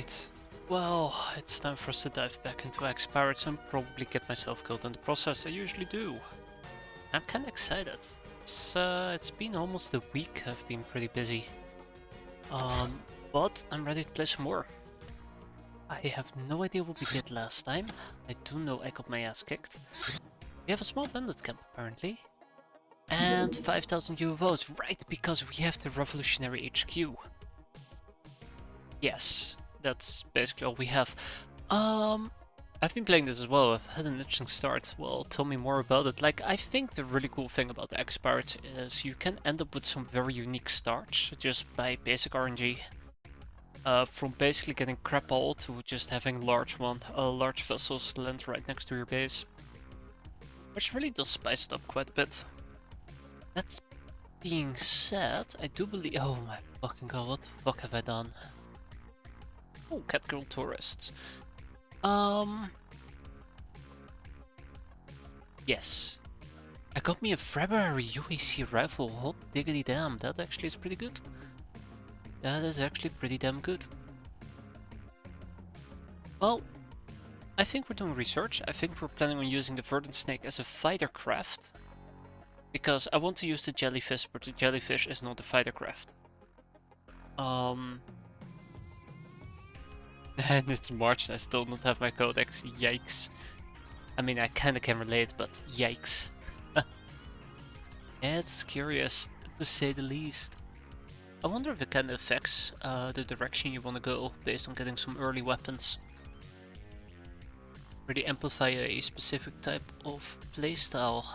Alright, well, it's time for us to dive back into X-piratez and probably get myself killed in the process. I usually do. I'm kinda excited. It's been almost a week. I've been pretty busy. But I'm ready to play some more. I have no idea what we did last time. I do know I got my ass kicked. We have a small bandit camp apparently. And 5,000 UFOs, right, because we have the revolutionary HQ. Yes, that's basically all we have. I've been playing this as well. I've had an interesting start. Well, tell me more about it. Like, I think the really cool thing about the X-piratez is you can end up with some very unique starts just by basic RNG. From basically getting crap all to just having large vessels land right next to your base, which really does spice it up quite a bit. That being said, I do believe. Oh my fucking god! What the fuck have I done? Oh, Catgirl tourists. Yes. I got me a February UAC rifle. Hot diggity damn, that actually is pretty good. That is actually pretty damn good. Well, I think we're doing research. I think we're planning on using the verdant snake as a fighter craft. Because I want to use the jellyfish, but the jellyfish is not a fighter craft. And it's March and I still don't have my codex. Yikes. I mean, I kinda can relate, but yikes. It's curious, to say the least. I wonder if it kinda affects the direction you wanna go based on getting some early weapons. Really amplify a specific type of playstyle.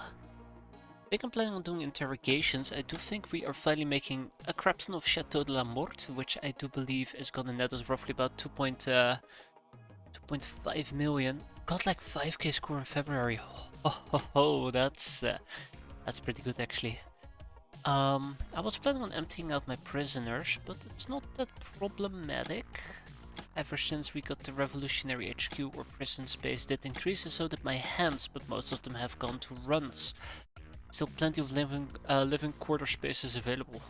I think I'm planning on doing interrogations. I do think we are finally making a crap ton of Chateau de la Morte, which I do believe is gonna net us roughly about 2.5 million. Got like 5k score in February. Oh, that's pretty good actually. I was planning on emptying out my prisoners, but it's not that problematic. Ever since we got the revolutionary HQ or prison space did increase, so did my hands, but most of them have gone to runs. Still plenty of living quarter spaces available.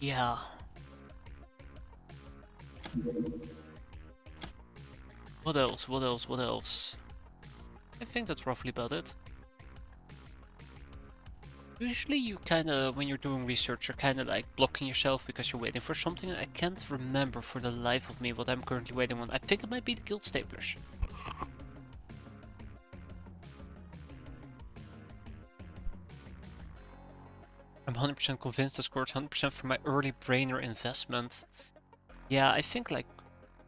Yeah. What else? What else? What else? I think that's roughly about it. Usually you kinda, when you're doing research, you're kinda like blocking yourself because you're waiting for something. I can't remember for the life of me what I'm currently waiting on. I think it might be the guild staplers. I'm 100% convinced the score is 100% for my early brainer investment. Yeah, I think like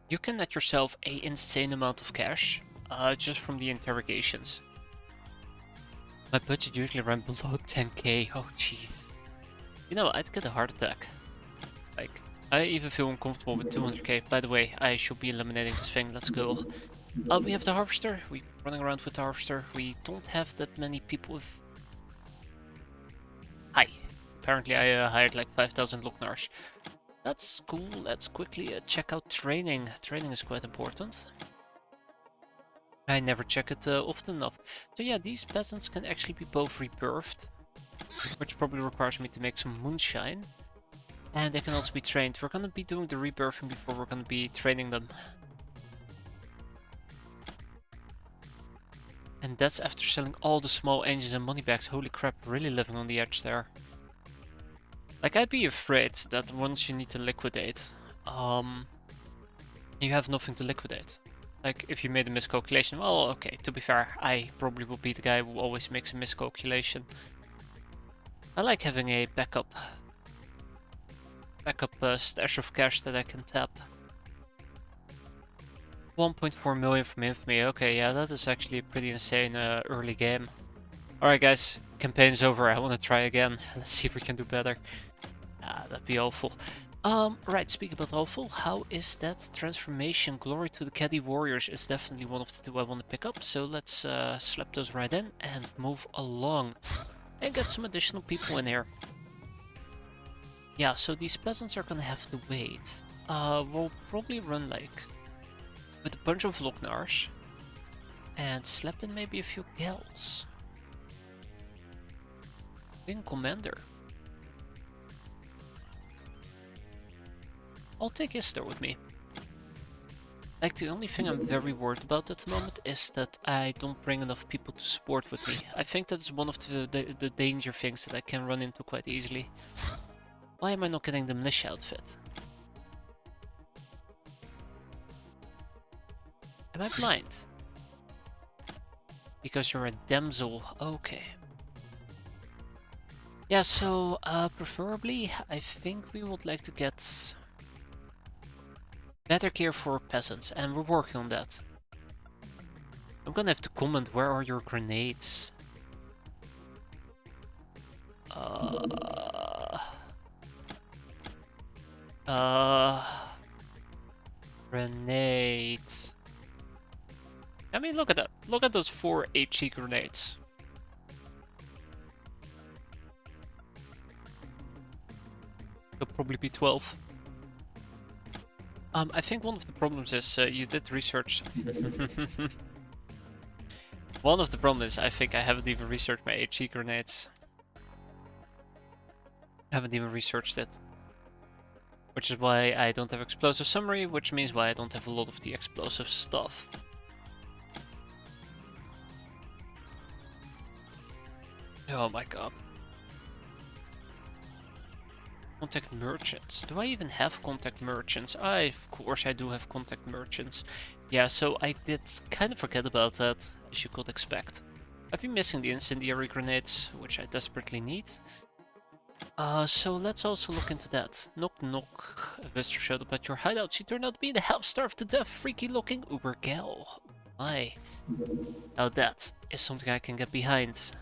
you can net yourself a insane amount of cash just from the interrogations. My budget usually ran below 10k. Oh jeez. You know, I'd get a heart attack. Like, I even feel uncomfortable with 200k. By the way, I should be eliminating this thing. Let's go. We have the harvester. We're running around with the harvester. We don't have that many people with... Hi. Apparently I hired like 5,000 Loknars. That's cool. Let's quickly check out training. Training is quite important. I never check it often enough. So yeah, these peasants can actually be both rebirthed, which probably requires me to make some moonshine. And they can also be trained. We're gonna be doing the rebirthing before we're gonna be training them. And that's after selling all the small engines and money bags. Holy crap, really living on the edge there. Like, I'd be afraid that once you need to liquidate, you have nothing to liquidate. Like, if you made a miscalculation, well, okay, to be fair, I probably will be the guy who always makes a miscalculation. I like having a backup stash of cash that I can tap. 1.4 million from Infamy, okay, yeah, that is actually a pretty insane early game. Alright guys, campaign's over, I want to try again. Let's see if we can do better. Ah, that'd be awful. Right, speaking about awful, how is that transformation? Glory to the Caddy Warriors is definitely one of the two I want to pick up, so let's slap those right in and move along. And get some additional people in here. Yeah, so these peasants are gonna have to wait. We'll probably run like with a bunch of Loknars and slap in maybe a few gals. Wing Commander. I'll take Istar with me. Like, the only thing I'm very worried about at the moment is that I don't bring enough people to support with me. I think that's one of the danger things that I can run into quite easily. Why am I not getting the militia outfit? Am I blind? Because you're a damsel. Okay. Yeah, so preferably I think we would like to get better gear for peasants, and we're working on that. I'm gonna have to comment, where are your grenades? Grenades. I mean, look at that. Look at those 4 HE grenades. Could probably be 12. I think one of the problems is you did research. One of the problems is I think I haven't even researched my HE grenades. Haven't even researched it. Which is why I don't have explosive summary, which means why I don't have a lot of the explosive stuff. Oh my god. Contact merchants. Do I even have contact merchants? Of course I do have contact merchants. Yeah, so I did kind of forget about that, as you could expect. I've been missing the incendiary grenades, which I desperately need. So let's also look into that. Knock knock. A visitor showed up at your hideout. She turned out to be the half-starved to death, freaky looking Uber gal. My. Now that is something I can get behind.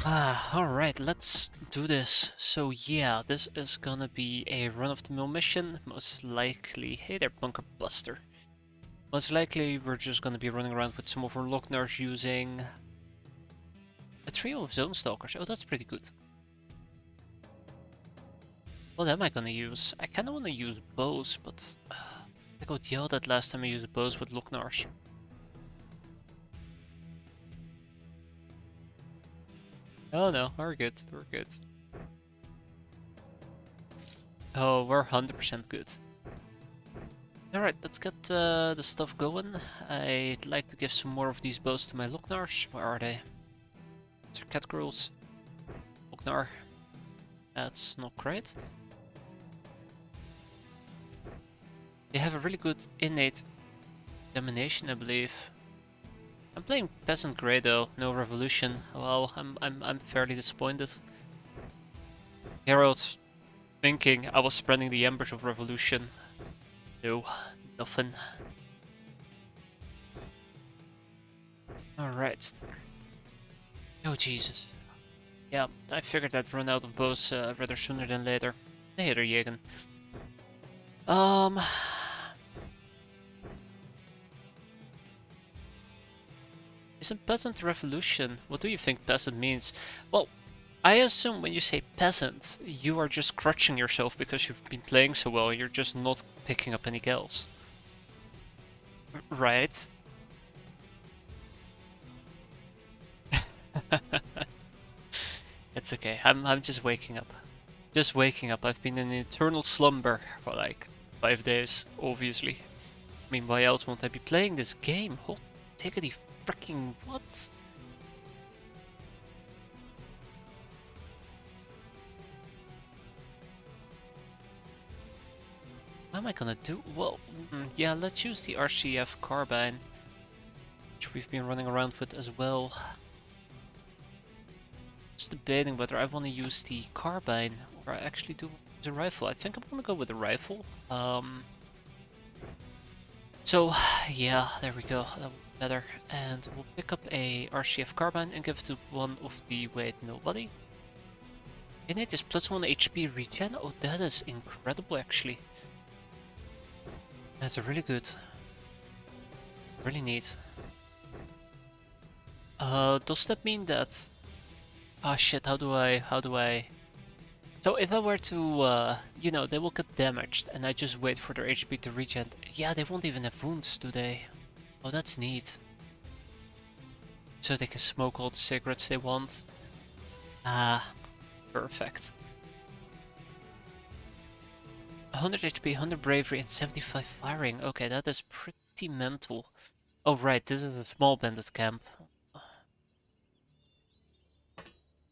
Alright, let's do this. So yeah, this is gonna be a run-of-the-mill mission, most likely. Hey there, Bunker Buster. Most likely we're just gonna be running around with some of our Locknars using a trio of Zone Stalkers. Oh, that's pretty good. What am I gonna use? I kinda wanna use bows, but I got yelled at last time I used bows with Locknars. Oh no, we're good, we're good. Oh, we're 100% good. Alright, let's get the stuff going. I'd like to give some more of these bows to my Locknars. Where are they? These are cat girls. Locknar. That's not great. They have a really good innate domination, I believe. I'm playing Peasant Grey though, no revolution. Well, I'm fairly disappointed. Harold's thinking I was spreading the embers of revolution. No, nothing. Alright. Oh Jesus. Yeah, I figured I'd run out of bows rather sooner than later. Hey there, Jägen. Isn't peasant revolution? What do you think peasant means? Well, I assume when you say peasant, you are just crutching yourself because you've been playing so well, you're just not picking up any gals. Right? It's okay, I'm just waking up. Just waking up, I've been in an eternal slumber for like 5 days, obviously. I mean, why else won't I be playing this game? Oh, tickety freaking what? What am I gonna do? Well, yeah, let's use the RCF carbine, which we've been running around with as well. Just debating whether I want to use the carbine or I actually do use a rifle. I think I'm gonna go with the rifle. So, yeah, there we go. That will be better. And we'll pick up a RCF carbine and give it to one of the... Wait, nobody? Innate is +1 HP regen? Oh, that is incredible, actually. That's really good. Really neat. Does that mean that... Ah, shit, how do I... So if I were to, you know, they will get damaged and I just wait for their HP to regen. Yeah, they won't even have wounds, do they? Oh, that's neat. So they can smoke all the cigarettes they want. Ah, perfect. 100 HP, 100 bravery, and 75 firing. Okay, that is pretty mental. Oh right, this is a small bandit camp.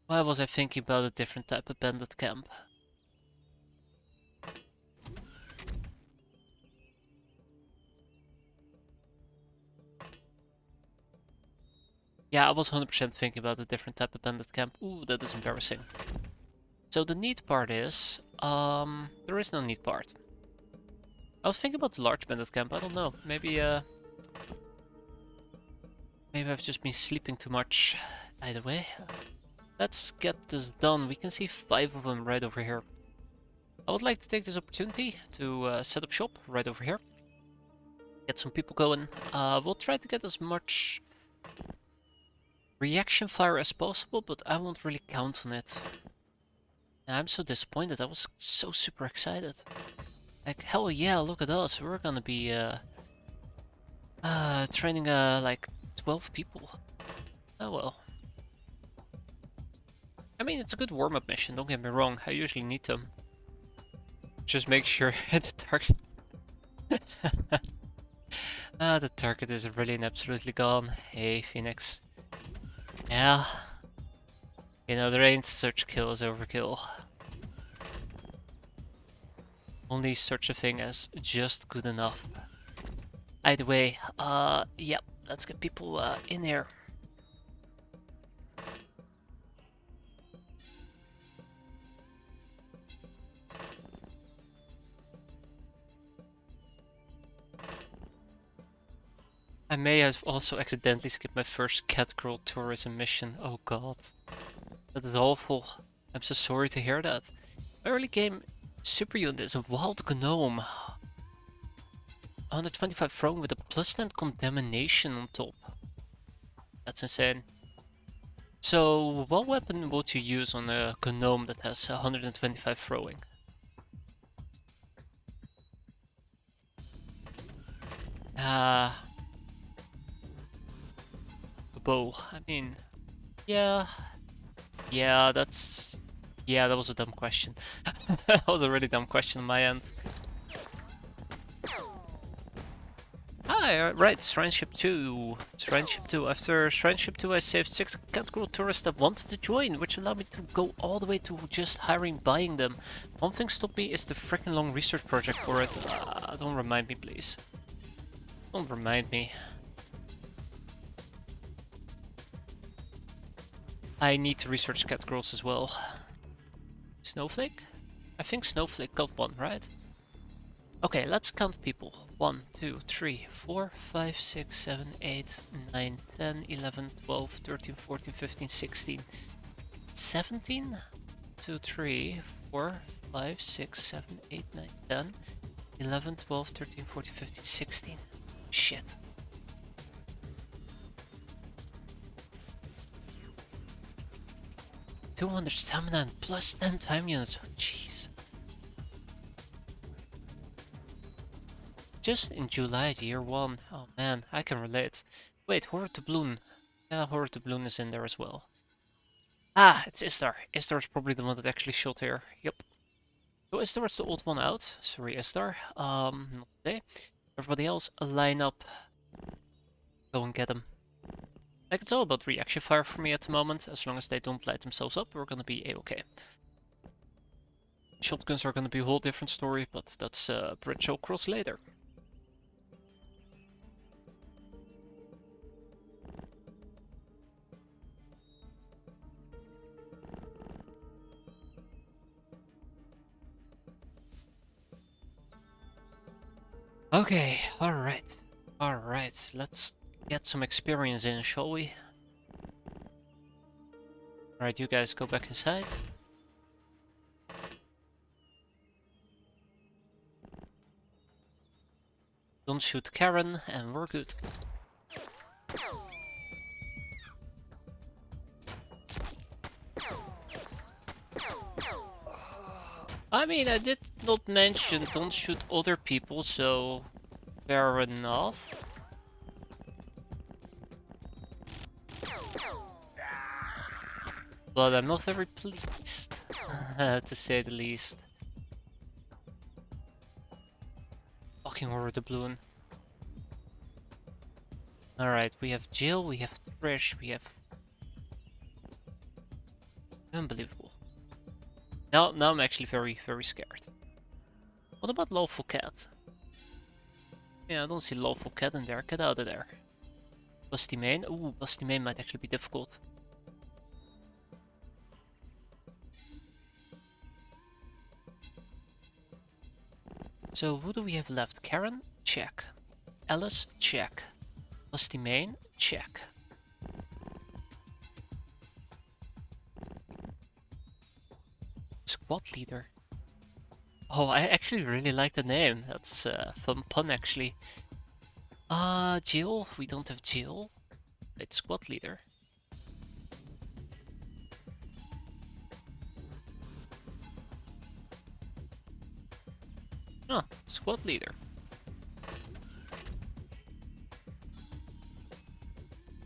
Why was I thinking about a different type of bandit camp? Yeah, I was 100% thinking about a different type of bandit camp. Ooh, that is embarrassing. So the neat part is, there is no neat part. I was thinking about the large bandit camp. I don't know. Maybe I've just been sleeping too much. Either way, let's get this done. We can see 5 of them right over here. I would like to take this opportunity to set up shop right over here. Get some people going. We'll try to get as much reaction fire as possible, but I won't really count on it. And I'm so disappointed. I was so super excited. Like, hell yeah, look at us. We're gonna be training like 12 people. Oh well. I mean, it's a good warm-up mission, don't get me wrong. I usually need them. Just make sure the target... the target is really and absolutely gone. Hey, Phoenix. Yeah. You know, there ain't such kill as overkill. Only such a thing as just good enough. Either way, yep, let's get people in here. I may have also accidentally skipped my first cat girl tourism mission. Oh god. That is awful. I'm so sorry to hear that. My early game super unit is a wild gnome. 125 throwing with a +10 condemnation on top. That's insane. So, what weapon would you use on a gnome that has 125 throwing? A bow. I mean, yeah. Yeah, that's... Yeah, that was a dumb question. That was a really dumb question on my end. Hi, right, Shrine Ship 2. Shrine Ship 2. After Shrine Ship 2 I saved 6 category tourists that wanted to join, which allowed me to go all the way to just buying them. One thing stopped me is the freaking long research project for it. Don't remind me, please. Don't remind me. I need to research cat girls as well. Snowflake? I think Snowflake got one, right? Okay, let's count people. 1, 2, 3, 4, 5, 6, 7, 8, 9, 10, 11, 12, 13, 14, 15, 16, 17? 2, 3, 4, 5, 6, 7, 8, 9, 10, 11, 12, 13, 14, 15, 16. Shit. +200 stamina and +10 time units. Oh, jeez. Just in July, year 1. Oh man, I can relate. Wait, Horror Doubloon. Yeah, Horror Doubloon is in there as well. Ah, it's Istar. Istar is probably the one that actually shot here. Yep. So Istar is the old one out. Sorry, Istar. Not today. Everybody else, line up. Go and get them. Like, it's all about reaction fire for me at the moment. As long as they don't light themselves up, we're gonna be a-okay. Shotguns are gonna be a whole different story, but that's a bridge I'll cross later. Okay, alright. Alright, let's get some experience in, shall we? Alright, you guys go back inside. Don't shoot Karen, and we're good. I mean, I did not mention don't shoot other people, so fair enough. but I'm not very pleased, to say the least. Fucking horror doubloon. Alright, we have Jill, we have Trish, we have... Unbelievable. Now I'm actually very, very scared. What about Lawful Cat? Yeah, I don't see Lawful Cat in there. Get out of there. Busty Main? Ooh, Busty Main might actually be difficult. So who do we have left? Karen? Check. Alice? Check. Busty Main? Check. Squad leader? Oh, I actually really like the name. That's a fun pun actually. Jill? We don't have Jill. It's squad leader. Oh, squad leader.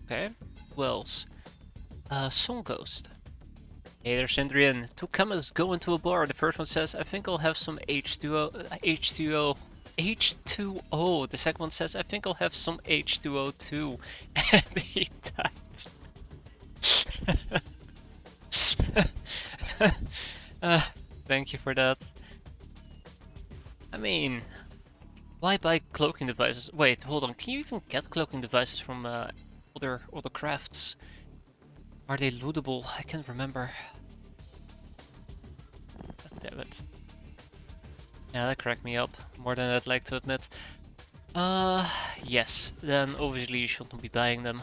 Okay, who else? Song Ghost. Hey there, Sindrian. Two camels go into a bar. The first one says, I think I'll have some H2O. H2O. The second one says, I think I'll have some H2O too. And he died. Thank you for that. I mean, why buy cloaking devices? Wait, hold on. Can you even get cloaking devices from other crafts? Are they lootable? I can't remember. God damn it. Yeah, that cracked me up. More than I'd like to admit. Yes. Then obviously you shouldn't be buying them.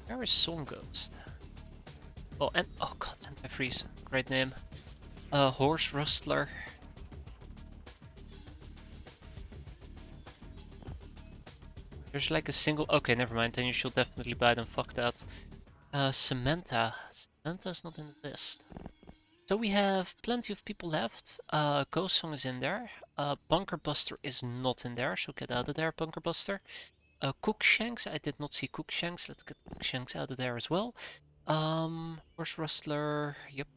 Where is Song Ghost? Oh, and oh god, Anti-Freeze. Great name. Horse Rustler. There's like a single... Okay, never mind. Then you should definitely buy them. Fuck that. Samantha. Samantha's not in the list. So we have plenty of people left. Ghost Song is in there. Bunker Buster is not in there, so get out of there, Bunker Buster. Cookshanks, I did not see Cookshanks. Let's get Cookshanks out of there as well. Horse Rustler, yep.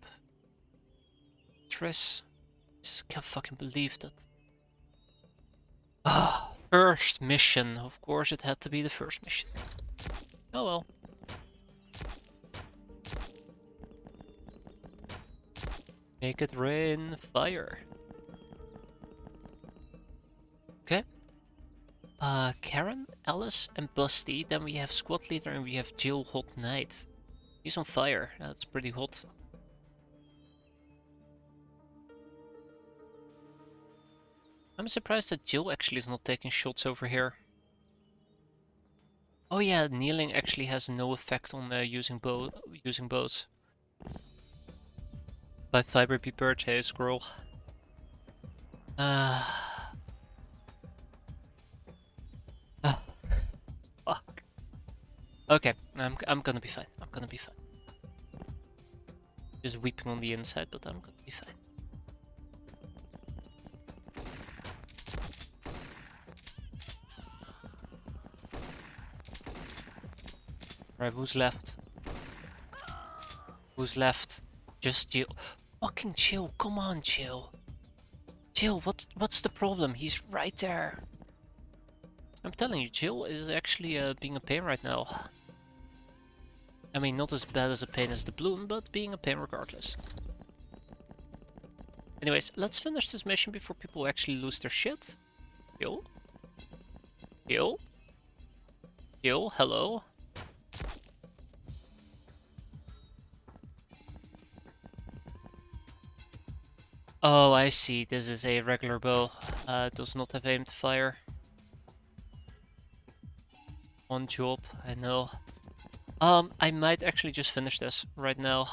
Triss. Just can't fucking believe that. Ah, first mission. Of course it had to be the first mission. Oh well. Make it rain fire. Okay. Karen, Alice, and Busty. Then we have Squad Leader and we have Jill Hot Knight. He's on fire. That's pretty hot. I'm surprised that Jill actually is not taking shots over here. Oh yeah, kneeling actually has no effect on using bows. By Fiber be bird, scroll. Fuck. Okay, I'm gonna be fine. I'm gonna be fine. Just weeping on the inside, but I'm gonna be fine. Right, who's left? Who's left? Just Jill. Fucking Jill, come on, Jill. Jill, what's the problem? He's right there. I'm telling you, Jill is actually being a pain right now. I mean, not as bad as a pain as the balloon, but being a pain regardless. Anyways, let's finish this mission before people actually lose their shit. Jill? Jill? Jill, hello? Oh, I see. This is a regular bow. It does not have aimed fire. On job, I know. I might actually just finish this right now.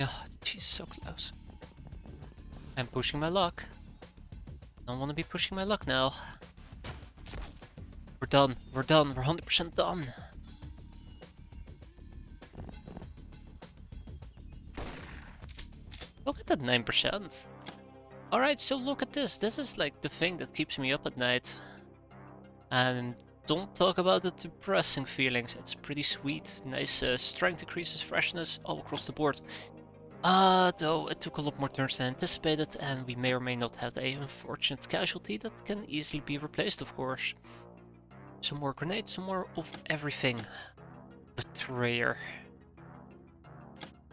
Oh, she's so close. I'm pushing my luck. Don't want to be pushing my luck now. We're done. We're done. We're 100% done. Look at that 9%. Alright, so look at this. This is like the thing that keeps me up at night. And don't talk about the depressing feelings. It's pretty sweet. Nice strength increases, freshness all across the board. Though it took a lot more turns than anticipated, and we may or may not have a unfortunate casualty that can easily be replaced, of course. Some more grenades, some more of everything. Betrayer.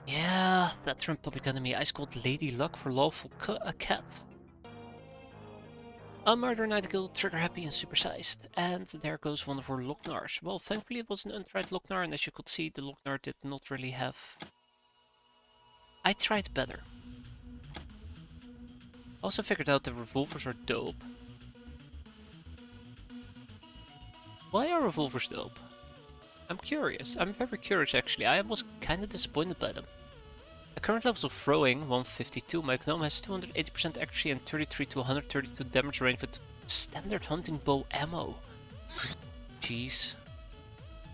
Yeah, veteran public enemy. Ice called Lady Luck for lawful a cat. A murder nightingale, trigger happy and supersized. And there goes one of our Locknars. Well, thankfully it was an untried Locknar, and as you could see, the Locknar did not really have... I tried better. Also figured out the revolvers are dope. Why are revolvers dope? I'm curious. I'm very curious actually. I was kinda disappointed by them. The current levels of throwing, 152, my gnome has 280% accuracy and 33 to 132 damage range with standard hunting bow ammo. Jeez.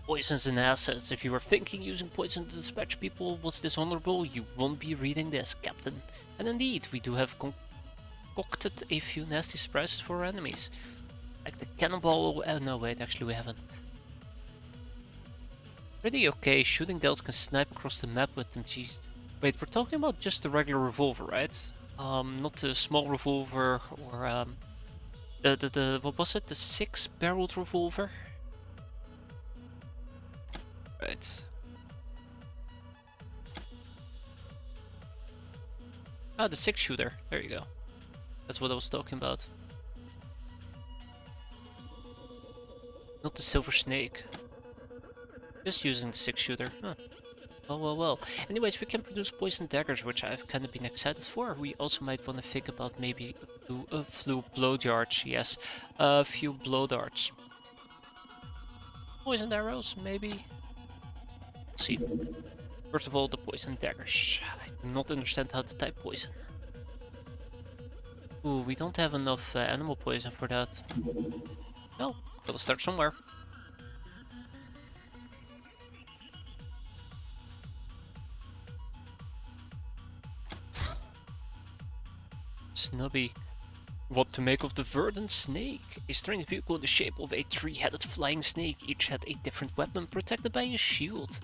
Poisons and assets. If you were thinking using poison to dispatch people was dishonorable, you won't be reading this, Captain. And indeed, we do have concocted a few nasty surprises for our enemies. Like the cannonball... no wait, actually we haven't. Pretty okay, shooting dells can snipe across the map with them, jeez. Wait, we're talking about just the regular revolver, right? Not the small revolver or the what was it? The 6-barreled revolver? Right. Ah, the 6-shooter. There you go. That's what I was talking about. Not the silver snake. Just using the 6-shooter. Huh. Well. Anyways, we can produce poison daggers, which I've kind of been excited for. We also might want to think about maybe a few blow darts. Yes, a few blow darts. Poison arrows, maybe. Let's see. First of all, the poison daggers. I do not understand how to type poison. Ooh, we don't have enough animal poison for that. No, gotta start somewhere. Snubby. What to make of the verdant snake? A strange vehicle in the shape of a 3-headed flying snake. Each had a different weapon protected by a shield.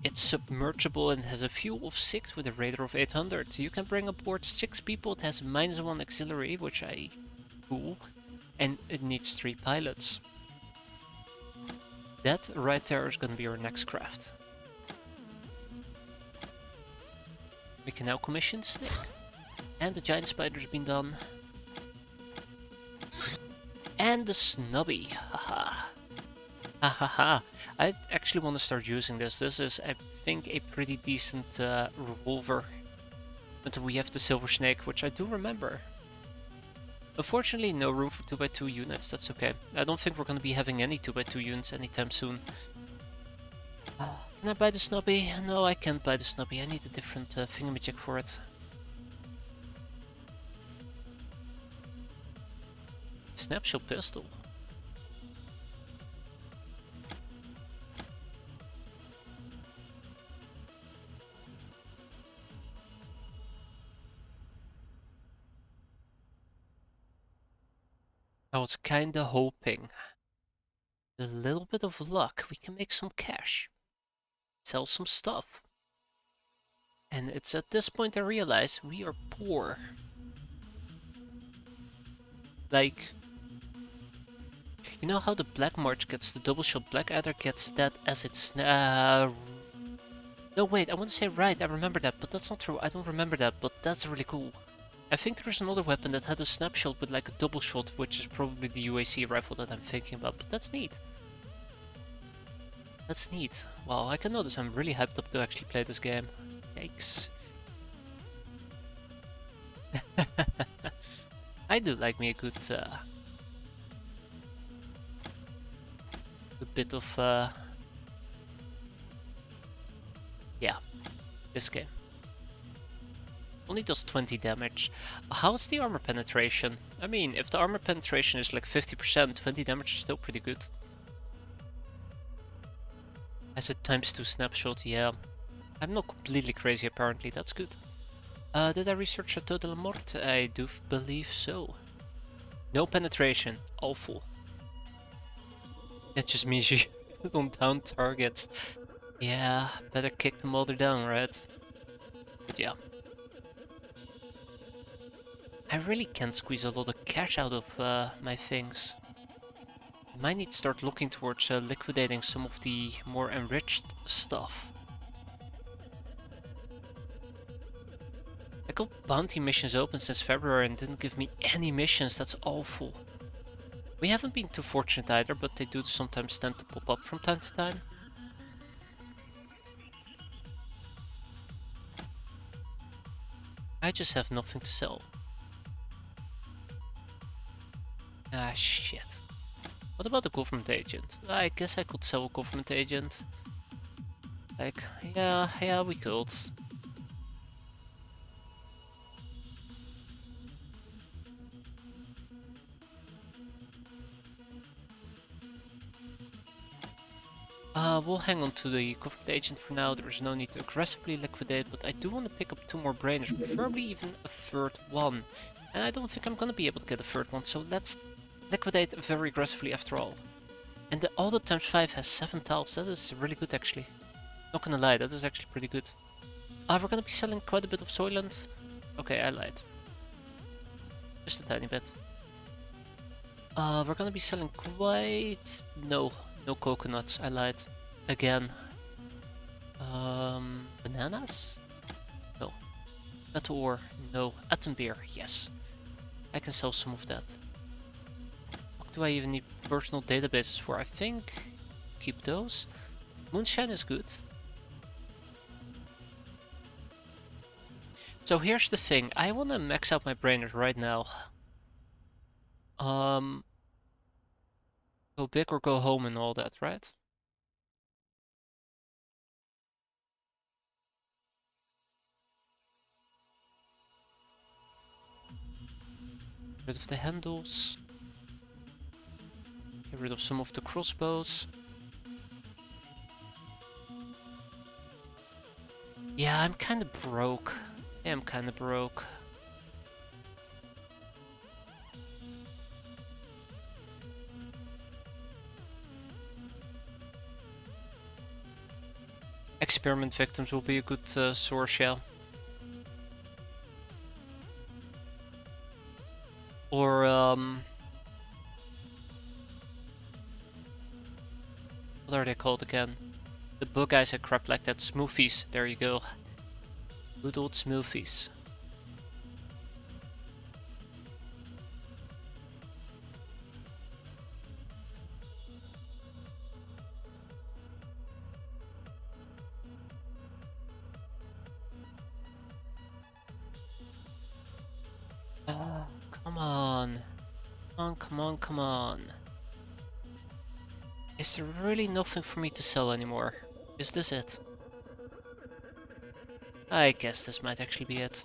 It's submergible and has a fuel of 6 with a radar of 800. You can bring aboard 6 people. It has a -1 auxiliary, which I... cool. And it needs 3 pilots. That right there is gonna be our next craft. We can now commission the snake. And the giant spider's been done. And the snubby. Haha. Hahaha. I actually want to start using this. This is, I think, a pretty decent revolver. Until we have the silver snake, which I do remember. Unfortunately, no room for 2x2 units. That's okay. I don't think we're going to be having any 2x2 units anytime soon. Can I buy the snubby? No, I can't buy the snubby. I need a different thingamajig for it. Snapshot pistol. I was kinda hoping, with a little bit of luck, we can make some cash. Sell some stuff. And it's at this point I realize we are poor. Like, you know how the Black March gets the double shot? Blackadder gets that as its... no wait, I want to say right, I remember that, but that's not true. I don't remember that, but that's really cool. I think there's another weapon that had a snapshot with like a double shot, which is probably the UAC rifle that I'm thinking about, but that's neat. That's neat. Wow, I can notice I'm really hyped up to actually play this game. Yikes. I do like me a good bit of yeah, this game. Only does 20 damage. How's the armor penetration? I mean, if the armor penetration is like 50%, 20 damage is still pretty good. As it ×2 snapshot, yeah. I'm not completely crazy apparently, that's good. Did I research a total mort? I do believe so. No penetration, awful. That just means you don't down target. Yeah, better kick the molder down, right? But yeah. I really can't squeeze a lot of cash out of my things. I might need to start looking towards liquidating some of the more enriched stuff. I got bounty missions open since February and didn't give me any missions, that's awful. We haven't been too fortunate either, but they do sometimes tend to pop up from time to time. I just have nothing to sell. Ah, shit. What about the government agent? I guess I could sell a government agent. Like, yeah, we could. We'll hang on to the government agent for now. There is no need to aggressively liquidate, but I do want to pick up 2 more brainers, preferably even a 3rd one. And I don't think I'm gonna be able to get a 3rd one, so let's liquidate very aggressively after all. And the auto times 5 has 7 tiles. That is really good actually. Not gonna lie, that is actually pretty good. We're gonna be selling quite a bit of Soyland. Okay, I lied. Just a tiny bit. We're gonna be selling quite... No coconuts, I lied. Again. Bananas? No. Metal ore? No. Atom beer? Yes. I can sell some of that. What do I even need personal databases for? I think... keep those. Moonshine is good. So here's the thing. I want to max out my brainers right now. Go big or go home and all that, right? Get rid of the handles. Get rid of some of the crossbows. Yeah, I'm kinda broke. I'm kinda broke. Experiment victims will be a good source, yeah. Or, what are they called again? The bug guys are crap like that. Smoothies, there you go. Good old smoothies. Come on. Come on. Is there really nothing for me to sell anymore? Is this it? I guess this might actually be it.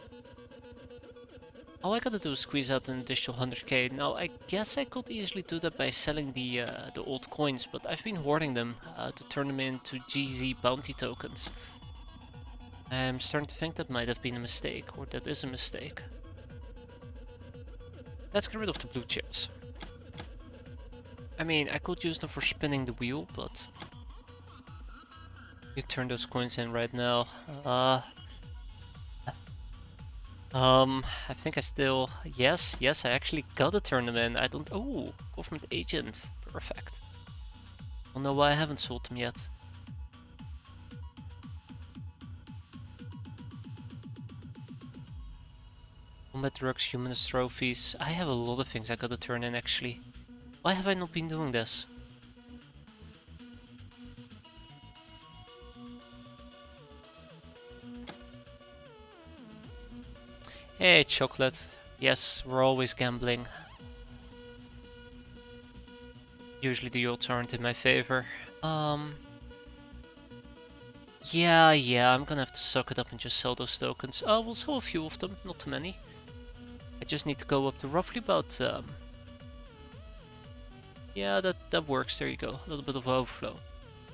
All I gotta do is squeeze out an additional 100k. Now, I guess I could easily do that by selling the old coins, but I've been hoarding them to turn them into GZ bounty tokens. I'm starting to think that might have been a mistake, or that is a mistake. Let's get rid of the blue chips. I mean, I could use them for spinning the wheel, but... you turn those coins in right now. I think I still... Yes, I actually gotta turn them in. I don't... Oh, government agent. Perfect. I don't know why I haven't sold them yet. Combat drugs, humanist trophies. I have a lot of things I gotta turn in actually. Why have I not been doing this? Hey, chocolate. Yes, we're always gambling. Usually the odds aren't in my favor. Yeah, I'm gonna have to suck it up and just sell those tokens. We'll sell a few of them, not too many. I just need to go up to roughly about... yeah, that works, there you go. A little bit of overflow.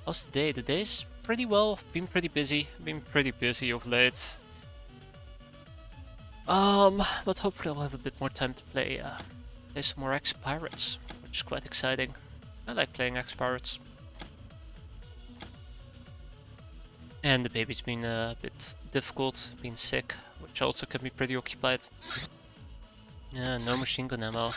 How's the day? The day's pretty well, been pretty busy. Of late. But hopefully I'll have a bit more time to play some more X-piratez, which is quite exciting. I like playing X-Pirates. And the baby's been a bit difficult, been sick, which also kept me pretty occupied. Yeah, no machine gun ammo.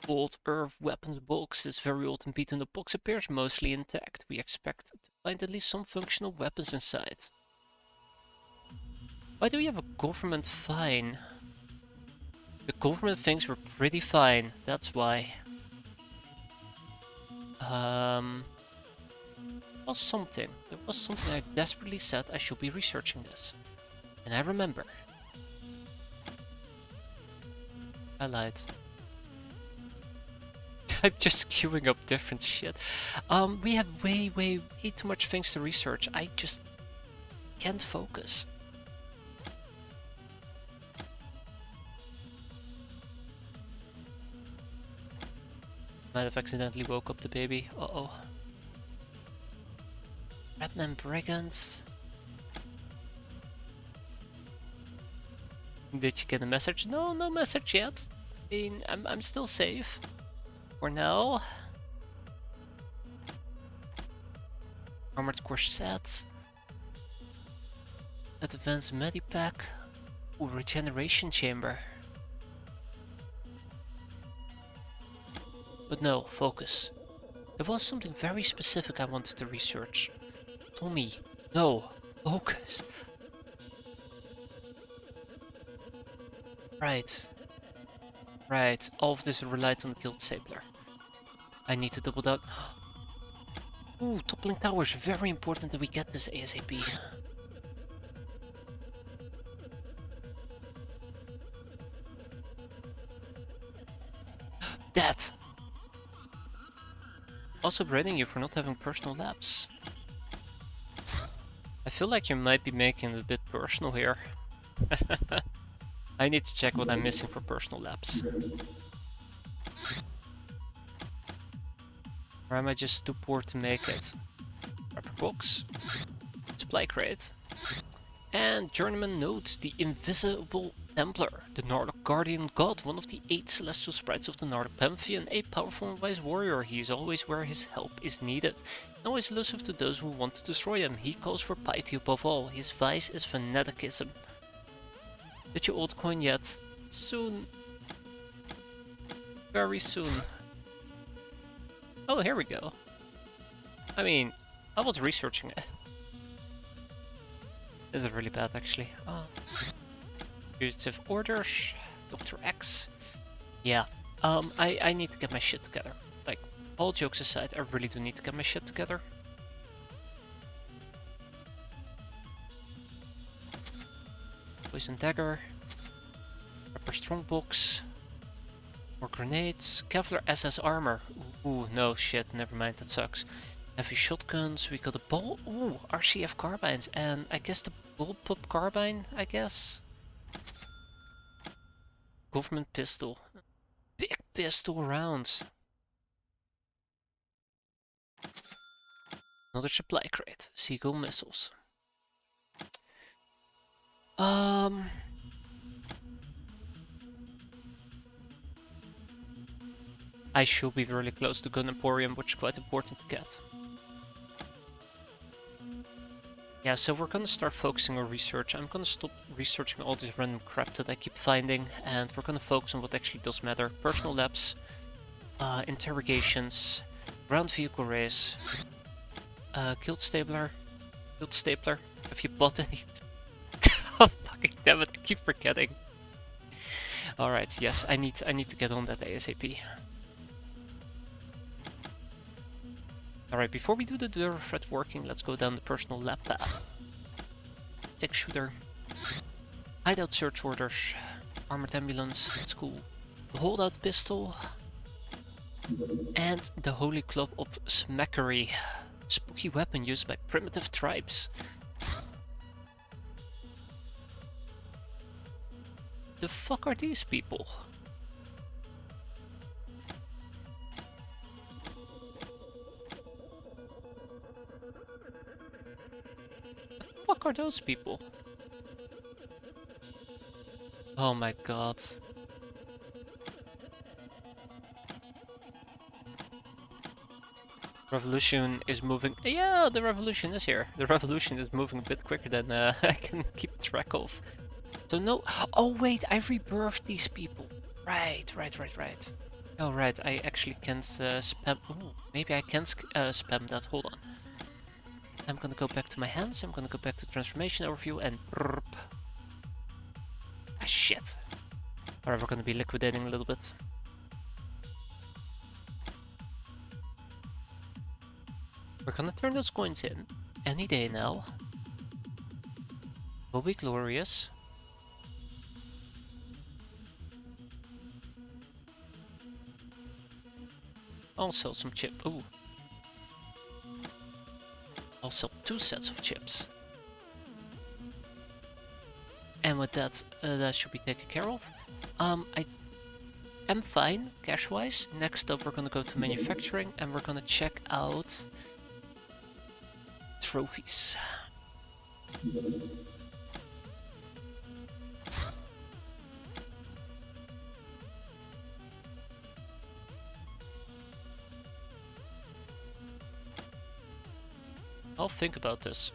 Old earth weapons box is very old and beaten. The box appears mostly intact. We expect to find at least some functional weapons inside. Why do we have a government fine? The government thinks we're pretty fine, that's why. There was something I desperately said I should be researching this. And I remember. I lied. I'm just queuing up different shit. We have way too much things to research. I just can't focus. Might have accidentally woke up the baby. Uh-oh. Redman Brigands. Did you get a message? No, no message yet. I mean, I'm still safe. For now. Armored corset. Advanced medipack. Ooh, regeneration chamber. But no, focus. There was something very specific I wanted to research. Tommy, no, focus. Right. Right, all of this relied on the guild stapler. I need to double down. Ooh, toppling towers, very important that we get this ASAP. That! Also braiding you for not having personal labs. I feel like you might be making it a bit personal here. I need to check what I'm missing for personal labs. Or am I just too poor to make it? Rubber box. Supply crate. And Journeyman notes the Invisible Templar, the Nardoc Guardian God, one of the 8 celestial sprites of the Nardoc Pantheon, a powerful and wise warrior. He is always where his help is needed, and always elusive to those who want to destroy him. He calls for piety above all. His vice is fanaticism. Did you old coin yet? Soon. Very soon. Oh, here we go. I mean, I was researching it. This is really bad, actually. Oh. Fugitive orders, Dr. X. Yeah, I need to get my shit together. Like, all jokes aside, I really do need to get my shit together. Poison dagger. Rubber strongbox. More grenades. Kevlar SS armor. Ooh, no shit, never mind, that sucks. Heavy shotguns, we got a ball. Ooh, RCF carbines, and I guess the bullpup carbine, I guess. Government pistol. Big pistol rounds. Another supply crate. Seagull missiles. I should be really close to Gun Emporium, which is quite important to get. Yeah, so we're gonna start focusing on research. I'm gonna stop researching all this random crap that I keep finding, and we're gonna focus on what actually does matter. Personal labs, interrogations, ground vehicle race, guild stapler. Have you bought any? Oh, fucking damn it! I keep forgetting. All right, yes, I need to get on that ASAP. Alright, before we do the door threat working, let's go down the personal lab path. Tech shooter. Hideout search orders. Armored ambulance, that's cool. The holdout pistol. And the Holy Club of Smackery. Spooky weapon used by primitive tribes. The fuck are these people? What are those people? Oh my god. Revolution is moving. Yeah, the revolution is here. The revolution is moving a bit quicker than I can keep track of. So no. Oh wait, I rebirthed these people. Right. Oh right, I actually can't spam. Ooh, maybe I can spam that. Hold on. I'm gonna go back to my hands. I'm gonna go back to transformation overview and. Ah shit. Alright, we're gonna be liquidating a little bit. We're gonna turn those coins in any day now. Will be glorious. I'll sell some chip. Ooh. I'll sell 2 sets of chips. And with that, that should be taken care of. I am fine, cash-wise. Next up, we're gonna go to manufacturing and we're gonna check out trophies. I'll think about this.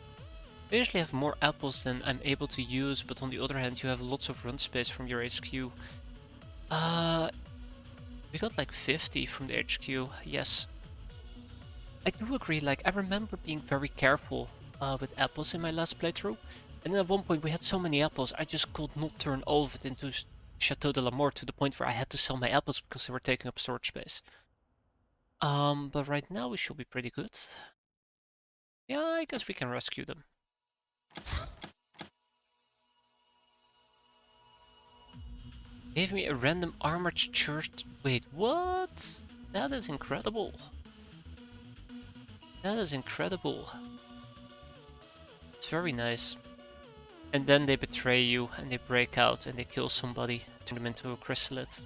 I usually have more apples than I'm able to use, but on the other hand, you have lots of run space from your HQ. We got like 50 from the HQ, yes. I do agree, like, I remember being very careful with apples in my last playthrough. And then at one point we had so many apples, I just could not turn all of it into Chateau de la Mort to the point where I had to sell my apples because they were taking up storage space. But right now we should be pretty good. Yeah, I guess we can rescue them. Gave me a random armored church. Wait, what? That is incredible. That is incredible. It's very nice. And then they betray you and they break out and they kill somebody, turn them into a chrysalid.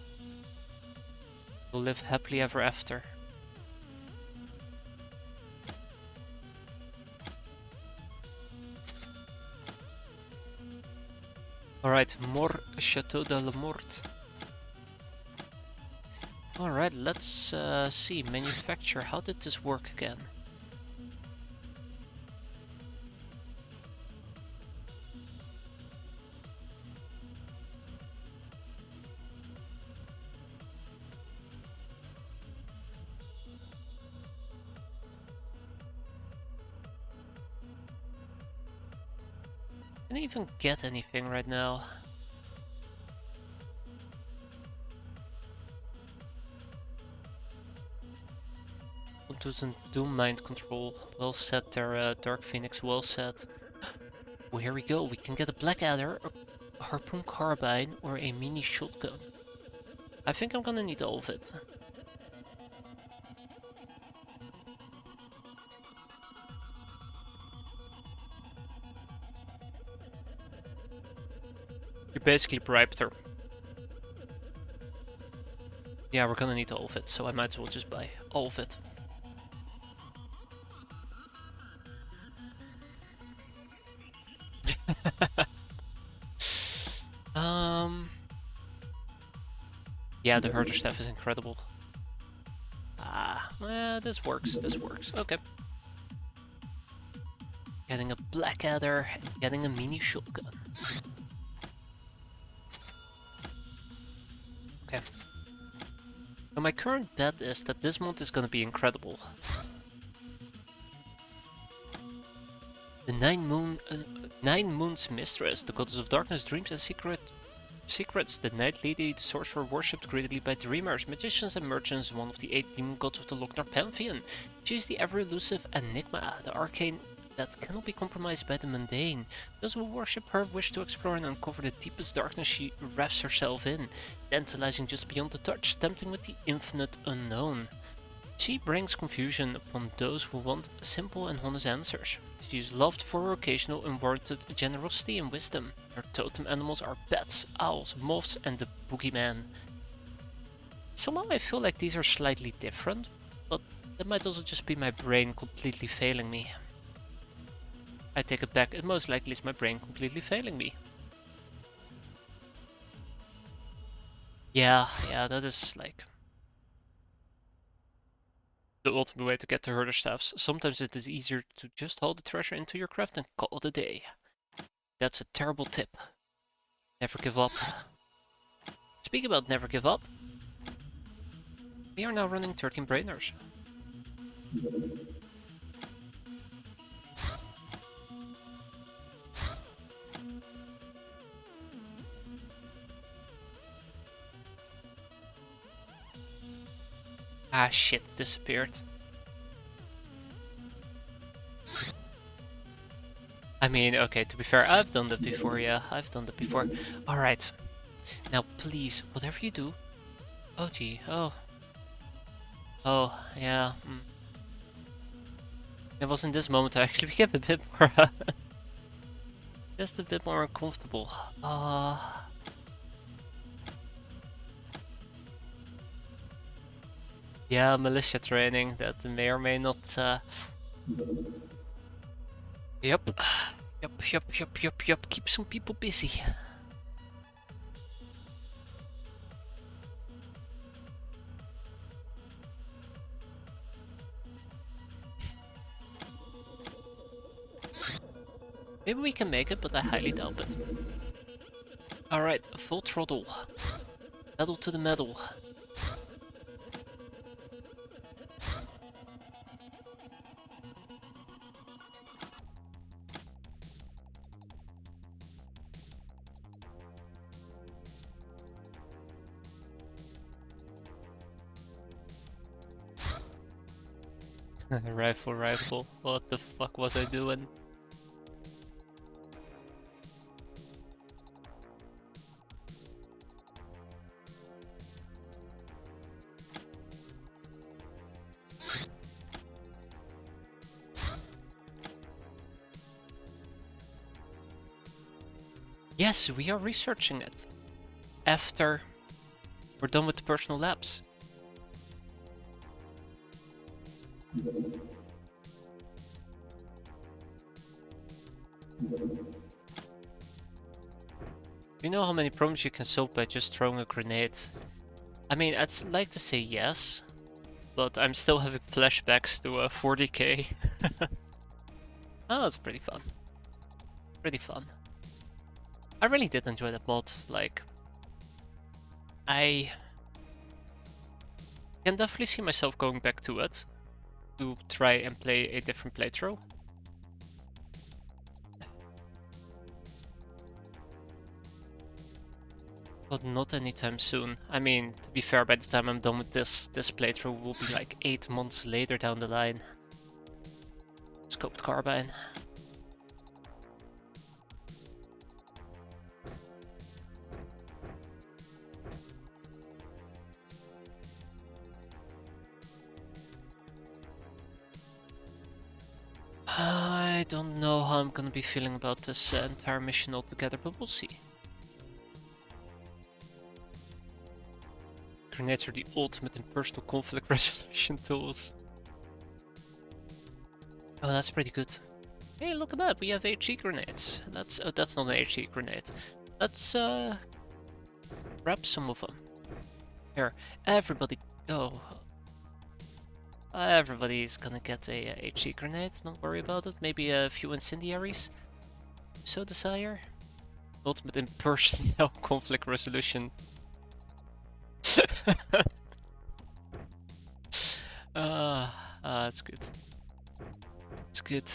Will live happily ever after. Alright, more Chateau de la Mort. Alright, let's see. Manufacture. How did this work again? Can I even get anything right now? Doesn't do mind control. Well set there, Dark Phoenix, well set. Well, here we go. We can get a Blackadder, a harpoon carbine, or a mini shotgun. I think I'm gonna need all of it. You basically bribed her. Yeah, we're gonna need all of it, so I might as well just buy all of it. Yeah, the herder staff is incredible. Well, this works, okay. Getting a Blackadder, and getting a mini shotgun. Okay. So my current bet is that this month is gonna be incredible. The Nine Moons Mistress, the goddess of darkness, dreams and secrets, the Night Lady, the sorcerer worshipped greatly by dreamers, magicians and merchants, one of the 8 demon gods of the Lochnar pantheon. She is the ever-elusive Enigma, the arcane that cannot be compromised by the mundane. Those who worship her wish to explore and uncover the deepest darkness she wraps herself in, tantalizing just beyond the touch, tempting with the infinite unknown. She brings confusion upon those who want simple and honest answers. She is loved for her occasional unwarranted generosity and wisdom. Her totem animals are bats, owls, moths, and the boogeyman. Somehow I feel like these are slightly different, but that might also just be my brain completely failing me. I take it back, it most likely is my brain completely failing me. Yeah, that is like... the ultimate way to get the herder staffs. Sometimes it is easier to just haul the treasure into your craft and call it a day. That's a terrible tip. Never give up. Speaking about never give up, we are now running 13 brainers. Ah shit, disappeared. I mean, okay, to be fair, I've done that before, yeah, I've done that before. Alright, now please, whatever you do... Oh gee, oh. Oh, yeah. It was in this moment I actually became a bit more... just a bit more uncomfortable. Yeah, militia training, that may or may not... Yep. Yep. Keep some people busy. Maybe we can make it, but I highly doubt it. Alright, full throttle. Pedal to the metal. Rifle. What the fuck was I doing? Yes, we are researching it. After we're done with the personal labs. You know how many problems you can solve by just throwing a grenade? I mean, I'd like to say yes, but I'm still having flashbacks to 40k. Oh, that's pretty fun. Pretty fun. I really did enjoy that mod. Like, I can definitely see myself going back to it to try and play a different playthrough. But not anytime soon. I mean, to be fair, by the time I'm done with this playthrough will be like 8 months later down the line. Scoped carbine. I don't know how I'm gonna be feeling about this entire mission altogether, but we'll see. Grenades are the ultimate in personal conflict resolution tools. Oh, that's pretty good. Hey, look at that, we have HE grenades. That's not an HE grenade. Let's grab some of them. Here, everybody go. Everybody's gonna get a HE grenade, don't worry about it. Maybe a few incendiaries, so desire. Ultimate in personal conflict resolution. That's good. It's good.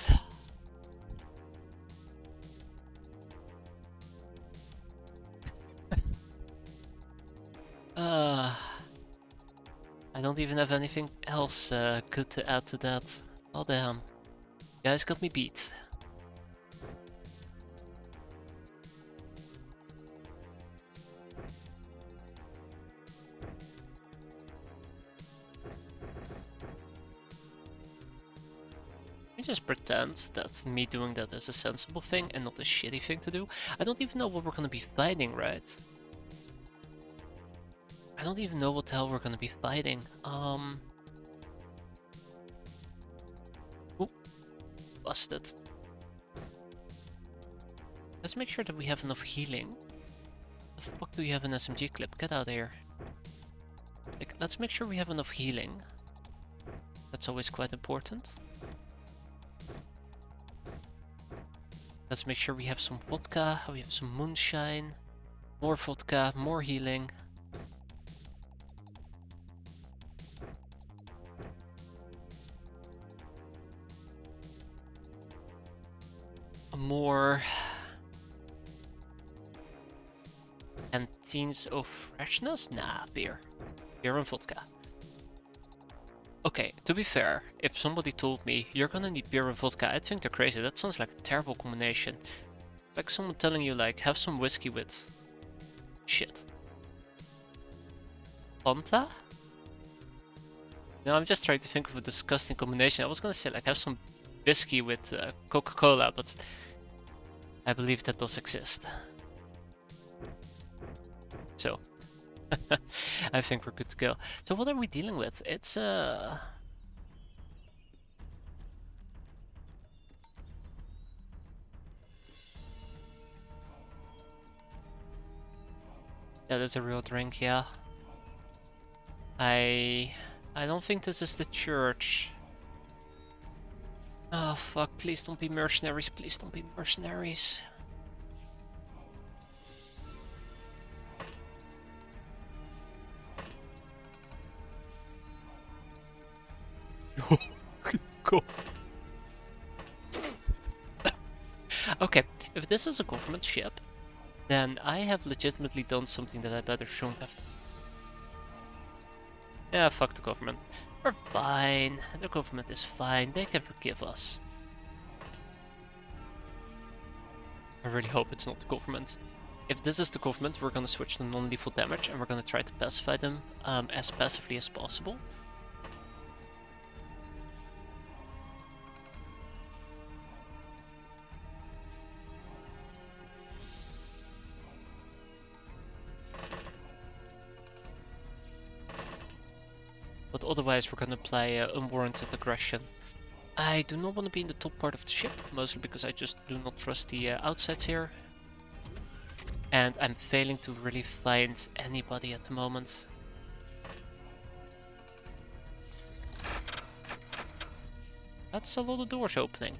I don't even have anything else good to add to that. Oh damn. You guys got me beat. Let me just pretend that me doing that is a sensible thing and not a shitty thing to do. I don't even know what we're gonna be fighting, right? I don't even know what the hell we're gonna be fighting. Oop. Busted. Let's make sure that we have enough healing. The fuck do you have an SMG clip? Get out of here. Like, let's make sure we have enough healing. That's always quite important. Let's make sure we have some vodka, we have some moonshine, more vodka, more healing. More canteens of freshness? Nah, beer. Beer and vodka. Okay, to be fair, if somebody told me you're gonna need beer and vodka, I'd think they're crazy. That sounds like a terrible combination. Like someone telling you, like, have some whiskey with shit. Fanta? No, I'm just trying to think of a disgusting combination. I was gonna say, like, have some whiskey with Coca-Cola, but I believe that does exist. So, I think we're good to go. So what are we dealing with? It's Yeah, that's a real drink, yeah. I don't think this is the church. Oh fuck, please don't be mercenaries, please don't be mercenaries. Cool. Okay, if this is a government ship, then I have legitimately done something that I better shouldn't have. Yeah, fuck the government. We're fine. The government is fine. They can forgive us. I really hope it's not the government. If this is the government, we're gonna switch to non-lethal damage and we're gonna try to pacify them as passively as possible. But otherwise we're gonna apply unwarranted aggression. I do not want to be in the top part of the ship, mostly because I just do not trust the outsides here. And I'm failing to really find anybody at the moment. That's a lot of doors opening.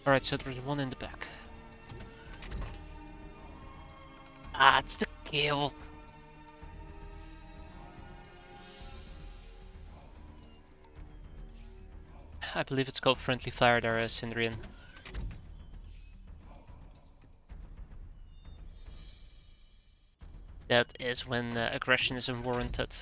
Alright, so there's one in the back. Ah, it's the guild. I believe it's called friendly fire there, Sindrian. That is when aggression is unwarranted.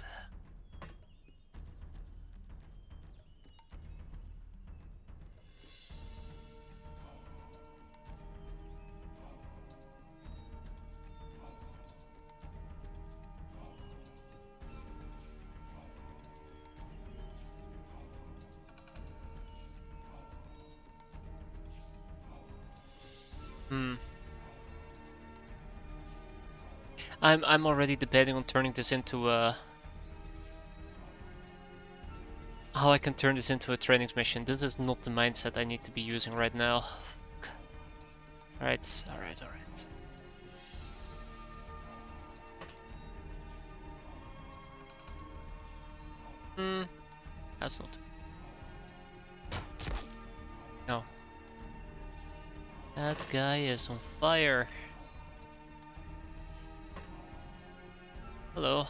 I'm already debating on turning this into a... how I can turn this into a training mission. This is not the mindset I need to be using right now. Alright, alright, alright. That's not... No. That guy is on fire. Hello.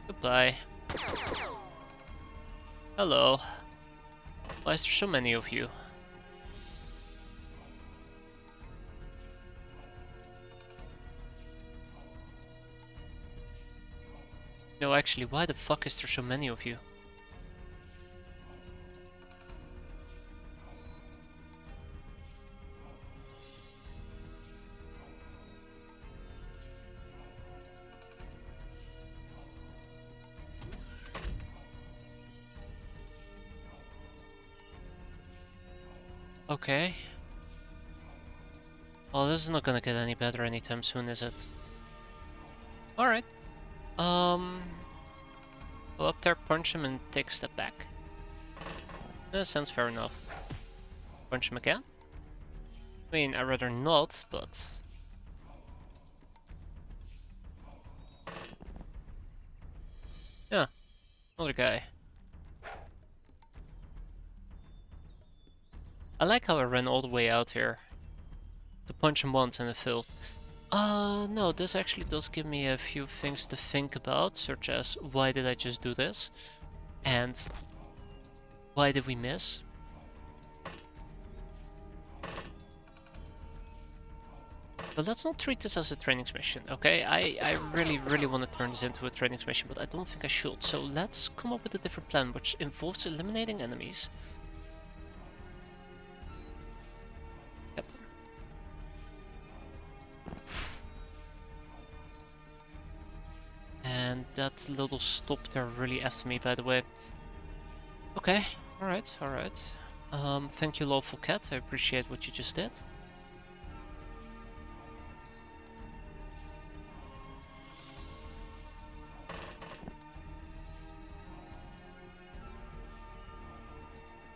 Goodbye. Hello. Why is there so many of you? No, actually, why the fuck is there so many of you? Okay. Well, this is not gonna get any better anytime soon, is it? Alright. Go up there, punch him, and take a step back. That sounds fair enough. Punch him again? I mean, I'd rather not, but... Another guy. I like how I ran all the way out here to punch him once and it failed. No, this actually does give me a few things to think about, such as why did I just do this? And why did we miss? But let's not treat this as a training mission, okay? I really want to turn this into a training mission, but I don't think I should. So let's come up with a different plan, which involves eliminating enemies. Yep. And that little stop there really effed me, by the way. Okay, alright. Thank you, Lawful Cat. I appreciate what you just did.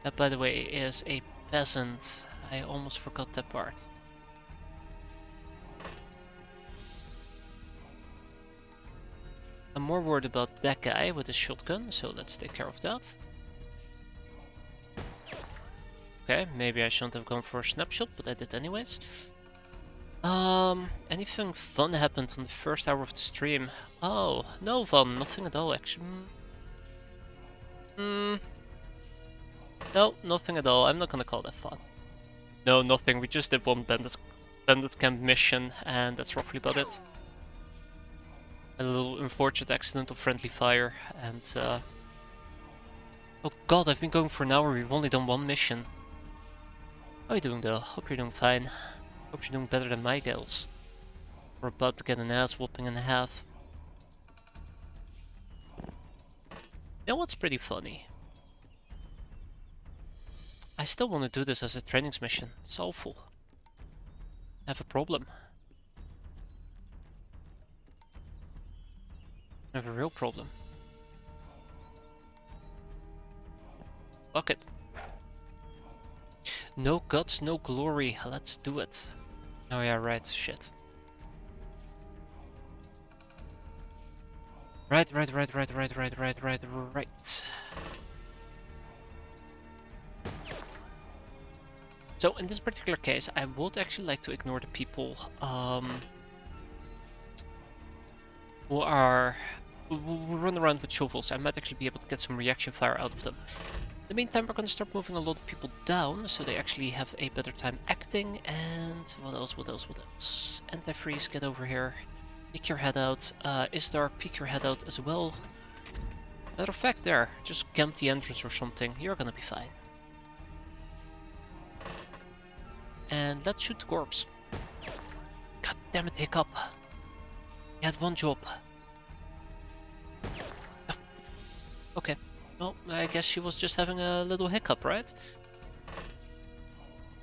That, by the way, is a peasant. I almost forgot that part. I'm more worried about that guy with his shotgun, so let's take care of that. Okay, maybe I shouldn't have gone for a snapshot, but I did anyways. Anything fun happened on the first hour of the stream? Oh, no fun, nothing at all actually. No, nothing at all. I'm not gonna call that fun. No, nothing. We just did one bandit camp mission, and that's roughly about it. A little unfortunate accident of friendly fire, and oh god, I've been going for an hour, we've only done one mission. How are you doing though? Hope you're doing fine. Hope you're doing better than my girls. We're about to get an ass whooping in half. You know what's pretty funny? I still want to do this as a training mission. It's awful. I have a problem. I have a real problem. Fuck it. No guts, no glory. Let's do it. Oh yeah, right. Shit. Right. So in this particular case, I would actually like to ignore the people who run around with shovels. I might actually be able to get some reaction fire out of them. In the meantime, we're going to start moving a lot of people down, so they actually have a better time acting. And what else? Anti-freeze, get over here. Peek your head out. Isdar, peek your head out as well. Matter of fact, there, just camp the entrance or something. You're gonna be fine. And let's shoot the corpse. God damn it, Hiccup. You had one job. Okay. Well, I guess she was just having a little hiccup, right?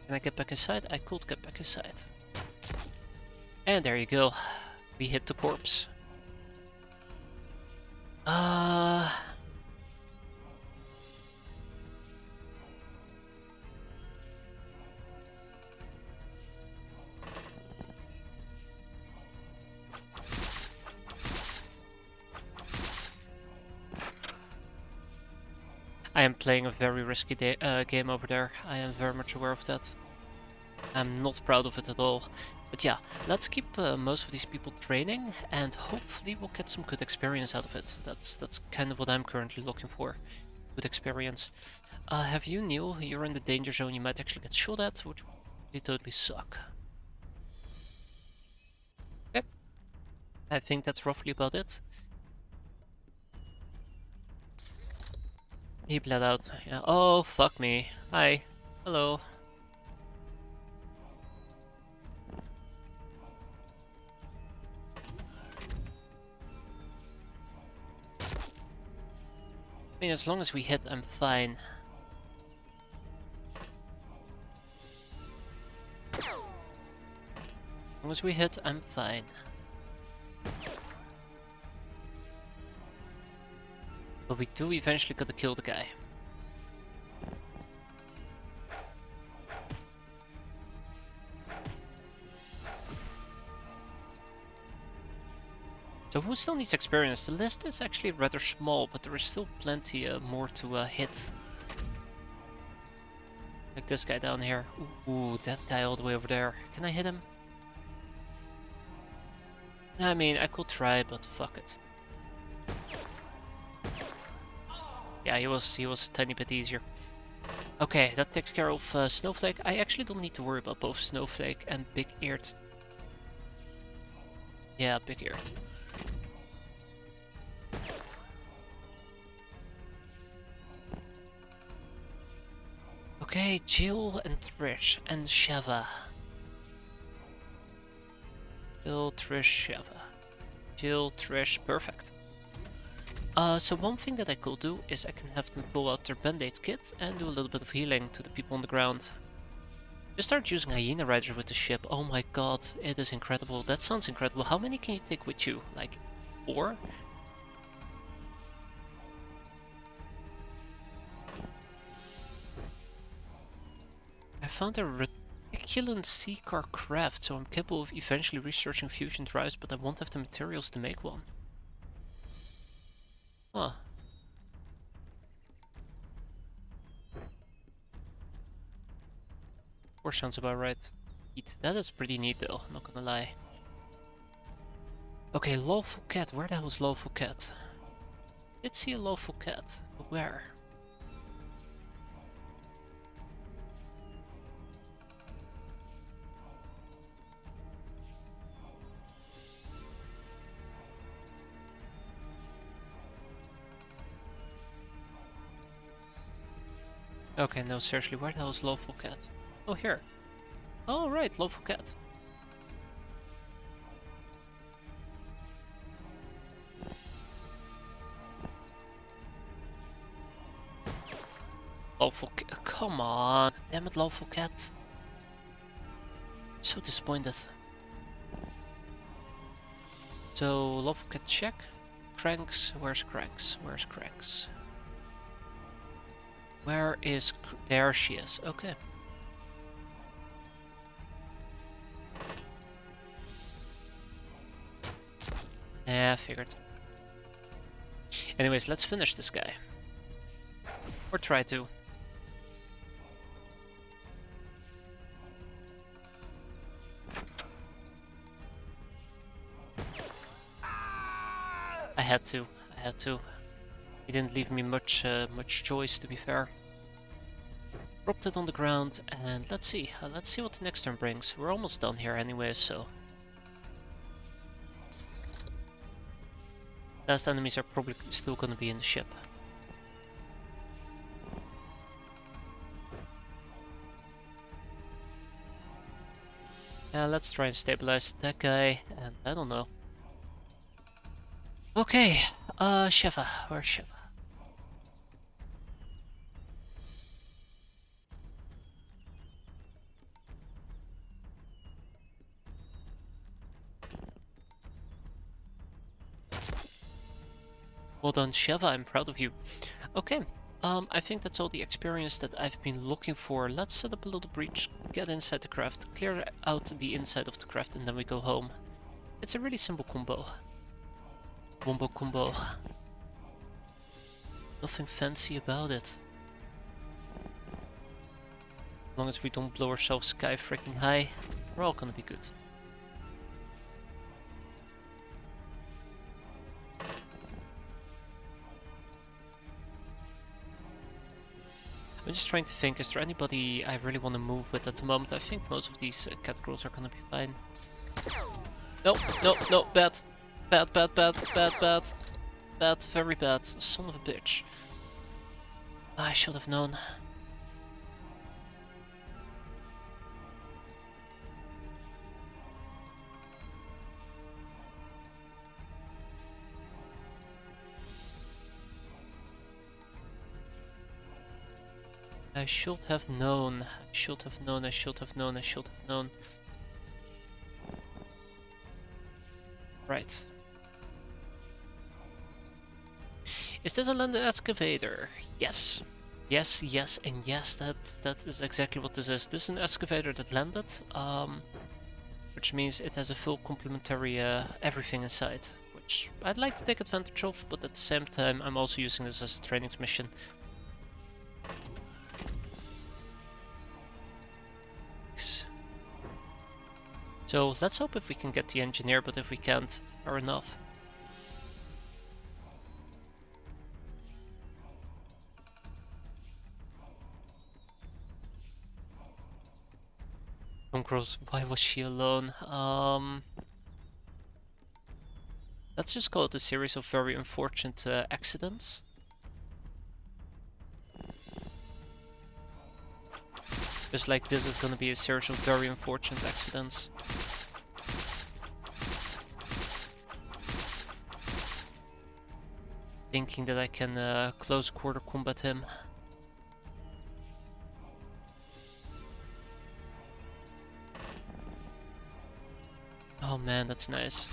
Can I get back inside? I could get back inside. And there you go. We hit the corpse. I am playing a very risky game over there. I am very much aware of that. I'm not proud of it at all. But yeah, let's keep most of these people training, and hopefully we'll get some good experience out of it. That's kind of what I'm currently looking for. Good experience. Have you, Neil? You're in the danger zone. You might actually get shot at, which would totally suck. Okay. I think that's roughly about it. He bled out. Yeah. Oh, fuck me. Hi. Hello. I mean, as long as we hit, I'm fine. As long as we hit, I'm fine. But we do eventually gotta kill the guy. So who still needs experience? The list is actually rather small, but there is still plenty more to hit. Like this guy down here. Ooh, that guy all the way over there. Can I hit him? I mean, I could try, but fuck it. Yeah, he was a tiny bit easier. Okay, that takes care of Snowflake. I actually don't need to worry about both Snowflake and Big-eared. Yeah, Big-eared. Okay, Jill and Trish and Sheva. Jill, Trish, Sheva. Jill, Trish, perfect. So one thing that I could do is I can have them pull out their Band-Aid kit and do a little bit of healing to the people on the ground. Just start using Hyena Rider with the ship. Oh my god, it is incredible. That sounds incredible. How many can you take with you? Like 4? I found a ridiculous Seacar craft, so I'm capable of eventually researching fusion drives, but I won't have the materials to make one. Huh. Four sounds about right. Neat. That is pretty neat though, I'm not gonna lie. Okay, lawful cat. Where the hell is lawful cat? Did see a lawful cat, but where? Okay, no, seriously, where the hell is lawful cat? Oh, here. Oh, right, lawful cat. Lawful cat, come on. Damn it, lawful cat. So disappointed. So, lawful cat check. Cranks, where's Cranks? Where's Cranks? Where is... There she is, okay. Yeah, figured. Anyways, let's finish this guy. Or try to. I had to. He didn't leave me much choice, to be fair. Dropped it on the ground, and let's see what the next turn brings. We're almost done here anyway, so... Last enemies are probably still gonna be in the ship. Let's try and stabilize that guy, and I don't know. Okay, Sheva, where's Sheva? Well done, Sheva, I'm proud of you. Okay, I think that's all the experience that I've been looking for. Let's set up a little breach, get inside the craft, clear out the inside of the craft, and then we go home. It's a really simple combo. Wombo combo. Nothing fancy about it. As long as we don't blow ourselves sky freaking high, we're all gonna be good. I'm just trying to think, is there anybody I really want to move with at the moment? I think most of these cat girls are gonna be fine. No, no, no, bad. Bad, bad, bad, bad, bad. Bad, very bad. Son of a bitch. I should have known. I should have known. I should have known. I should have known. I should have known. Right. Is this a landed excavator? Yes. Yes, yes, and yes, that is exactly what this is. This is an excavator that landed, which means it has a full complementary everything inside, which I'd like to take advantage of, but at the same time I'm also using this as a training mission. So let's hope if we can get the engineer, but if we can't, fair enough. Girls, why was she alone? Let's just call it a series of very unfortunate accidents. Just like this is gonna be a series of very unfortunate accidents. Thinking that I can close quarter combat him. Oh man, that's nice.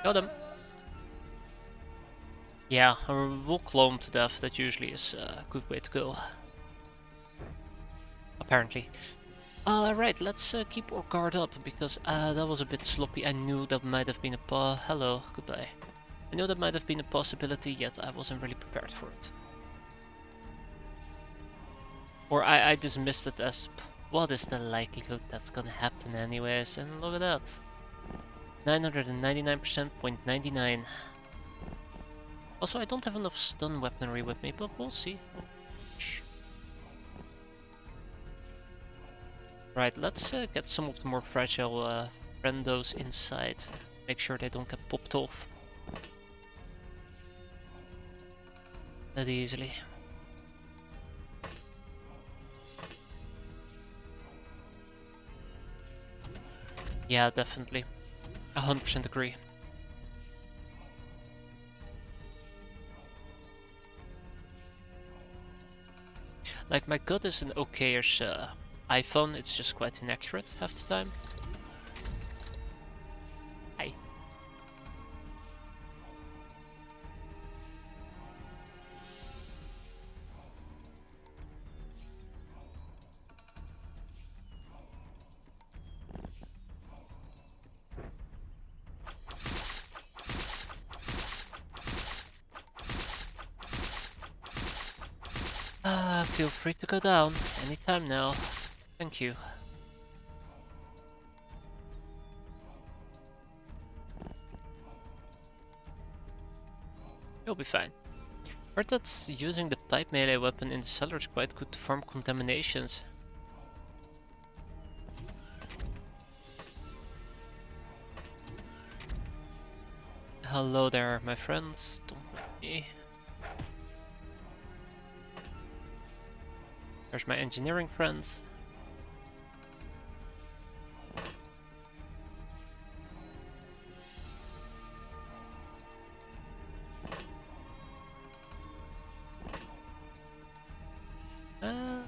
Got him. Yeah, we'll claw him to death. That usually is a good way to go. Apparently. Right, let's keep our guard up, because that was a bit sloppy. I knew that might have been a hello, goodbye. I knew that might have been a possibility, yet I wasn't really prepared for it. Or I dismissed it as, what is the likelihood that's gonna happen anyways? And look at that. 999%.99. Also, I don't have enough stun weaponry with me, but we'll see. Right, let's get some of the more fragile friendos inside. Make sure they don't get popped off that easily. Yeah, definitely. 100% agree. Like, my gut is an okay-ish iPhone, it's just quite inaccurate half the time. Hi. Feel free to go down anytime now. Thank you. You'll be fine. Heard that using the pipe melee weapon in the cellar is quite good to farm contaminations. Hello there, my friends. Don't mind me. There's my engineering friends.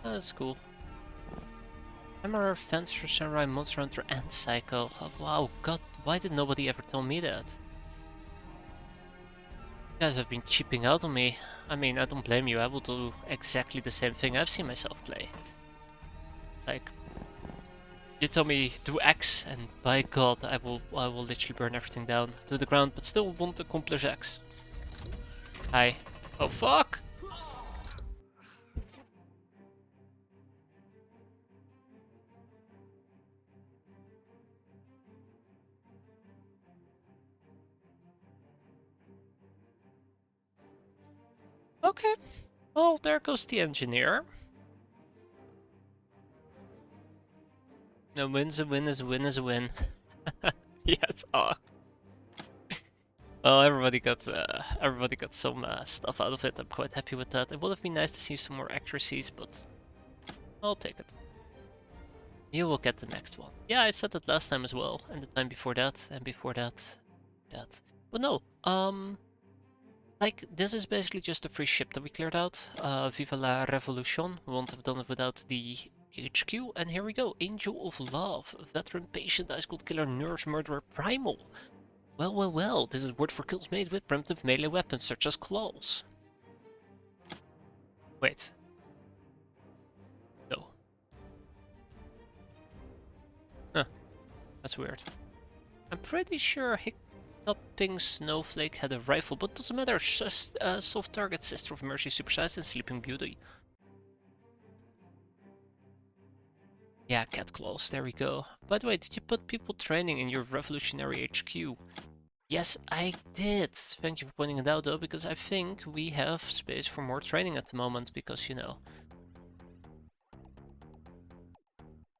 That's cool. Hammer, Fencer, Samurai, Monster Hunter, and Psycho. Oh, wow, god, why did nobody ever tell me that? You guys have been cheaping out on me. I mean, I don't blame you, I will do exactly the same thing I've seen myself play. Like, you tell me do X, and by god, I will literally burn everything down to the ground, but still won't accomplish X. Hi. Oh fuck! Okay. Well, there goes the engineer. A win's a win is a win is a win. Yes. Oh. Well, everybody got some stuff out of it. I'm quite happy with that. It would have been nice to see some more accuracies, but I'll take it. You will get the next one. Yeah, I said that last time as well, and the time before that, and before that, But no, like, this is basically just a free ship that we cleared out. Viva la Revolution. We won't have done it without the HQ. And here we go. Angel of Love. Veteran, patient, ice cold killer, nurse, murderer, primal. Well, well, well. This is word for kills made with primitive melee weapons such as claws. Wait. No. Huh. That's weird. I'm pretty sure Hiccuping Snowflake had a rifle, but doesn't matter. Soft Target, Sister of Mercy, Supersized, and Sleeping Beauty. Yeah, Cat Claws, there we go. By the way, did you put people training in your Revolutionary HQ? Yes, I did. Thank you for pointing it out though, because I think we have space for more training at the moment, because, you know,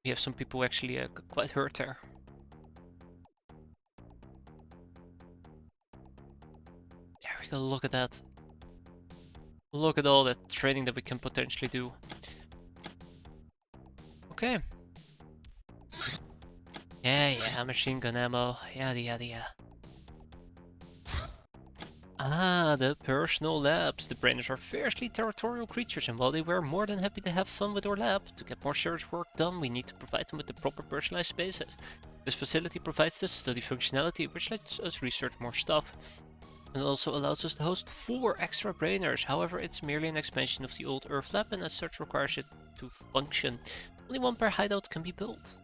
we have some people who actually got quite hurt there. There we go, look at that. Look at all that training that we can potentially do. Okay. Yeah, machine gun ammo, yada yada. Ah, the personal labs. The brainers are fiercely territorial creatures, and while they were more than happy to have fun with our lab, to get more serious work done, we need to provide them with the proper personalized spaces. This facility provides the study functionality, which lets us research more stuff. And it also allows us to host 4 extra brainers. However, it's merely an expansion of the old Earth lab, and as such requires it to function. Only 1 per hideout can be built.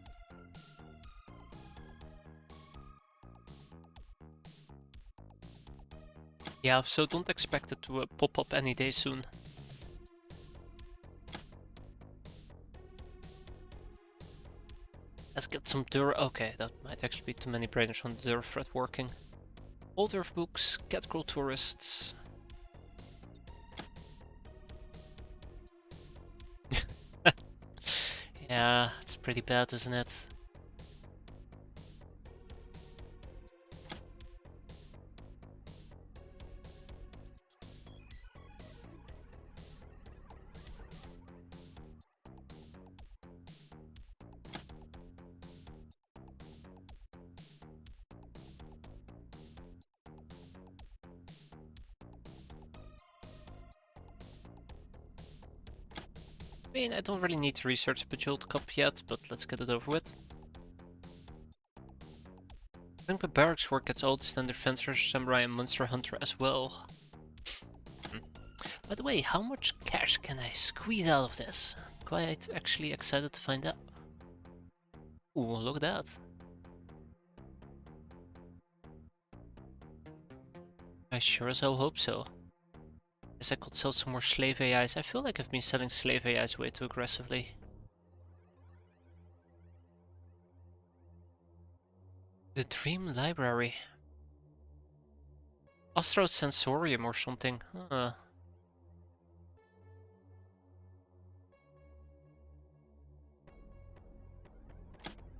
Yeah, so don't expect it to pop up any day soon. Let's get some okay, that might actually be too many brainers on the thread working. Old Earth books, Catcrawl tourists. Yeah, it's pretty bad, isn't it? I mean, I don't really need to research the Bejeweled Cup yet, but let's get it over with. I think the barracks work gets all the standard fencer, samurai, and monster hunter as well. By the way, how much cash can I squeeze out of this? Quite actually excited to find out. Ooh, look at that. I sure as hell hope so. Guess I could sell some more slave AIs. I feel like I've been selling slave AIs way too aggressively. The Dream Library. Astro Sensorium or something.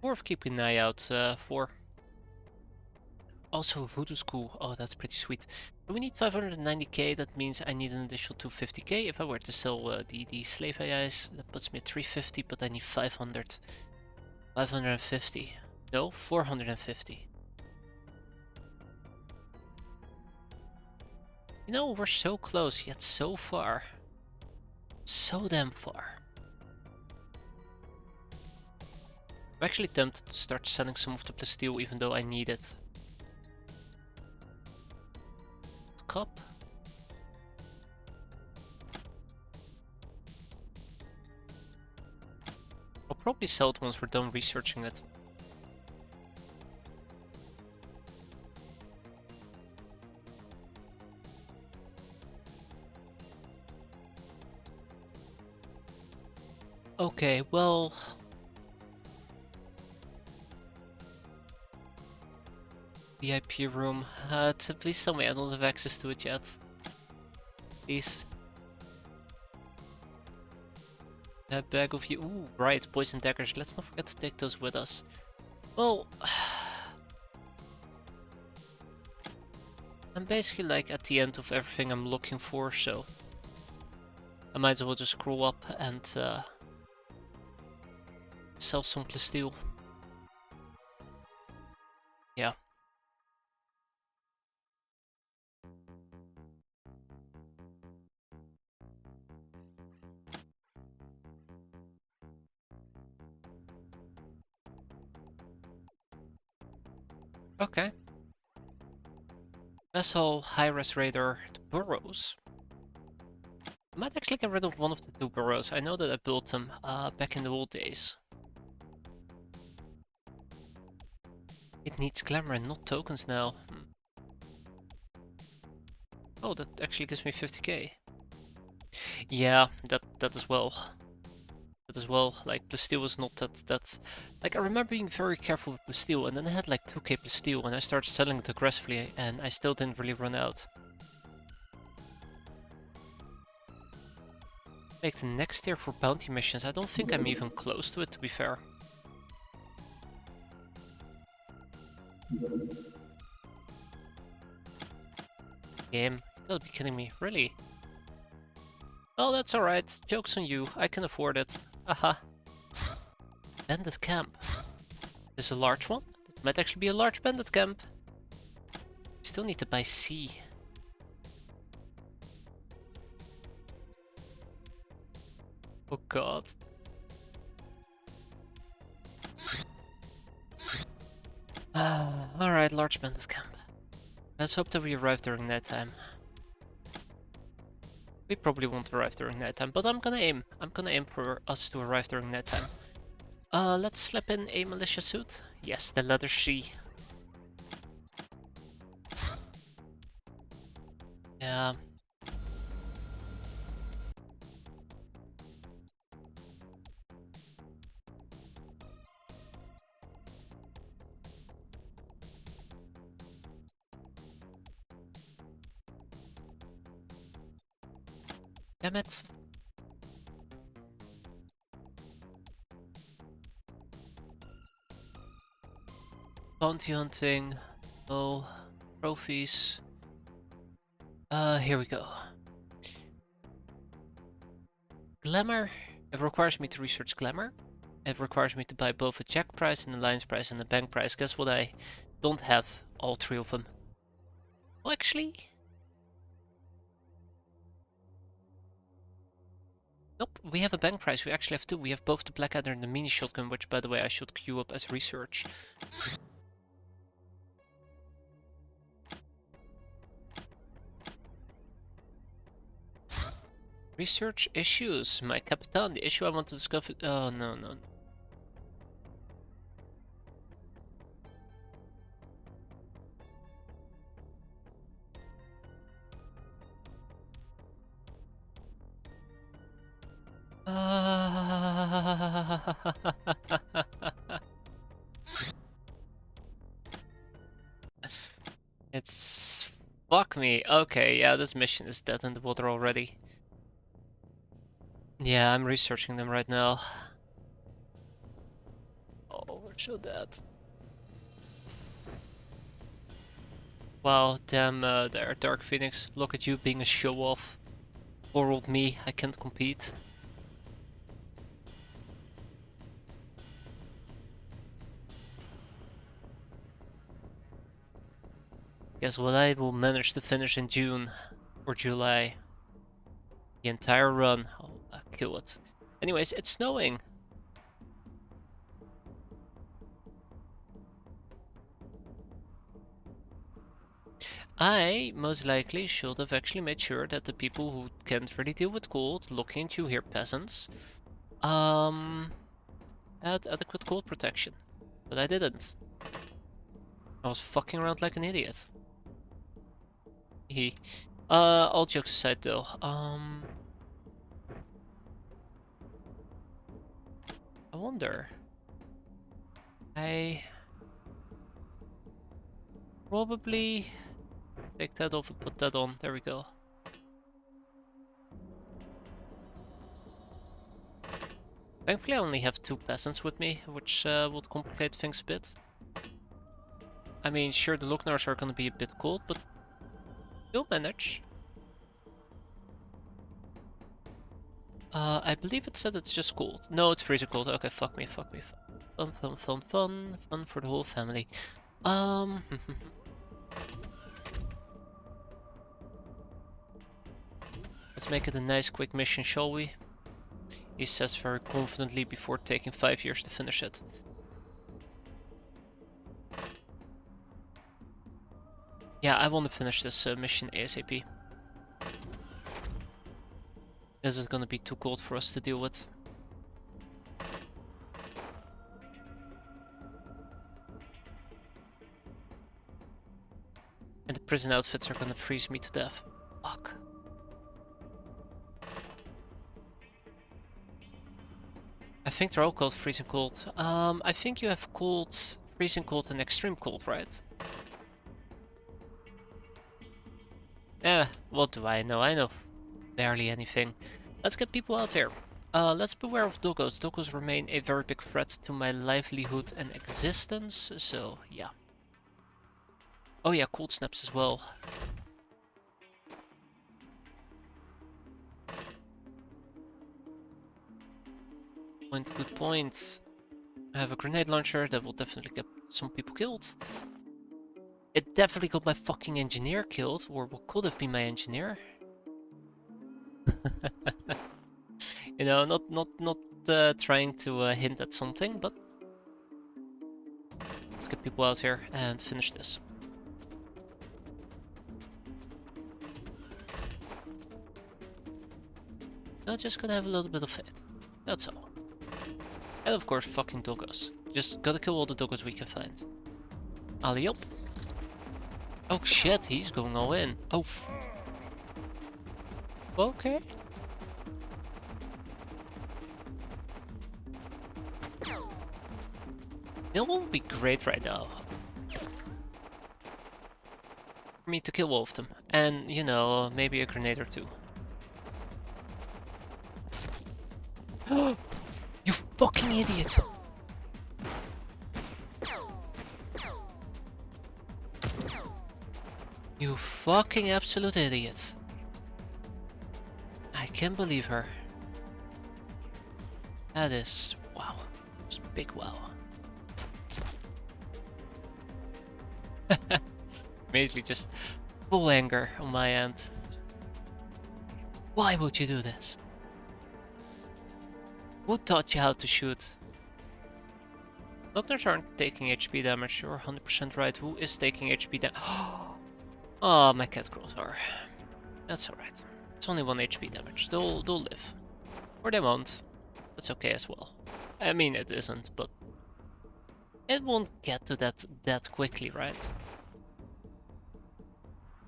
Worth keeping an eye out for. Also, Voodoo School. Oh, that's pretty sweet. We need 590k. That means I need an additional 250k. If I were to sell the slave AIs, that puts me at 350, but I need 500. 550. No, 450. You know, we're so close, yet so far. So damn far. I'm actually tempted to start selling some of the plasteel, even though I need it. Cup. I'll probably sell it once we're done researching it. Okay, well... VIP room. Please tell me I don't have access to it yet. Please. A bag of you. Ooh, right, poison daggers. Let's not forget to take those with us. Well... I'm basically like at the end of everything I'm looking for, so... I might as well just scroll up and sell some plasteel. Yeah. Okay. Vessel, high-res radar, the burrows. I might actually get rid of one of the 2 burrows. I know that I built them back in the old days. It needs glamour and not tokens now. Oh, that actually gives me 50k. Yeah, that as well. That as well. Like Plasteel was not that. Like I remember being very careful with Plasteel, and then I had like 2k Plasteel, and I started selling it aggressively, and I still didn't really run out. Like the next tier for bounty missions, I don't think I'm even close to it, to be fair. Game, you gotta be kidding me, really? Oh, that's alright. Joke's on you, I can afford it. Haha. Bandit camp. This is a large one? It might actually be a large bandit camp. Still need to buy C. Oh god. Alright, large bandit camp. Let's hope that we arrive during nighttime. We probably won't arrive during nighttime, but I'm gonna aim. I'm gonna aim for us to arrive during nighttime. Let's slip in a militia suit. Yes, the leather C. Yeah. Damn it. Bounty hunting. Oh, trophies. Here we go. Glamour. It requires me to research glamour. It requires me to buy both a jack price, an alliance price, and a bank price. Guess what? I don't have all three of them. Well, actually. Nope, we have a bank price. We actually have two. We have both the Blackadder and the mini shotgun, which, by the way, I should queue up as research. Research issues. My Capitan, the issue I want to discuss. Oh, no, no. It's... Fuck me. Okay, yeah, this mission is dead in the water already. Yeah, I'm researching them right now. Oh, we're so dead. Wow, damn there, Dark Phoenix. Look at you being a show-off. Poor old me, I can't compete. Guess what, I will manage to finish in June or July. The entire run. I'll kill it. Anyways, it's snowing. I most likely should have actually made sure that the people who can't really deal with cold, looking at you here, peasants, had adequate cold protection. But I didn't. I was fucking around like an idiot. He. All jokes aside though, I wonder. I probably take that off and put that on. There we go. Thankfully I only have 2 peasants with me, which would complicate things a bit. I mean, sure, the Lugnars are gonna be a bit cold, but you'll manage. I believe it said it's just cold. No, it's freezing cold. Okay, fuck me, fuck me. Fun, fun, fun, fun. Fun for the whole family. Let's make it a nice quick mission, shall we? He says very confidently before taking 5 years to finish it. Yeah, I want to finish this mission ASAP. This is gonna be too cold for us to deal with. prison outfits are gonna freeze me to death. Fuck. I think they're all called freezing cold. I think you have cold, freezing cold, and extreme cold, right? What do I know? I know barely anything. Let's get people out here. Let's beware of doggos. Doggos remain a very big threat to my livelihood and existence, so yeah. Oh yeah, cold snaps as well. Good point. I have a grenade launcher that will definitely get some people killed. It definitely got my fucking engineer killed, or what could have been my engineer. You know, not trying to hint at something, but let's get people out here and finish this. I'm just gonna have a little bit of faith. That's all. And of course, fucking doggos. Just gotta kill all the doggos we can find. Alley up. Oh shit, he's going all in. Oh. Okay. It won't be great right now for me to kill all of them. And, you know, maybe a grenade or two. You fucking idiot! You fucking absolute idiot. I can't believe her. That is... wow. It's a big wow. Immediately just full anger on my end. Why would you do this? Who taught you how to shoot? Doctors aren't taking HP damage, you're 100% right. Who is taking HP damage? Oh, my cat crows are. That's alright. It's only 1 HP damage. They'll live. Or they won't. That's okay as well. I mean, it isn't, but it won't get to that quickly, right?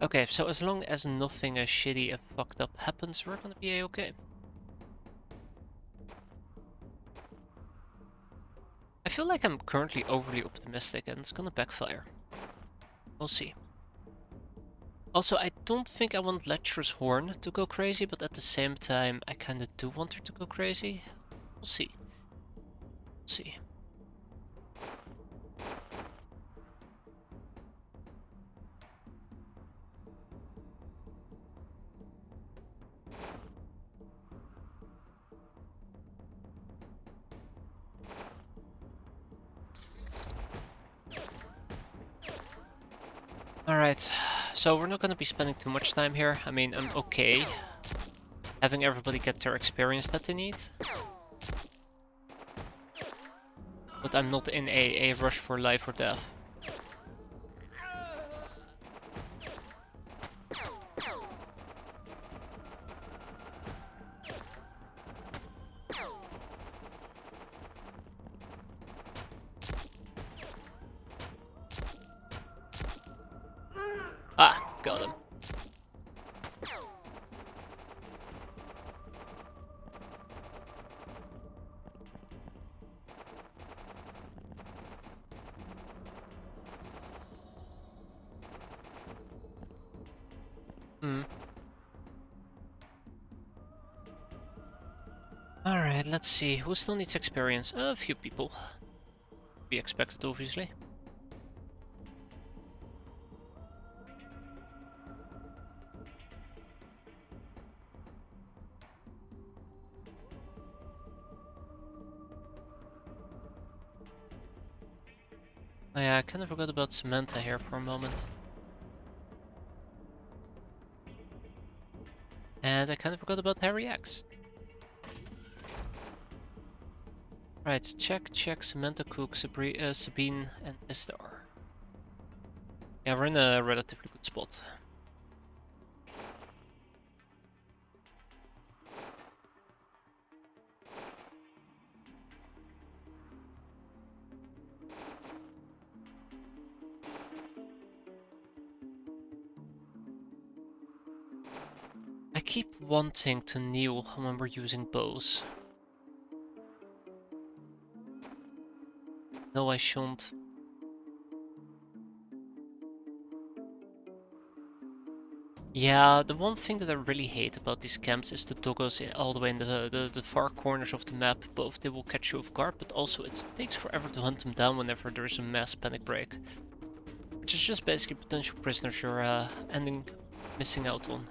Okay, so as long as nothing shitty and fucked up happens, we're gonna be a-okay. I feel like I'm currently overly optimistic and it's gonna backfire. We'll see. Also, I don't think I want Lecture's Horn to go crazy, but at the same time, I kinda do want her to go crazy. We'll see. We'll see. Alright, so we're not gonna be spending too much time here. I mean, I'm okay having everybody get their experience that they need. But I'm not in a rush for life or death. Ah, got him. Alright, let's see. Who still needs experience? A few people. Be expected, obviously. Oh yeah, I kind of forgot about Samantha here for a moment. And I kind of forgot about Harry X. Right, check, Samantha, Cook, Sabine, and Estar. Yeah, we're in a relatively good spot. keep wanting to kneel when we're using bows. No, I shouldn't. Yeah, the one thing that I really hate about these camps is the doggos all the way in the far corners of the map. Both they will catch you off guard, but also it takes forever to hunt them down whenever there's a mass panic break. Which is just basically potential prisoners you're missing out on.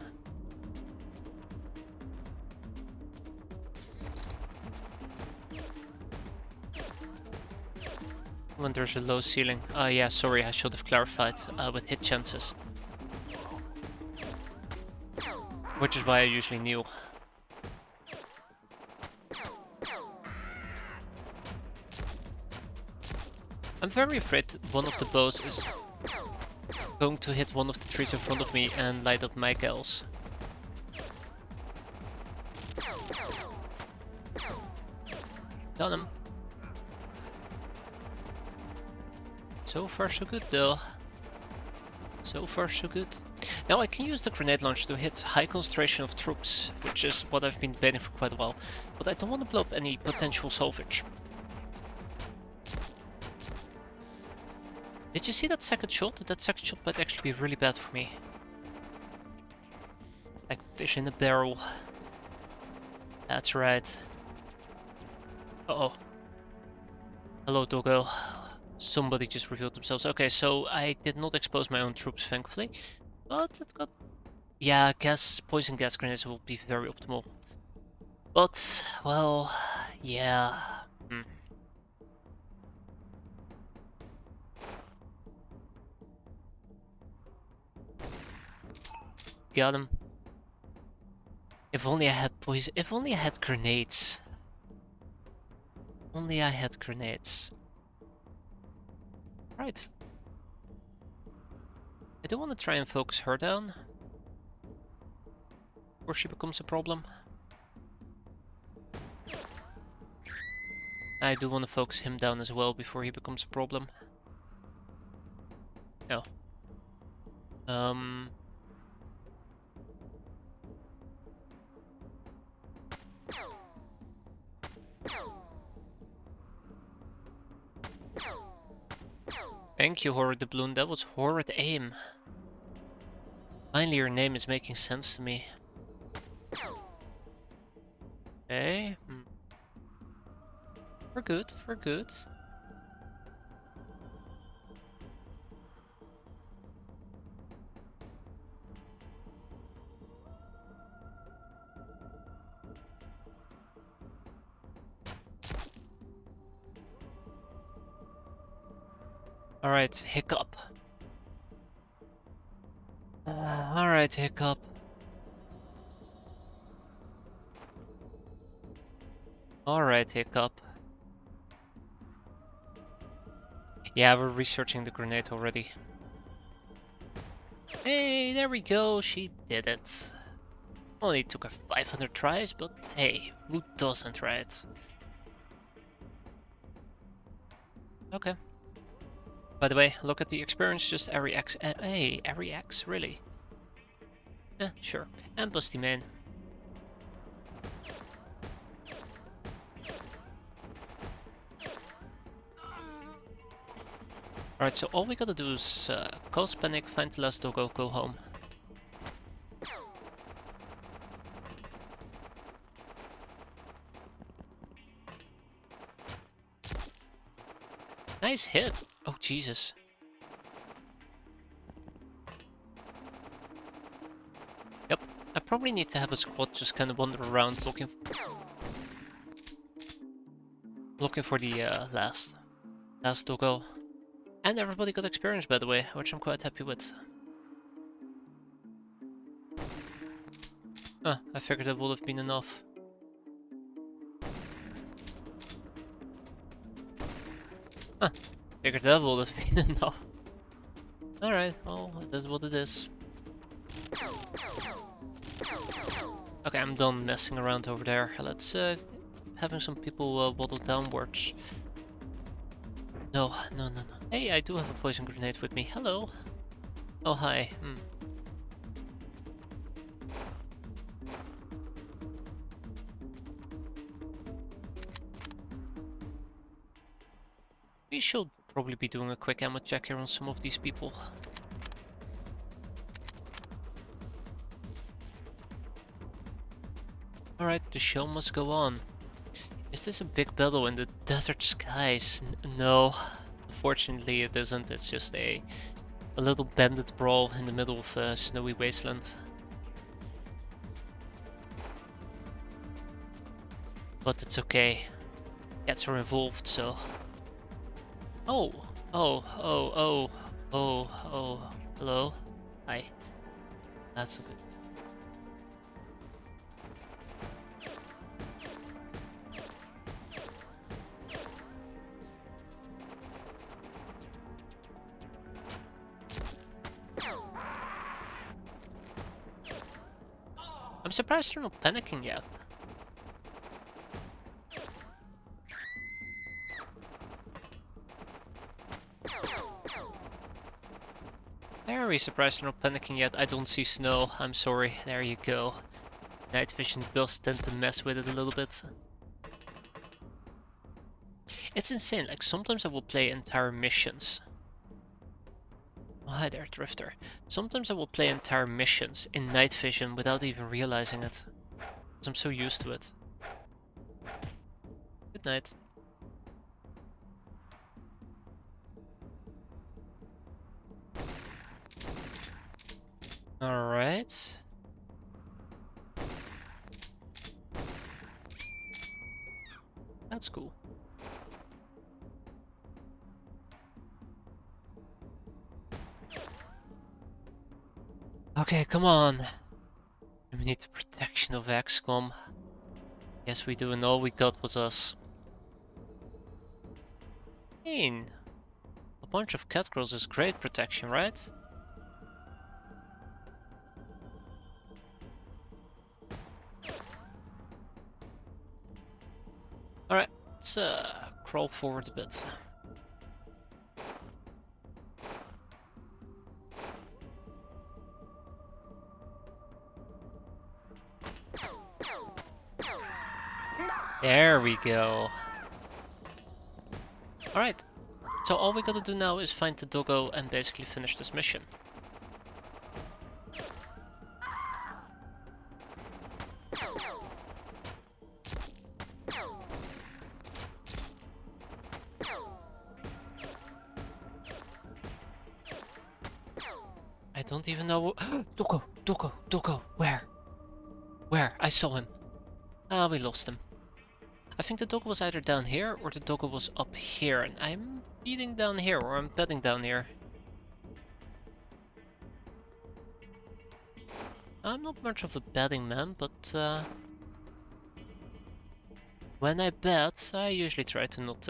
When there's a low ceiling. Yeah, sorry, I should have clarified with hit chances. Which is why I usually kneel. I'm very afraid one of the bows is going to hit one of the trees in front of me and light up my gals. Got him. So far so good though. So far so good. Now I can use the grenade launcher to hit high concentration of troops, which is what I've been debating for quite a while. But I don't want to blow up any potential salvage. Did you see that second shot? That second shot might actually be really bad for me. Like fish in a barrel. That's right. Uh-oh. Hello, doggo. Somebody just revealed themselves. Okay, so I did not expose my own troops, thankfully. But it got... Yeah, poison gas grenades will be very optimal. But, well, yeah. Got him. If only I had poison... If only I had grenades. Only I had grenades. Right. I do want to try and focus her down. Before she becomes a problem. I do want to focus him down as well before he becomes a problem. No. Thank you, Horrid Doubloon. That was horrid aim. Finally, your name is making sense to me. Okay. We're good. We're good. Alright, Hiccup. Alright, Hiccup. Alright, Hiccup. Yeah, we're researching the grenade already. Hey, there we go, she did it. Only took her 500 tries, but hey, who doesn't try it? Okay. By the way, look at the experience, just Airy X. Hey, Airy X, really? Eh, sure. And Busty Man. Alright, so all we gotta do is cause panic, find the last doggo, go home. Nice hit! Oh, Jesus. Yep, I probably need to have a squad just kind of wander around looking for the last doggo. And everybody got experience, by the way, which I'm quite happy with. I figured that would have been enough. Figured that would have been enough. Alright, well, it is what it is. Okay, I'm done messing around over there. Let's having some people waddle downwards. No. Hey, I do have a poison grenade with me. Hello. Oh, hi. We should probably be doing a quick ammo check here on some of these people. Alright, the show must go on. Is this a big battle in the desert skies? No, unfortunately it isn't. It's just a little bandit brawl in the middle of a snowy wasteland. But it's okay. Cats are involved, so... Oh! Oh, hello? Hi. That's a bit... I'm surprised they're not panicking yet. Very surprised they're not panicking yet. I don't see snow. I'm sorry. There you go. Night vision does tend to mess with it a little bit. It's insane. Like sometimes I will play entire missions. Oh, hi there, Drifter. Sometimes I will play entire missions in night vision without even realizing it. Because I'm so used to it. Good night. Alright. That's cool. Okay, come on. We need the protection of XCOM. Yes, we do, and all we got was us. I mean, a bunch of cat girls is great protection, right? Alright, let's crawl forward a bit. There we go. Alright, so all we gotta do now is find the doggo and basically finish this mission. I don't even know. Doggo, where? Where? I saw him. Ah, we lost him. I think the doggo was either down here or the doggo was up here, and I'm beating down here, or I'm betting down here. I'm not much of a betting man, but when I bet, I usually try to not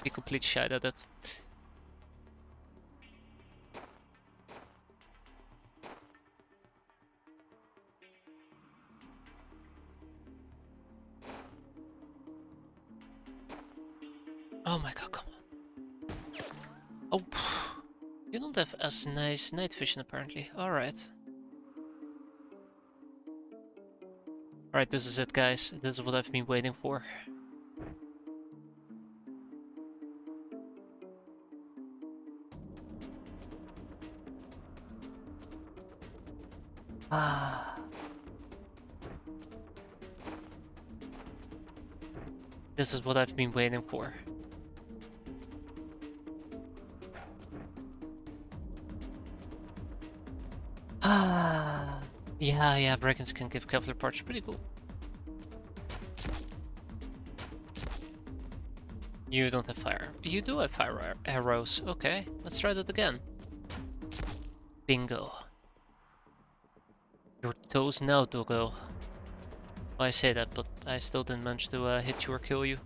be complete shite at it. Oh my god, come on. Oh, you don't have as nice night vision apparently. Alright. Alright, this is it guys. This is what I've been waiting for. Ah. This is what I've been waiting for. Ah, yeah, Brigands can give Kevlar parts, pretty cool. You don't have fire. You do have fire arrows. Okay, let's try that again. Bingo. Your toes now, doggo. Well, I say that, but I still didn't manage to hit you or kill you.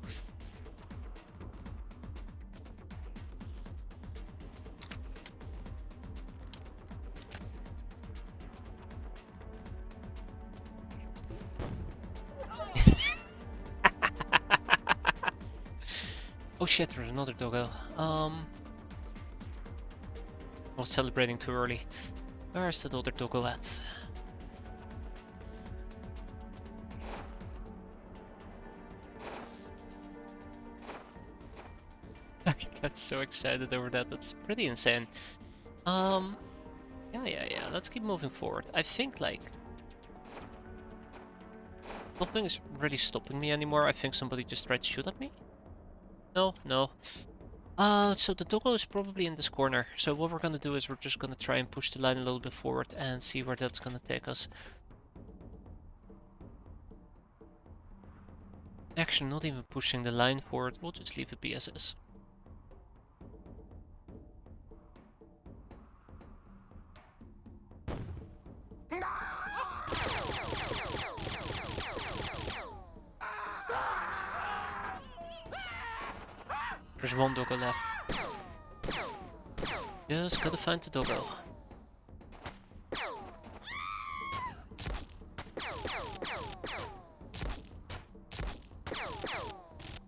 Oh shit, there's another doggo. I was celebrating too early. Where's the other doggo at? I got so excited over that. That's pretty insane. Yeah. Let's keep moving forward. I think, like, nothing is really stopping me anymore. I think somebody just tried to shoot at me. No. So the doggo is probably in this corner. So what we're gonna do is we're just gonna try and push the line a little bit forward and see where that's gonna take us. Actually, not even pushing the line forward. We'll just leave it be as is. There's one doggo left. Just gotta find the doggo.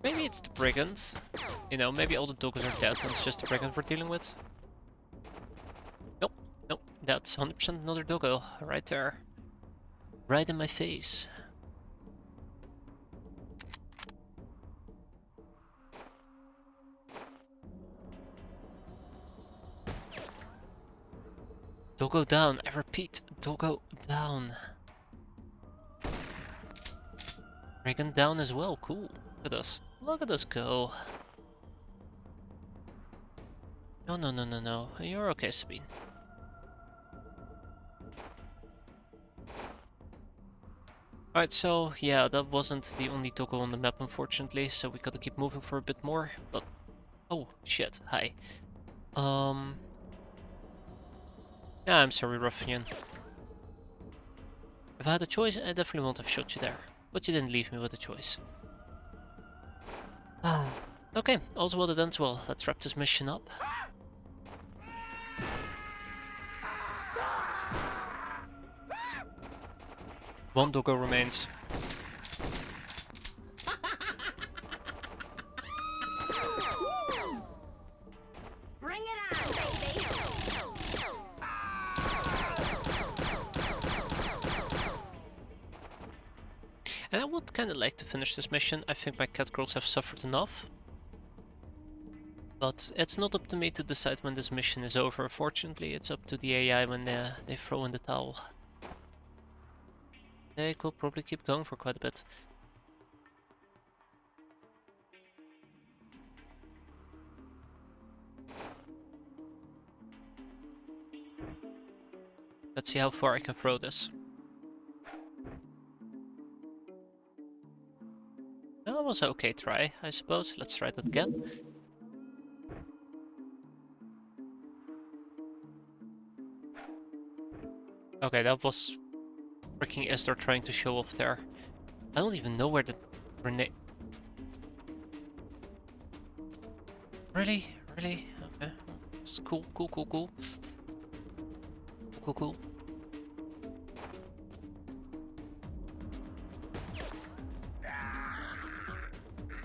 Maybe it's the brigands. You know, maybe all the doggos are dead and it's just the brigand we're dealing with. Nope, that's 100% another doggo right there. Right in my face. Doggo down, I repeat, doggo down. Brigand down as well, cool. Look at us go. No. You're okay, Sabine. Alright, so yeah, that wasn't the only doggo on the map, unfortunately, so we gotta keep moving for a bit more, but... Oh, shit, hi. Yeah, I'm sorry, Ruffian. If I had a choice, I definitely wouldn't have shot you there. But you didn't leave me with a choice. Okay, all's well that ends well. Let's wrap this mission up. One doggo remains. Bring it on, baby! And I would kind of like to finish this mission. I think my cat girls have suffered enough. But it's not up to me to decide when this mission is over, unfortunately. It's up to the AI when they throw in the towel. They could probably keep going for quite a bit. Let's see how far I can throw this. That was an okay try, I suppose. Let's try that again. Okay, that was freaking Esther trying to show off there. I don't even know where the grenade... Really? Okay. It's cool. Cool.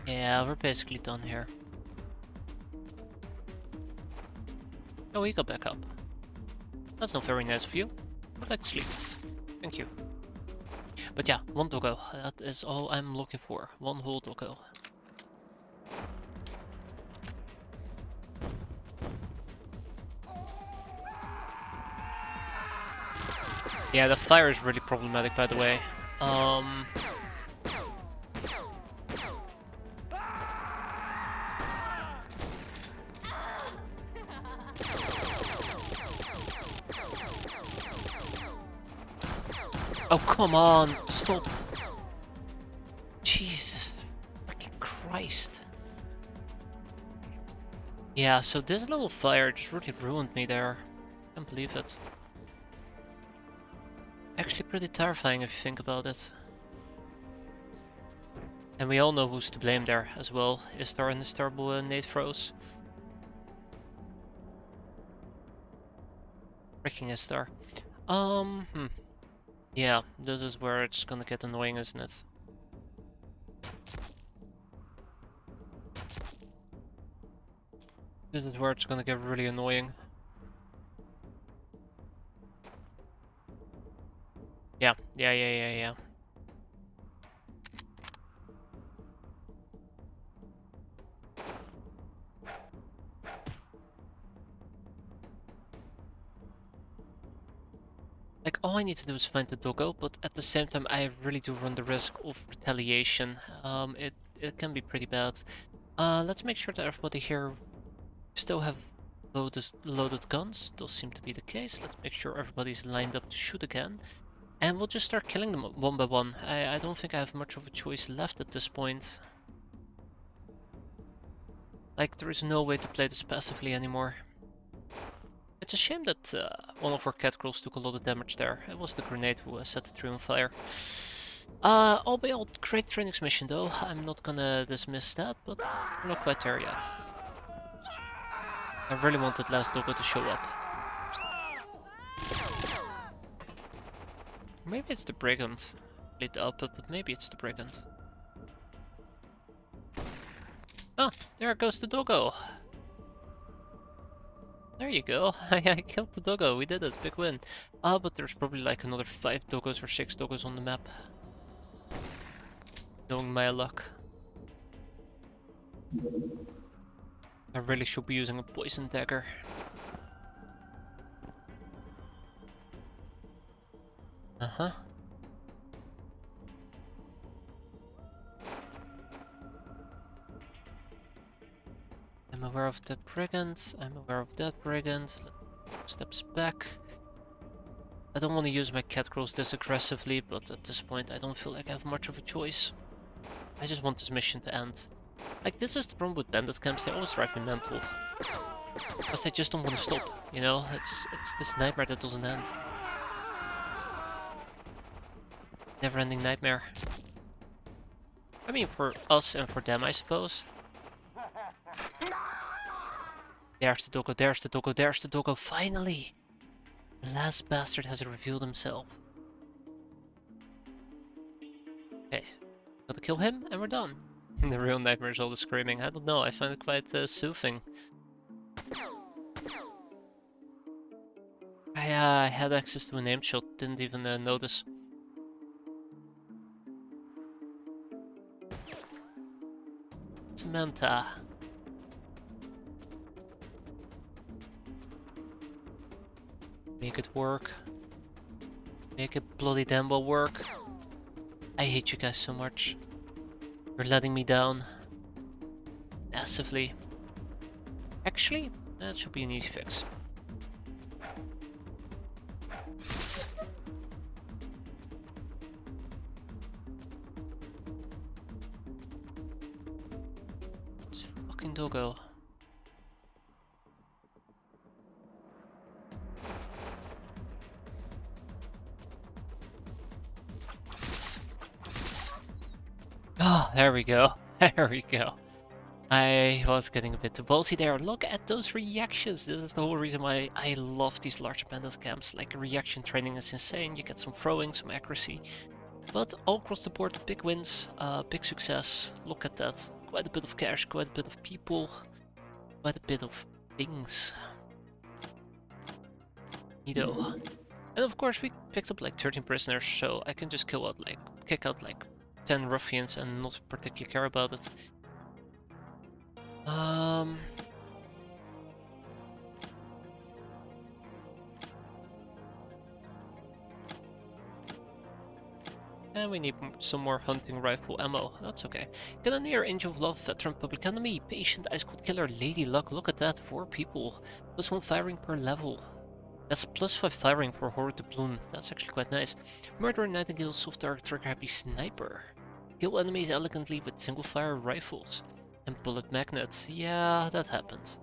Yeah, we're basically done here. Oh, he got back up. That's not very nice of you. I'd like to sleep. Thank you. But yeah, one doggo. That is all I'm looking for. One whole doggo. Yeah, the fire is really problematic, by the way. Oh, come on! Stop! Jesus freaking Christ. Yeah, so this little fire just really ruined me there. Can't believe it. Actually pretty terrifying if you think about it. And we all know who's to blame there as well. Istar and his terrible nade throws. Freaking Istar. Yeah, this is where it's gonna get annoying, isn't it? This is where it's gonna get really annoying. Yeah. all I need to do is find the doggo, but at the same time I really do run the risk of retaliation. It can be pretty bad. Let's make sure that everybody here still have loaded guns. Does seem to be the case. Let's make sure everybody's lined up to shoot again. And we'll just start killing them one by one. I don't think I have much of a choice left at this point. Like, there is no way to play this passively anymore. It's a shame that one of our cat girls took a lot of damage there. It was the grenade who set the tree on fire. All by all, great training mission though. I'm not gonna dismiss that, but we're not quite there yet. I really wanted last doggo to show up. Maybe it's the brigand. Lead the output, but maybe it's the brigand. Oh, there goes the doggo. There you go. I killed the doggo. We did it. Big win. But there's probably like another 5 doggos or 6 doggos on the map. Knowing my luck. I really should be using a poison dagger. Uh-huh. I'm aware of that brigand. I'm aware of that brigand. Steps back. I don't want to use my cat girls this aggressively, but at this point I don't feel like I have much of a choice. I just want this mission to end. Like, this is the problem with bandit camps, they always drive me mental. Because they just don't want to stop, you know? It's this nightmare that doesn't end. Never-ending nightmare. I mean, for us and for them, I suppose. There's the doggo, there's the doggo, there's the doggo, finally! The last bastard has revealed himself. Okay, gotta kill him and we're done. The real nightmare is all the screaming. I don't know, I find it quite soothing. I had access to a name shot, didn't even notice. Samantha. Make it work. Make it bloody damn well work. I hate you guys so much. You're letting me down. Massively. Actually, that should be an easy fix. It's fucking doggo. Oh, there we go. There we go. I was getting a bit too ballsy there. Look at those reactions. This is the whole reason why I love these large bandit camps. Like, reaction training is insane. You get some throwing, some accuracy. But all across the board, big wins, big success. Look at that. Quite a bit of cash, quite a bit of people, quite a bit of things. Neato. And of course, we picked up like 13 prisoners, so I can just kick out like 10 ruffians and not particularly care about it. And we need some more hunting rifle ammo. That's okay. Cannoneer, Angel of Love, Veteran Public Enemy, Patient, Ice Cold Killer, Lady Luck. Look at that, 4 people. +1 firing per level. That's +5 firing for Horror Doubloon. That's actually quite nice. Murderer, Nightingale, Soft Dark, Trigger Happy Sniper. Kill enemies elegantly with single fire rifles. And bullet magnets. Yeah, that happened.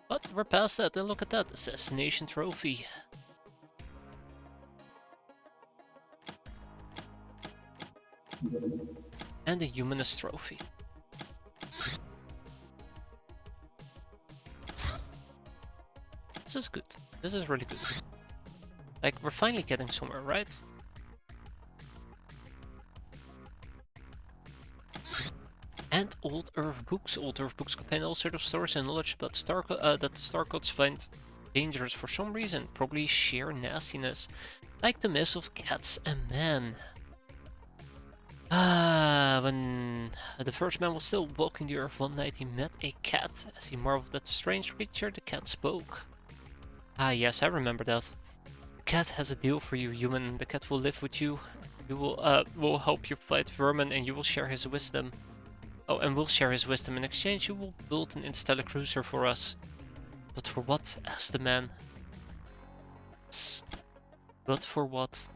But we're past that, and look at that. Assassination Trophy. And a Humanist Trophy. This is good. This is really good. Like, we're finally getting somewhere, right? And Old Earth books. Old Earth books contain all sorts of stories and knowledge about that the Star Gods find dangerous for some reason, probably sheer nastiness, like the myths of cats and men. When the first man was still walking the earth one night, he met a cat. As he marveled at the strange creature, the cat spoke. Ah, yes, I remember that. The cat has a deal for you, human. The cat will live with you. You will help you fight vermin, and you will share his wisdom. Oh, and we'll share his wisdom. In exchange, you will build an interstellar cruiser for us. But for what? Asked the man. But for what?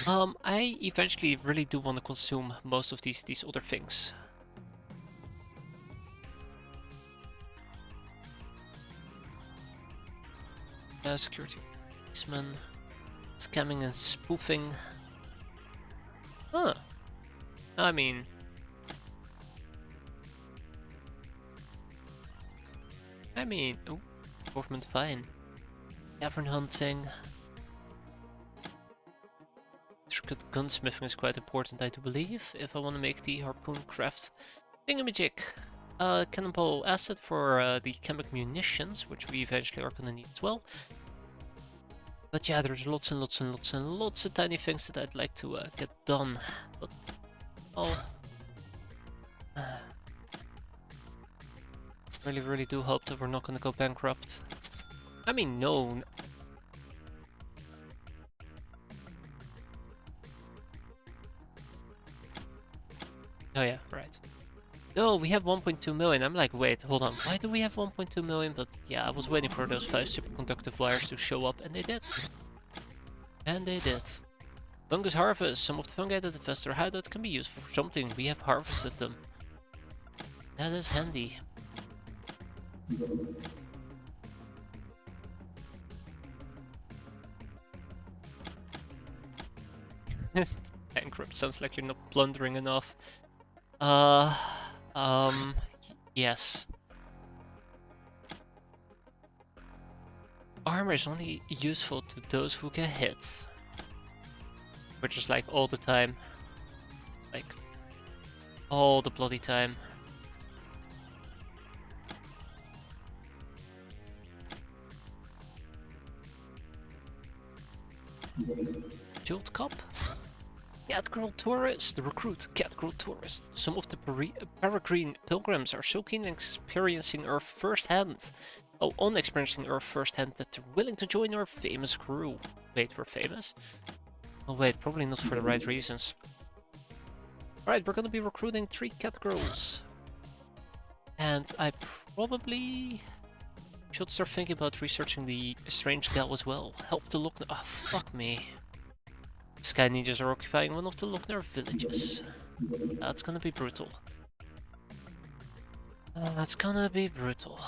I eventually really do want to consume most of these other things. Security policeman, scamming and spoofing. Huh. I mean, oh, government fine. Cavern hunting. Intricate gunsmithing is quite important, I do believe, if I want to make the harpoon craft thingamajig. Cannonball asset for the chemical munitions, which we eventually are gonna need as well. But yeah, there's lots and lots and lots and lots of tiny things that I'd like to get done. But oh, really do hope that we're not gonna go bankrupt. I mean, no. Oh yeah, right. No, we have 1.2 million. I'm like, wait, hold on. Why do we have 1.2 million? But yeah, I was waiting for those 5 superconductive wires to show up, and they did. And they did. Fungus harvest. Some of the fungi that infest our hideout can be used for something. We have harvested them. That is handy. Bankrupt sounds like you're not plundering enough. Yes. Armor is only useful to those who get hit. Which is like all the time. Like, all the bloody time. Jeweled Cup? Catgirl Tourist, the recruit Catgirl Tourist. Some of the peregrine pilgrims are so keen on experiencing Earth firsthand. Oh, on experiencing Earth firsthand that they're willing to join our famous crew. Wait, we're famous? Oh wait, probably not for the right reasons. Alright, we're gonna be recruiting 3 Catgirls. And I probably should start thinking about researching the strange gal as well. Help the Lochner. Oh, fuck me. Sky Ninjas are occupying one of the Lochner villages. That's gonna be brutal. That's gonna be brutal.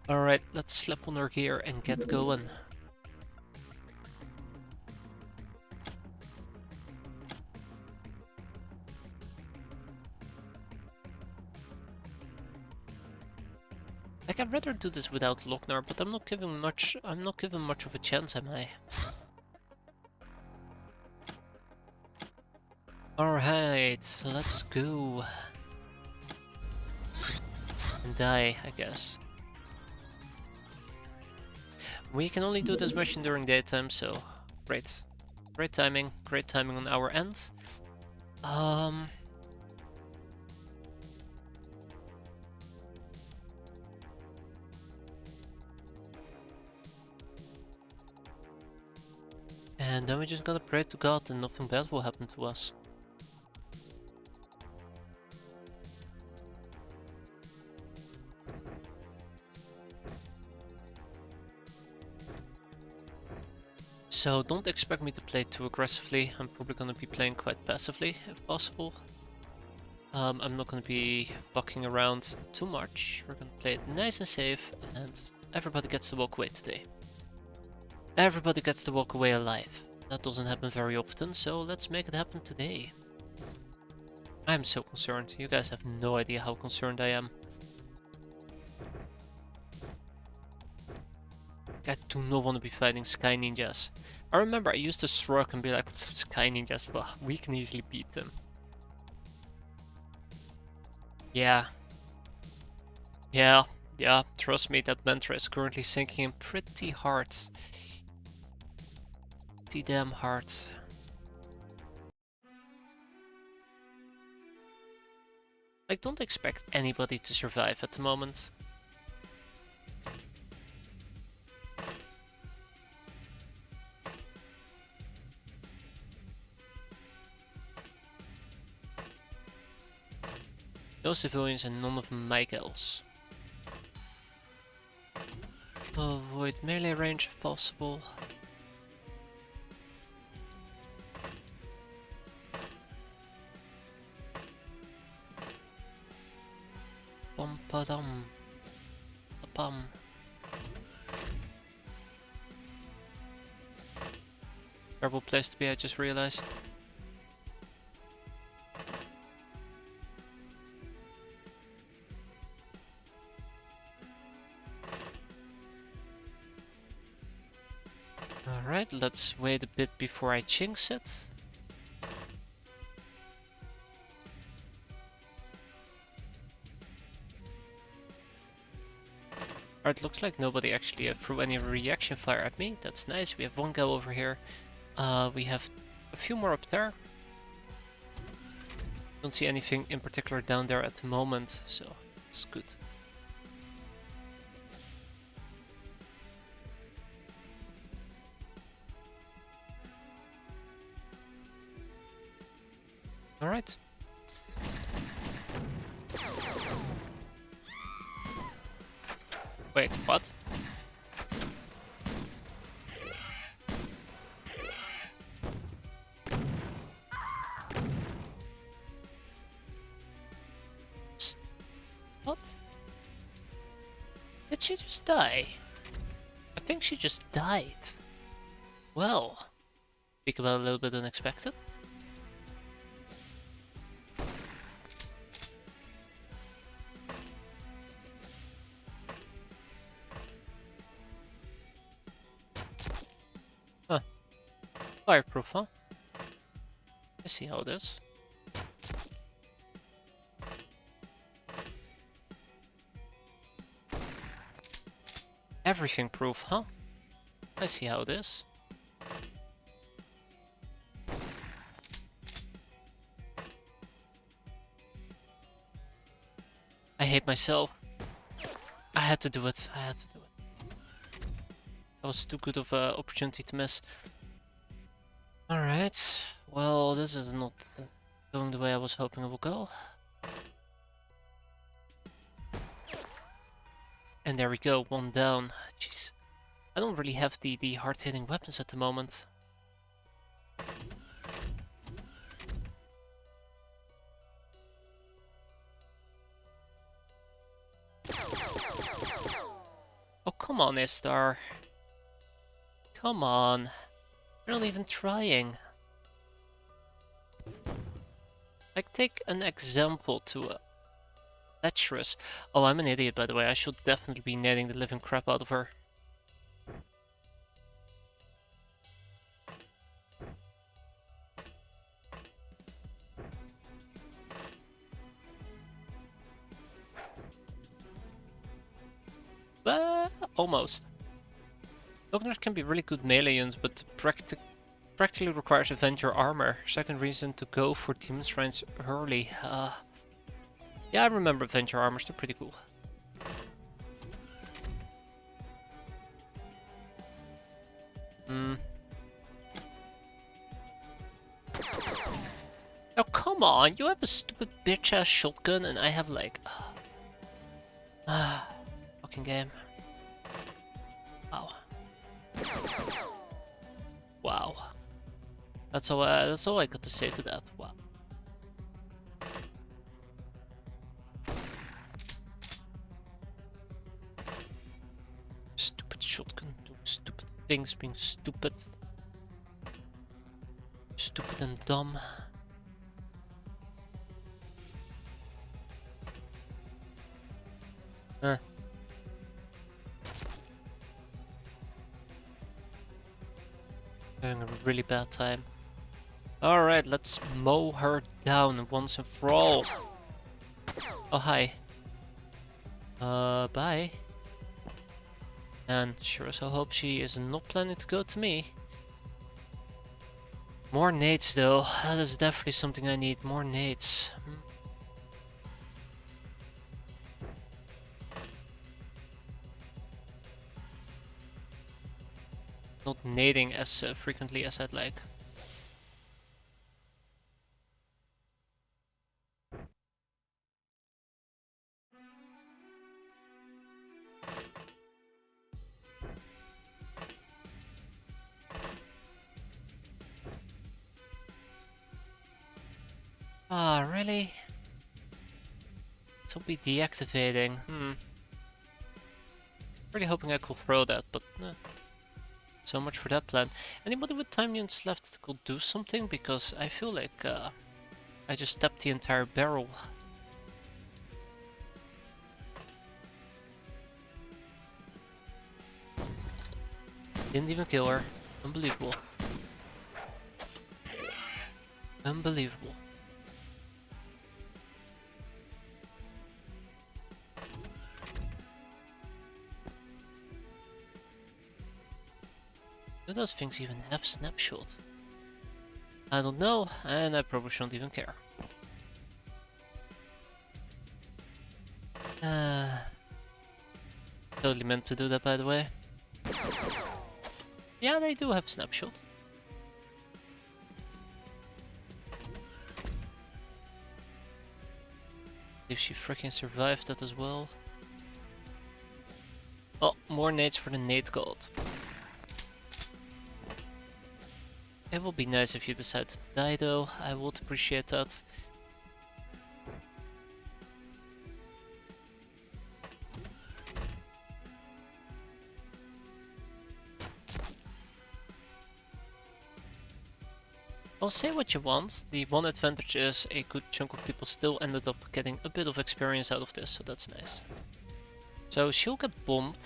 Alright, let's slap on our gear and get going. Like, I'd rather do this without Lochnar, but I'm not giving much of a chance, am I? Alright, let's go. And die, I guess. We can only do this mission during daytime, so great. Great timing on our end. And then we just gotta pray to God and nothing bad will happen to us. So don't expect me to play too aggressively. I'm probably gonna be playing quite passively, if possible. I'm not gonna be fucking around too much. We're gonna play it nice and safe, and everybody gets to walk away today. Everybody gets to walk away alive. That doesn't happen very often, so let's make it happen today. I'm so concerned. You guys have no idea how concerned I am. I do not want to be fighting Sky Ninjas. I remember I used to shrug and be like, Sky Ninjas, well, we can easily beat them. Yeah. Yeah, Yeah, trust me, that mantra is currently sinking in pretty hard. Pretty damn hard. I don't expect anybody to survive at the moment. No civilians and none of my kills. Avoid melee range if possible. Bum pa dum. Bum. Terrible place to be, I just realized. Alright, let's wait a bit before I jinx it. Alright, looks like nobody actually threw any reaction fire at me. That's nice. We have one guy over here. We have a few more up there. Don't see anything in particular down there at the moment, so it's good. Alright. Wait, what? What? Did she just die? I think she just died. Well, speak about a little bit unexpected. Huh. Fireproof, huh? I see how it is. Everything proof, huh? I see how it is. I hate myself. I had to do it. I had to do it. That was too good of an opportunity to miss. Alright. Well, this is not going the way I was hoping it would go. And there we go, one down. Jeez. I don't really have the hard-hitting weapons at the moment. Oh, come on, Istar. Come on. You're not even trying. Like, take an example to a lecherous. Oh, I'm an idiot, by the way. I should definitely be netting the living crap out of her. Almost. Openers can be really good melee units, but practically requires Avenger armor. Second reason to go for Demon Shrines early. Yeah, I remember Avenger armors, they're pretty cool. Oh, come on, you have a stupid bitch-ass shotgun and I have like... fucking game. Wow. Wow. That's all I got to say to that. Wow. Stupid shotgun doing stupid things, being stupid. Stupid and dumb. Huh. Having a really bad time. Alright, let's mow her down once and for all. Oh, hi. Bye. And sure as I hope she is not planning to go to me. More nades though, that is definitely something I need, more nades. Not nading as frequently as I'd like. Ah, really? It'll be deactivating. Really hoping I could throw that, but so much for that plan. Anybody with time units left that could do something? Because I feel like I just tapped the entire barrel. Didn't even kill her. Unbelievable. Unbelievable. Do those things even have snapshot? I don't know, and I probably shouldn't even care. Totally meant to do that, by the way. Yeah, they do have snapshot. If she freaking survived that as well. Oh, more nades for the nade god. It would be nice if you decide to die though, I would appreciate that. Well, say what you want, the one advantage is a good chunk of people still ended up getting a bit of experience out of this, so that's nice. So she'll get bombed,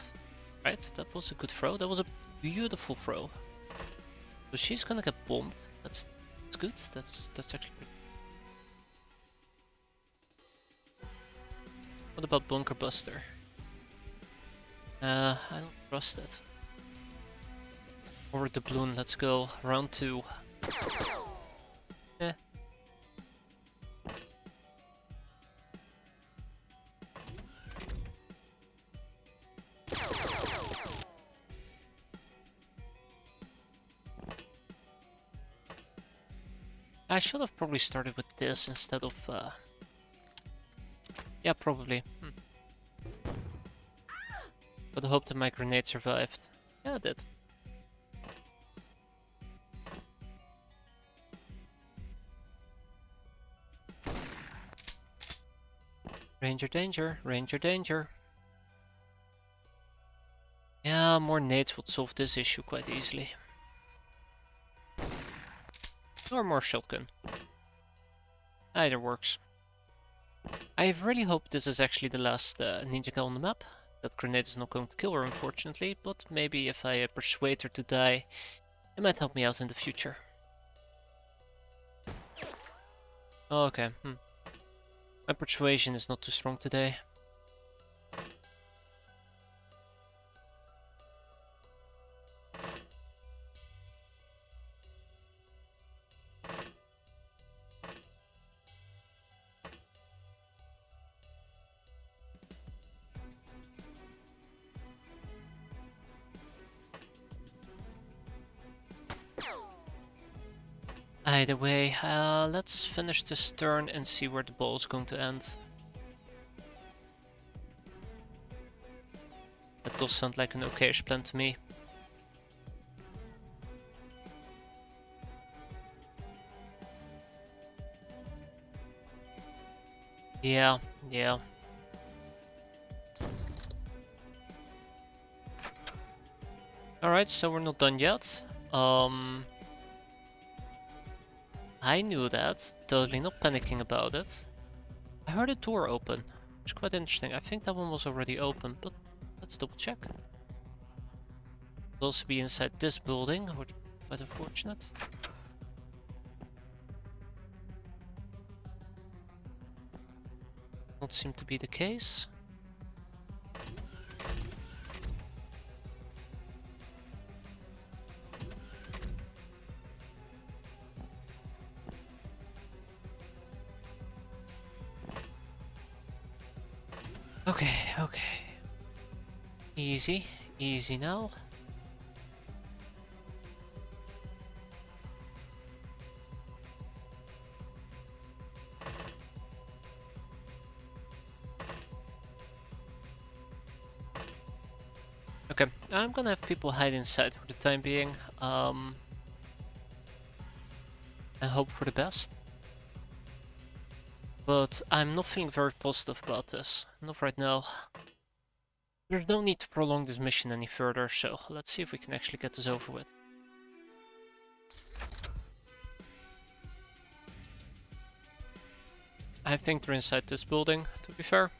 right? That was a good throw, that was a beautiful throw. So she's gonna get bombed, that's good, that's actually pretty. What about Bunker Buster? I don't trust it. Over the balloon, let's go, round 2. Eh. I should have probably started with this instead of yeah, probably. But I hope that my grenade survived. Yeah, it did. Ranger danger, ranger danger. Yeah, more nades would solve this issue quite easily. Or more shotgun. Either works. I really hope this is actually the last ninja kill on the map. That grenade is not going to kill her, unfortunately, but maybe if I persuade her to die, it might help me out in the future. Oh, okay, My persuasion is not too strong today. Either way, let's finish this turn and see where the ball is going to end. That does sound like an okayish plan to me. Yeah. Alright, so we're not done yet. I knew that, totally not panicking about it. I heard a door open, which is quite interesting. I think that one was already open, but let's double check. It'll also be inside this building, which is quite unfortunate. Not seem to be the case. Okay, okay. Easy, easy now. Okay, I'm gonna have people hide inside for the time being. I hope for the best. But I'm not feeling very positive about this. Not right now. There's no need to prolong this mission any further, so let's see if we can actually get this over with. I think they're inside this building, to be fair.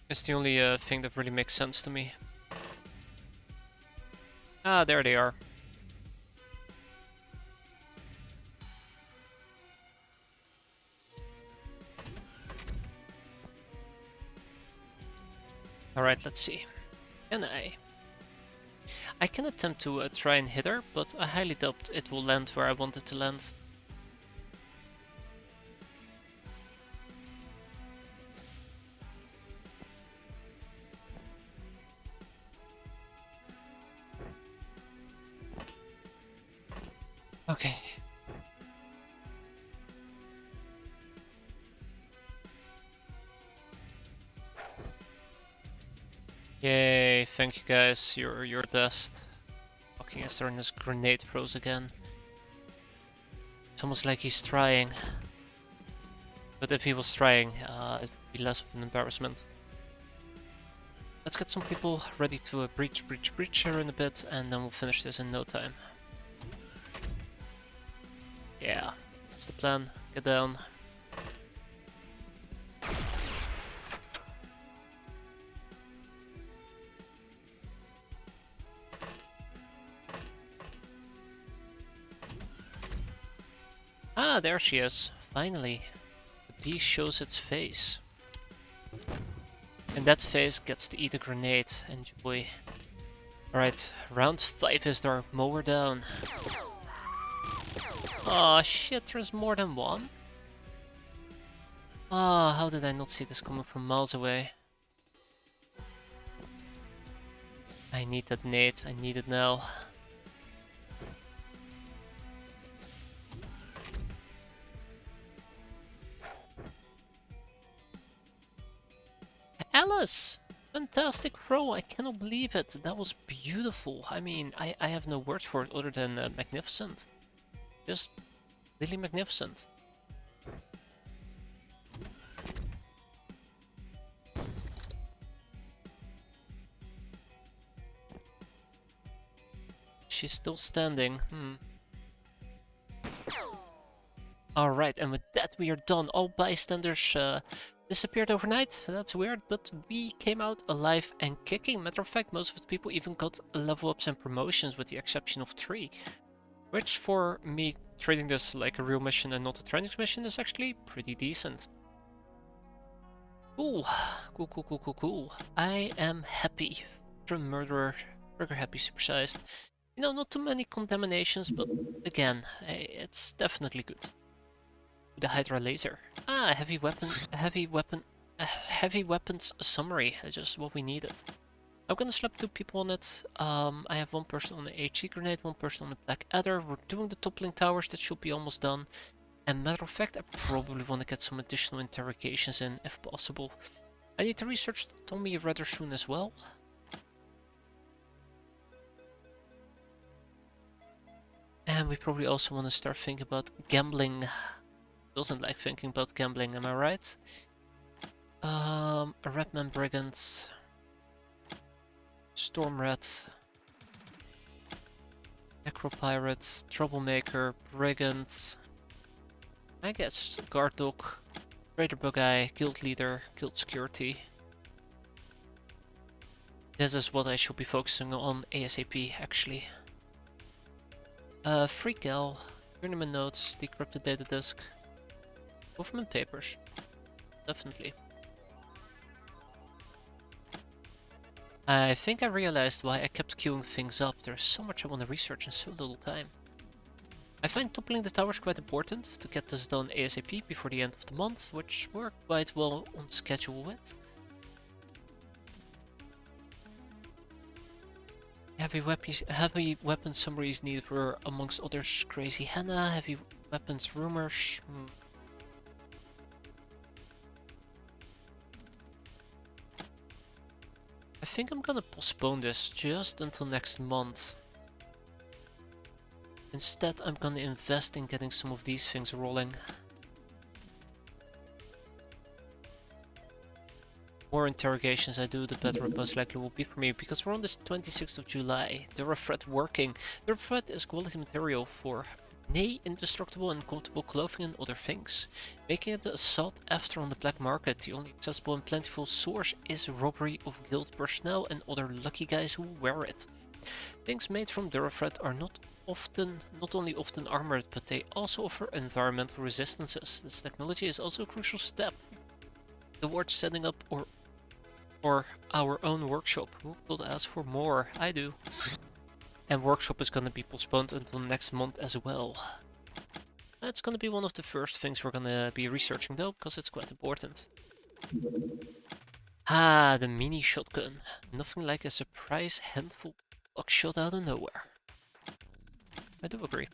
It's the only thing that really makes sense to me. Ah, there they are. Alright, let's see. Can I? I can attempt to try and hit her, but I highly doubt it will land where I want it to land. Okay. Yay, thank you guys, you're the best. Fucking Esther and his grenade throws again. It's almost like he's trying. But if he was trying, it would be less of an embarrassment. Let's get some people ready to breach here in a bit, and then we'll finish this in no time. Yeah, that's the plan. Get down. Ah, there she is. Finally. The beast shows its face. And that face gets to eat a grenade. Enjoy. Alright, round 5 is our mower down. Aw, shit, there's more than one? Ah, how did I not see this coming from miles away? I need that nade, I need it now. Alice! Fantastic throw, I cannot believe it. That was beautiful. I mean, I have no words for it other than magnificent. Just really magnificent. She's still standing. Alright, and with that we are done. All bystanders disappeared overnight. That's weird, but we came out alive and kicking. Matter of fact, most of the people even got level ups and promotions with the exception of 3. Which for me, treating this like a real mission and not a training mission is actually pretty decent. Cool. Cool. I am happy. From murderer. Trigger happy supersized. You know, not too many contaminations, but again, it's definitely good. The Hydra laser. Ah, a heavy weapons summary. That's just what we needed. I'm gonna slap 2 people on it. I have 1 person on the HE grenade, 1 person on the Black Adder. We're doing the toppling towers, that should be almost done. And matter of fact, I probably want to get some additional interrogations in, if possible. I need to research Tommy rather soon as well. And we probably also want to start thinking about gambling. Doesn't like thinking about gambling, am I right? A Redman Brigand. Storm Rat. Necropirate. Troublemaker. Brigand. I guess Guard Dog. Raider Bug Eye. Guild Leader. Guild Security. This is what I should be focusing on ASAP, actually. Free Gal. Tournament Notes. Decrypted Data Disk. Government papers. Definitely. I think I realized why I kept queuing things up. There's so much I want to research in so little time. I find toppling the towers quite important to get this done ASAP before the end of the month, which we're quite well on schedule with. Heavy weapon summaries needed for, amongst others, Crazy Henna, heavy weapons rumors. I think I'm gonna postpone this just until next month. Instead, I'm gonna invest in getting some of these things rolling. More interrogations I do, the better it most likely will be for me, because we're on this 26th of July. The thread working. The thread is quality material for indestructible and comfortable clothing and other things, making it a sought after on the black market. The only accessible and plentiful source is robbery of guild personnel and other lucky guys who wear it. Things made from Durafred are not only often armored, but they also offer environmental resistances. This technology is also a crucial step towards setting up or our own workshop. Who could ask for more? I do. And workshop is gonna be postponed until next month as well. That's gonna be one of the first things we're gonna be researching though, because it's quite important. Ah, the mini shotgun. Nothing like a surprise handful buckshot out of nowhere. I do agree.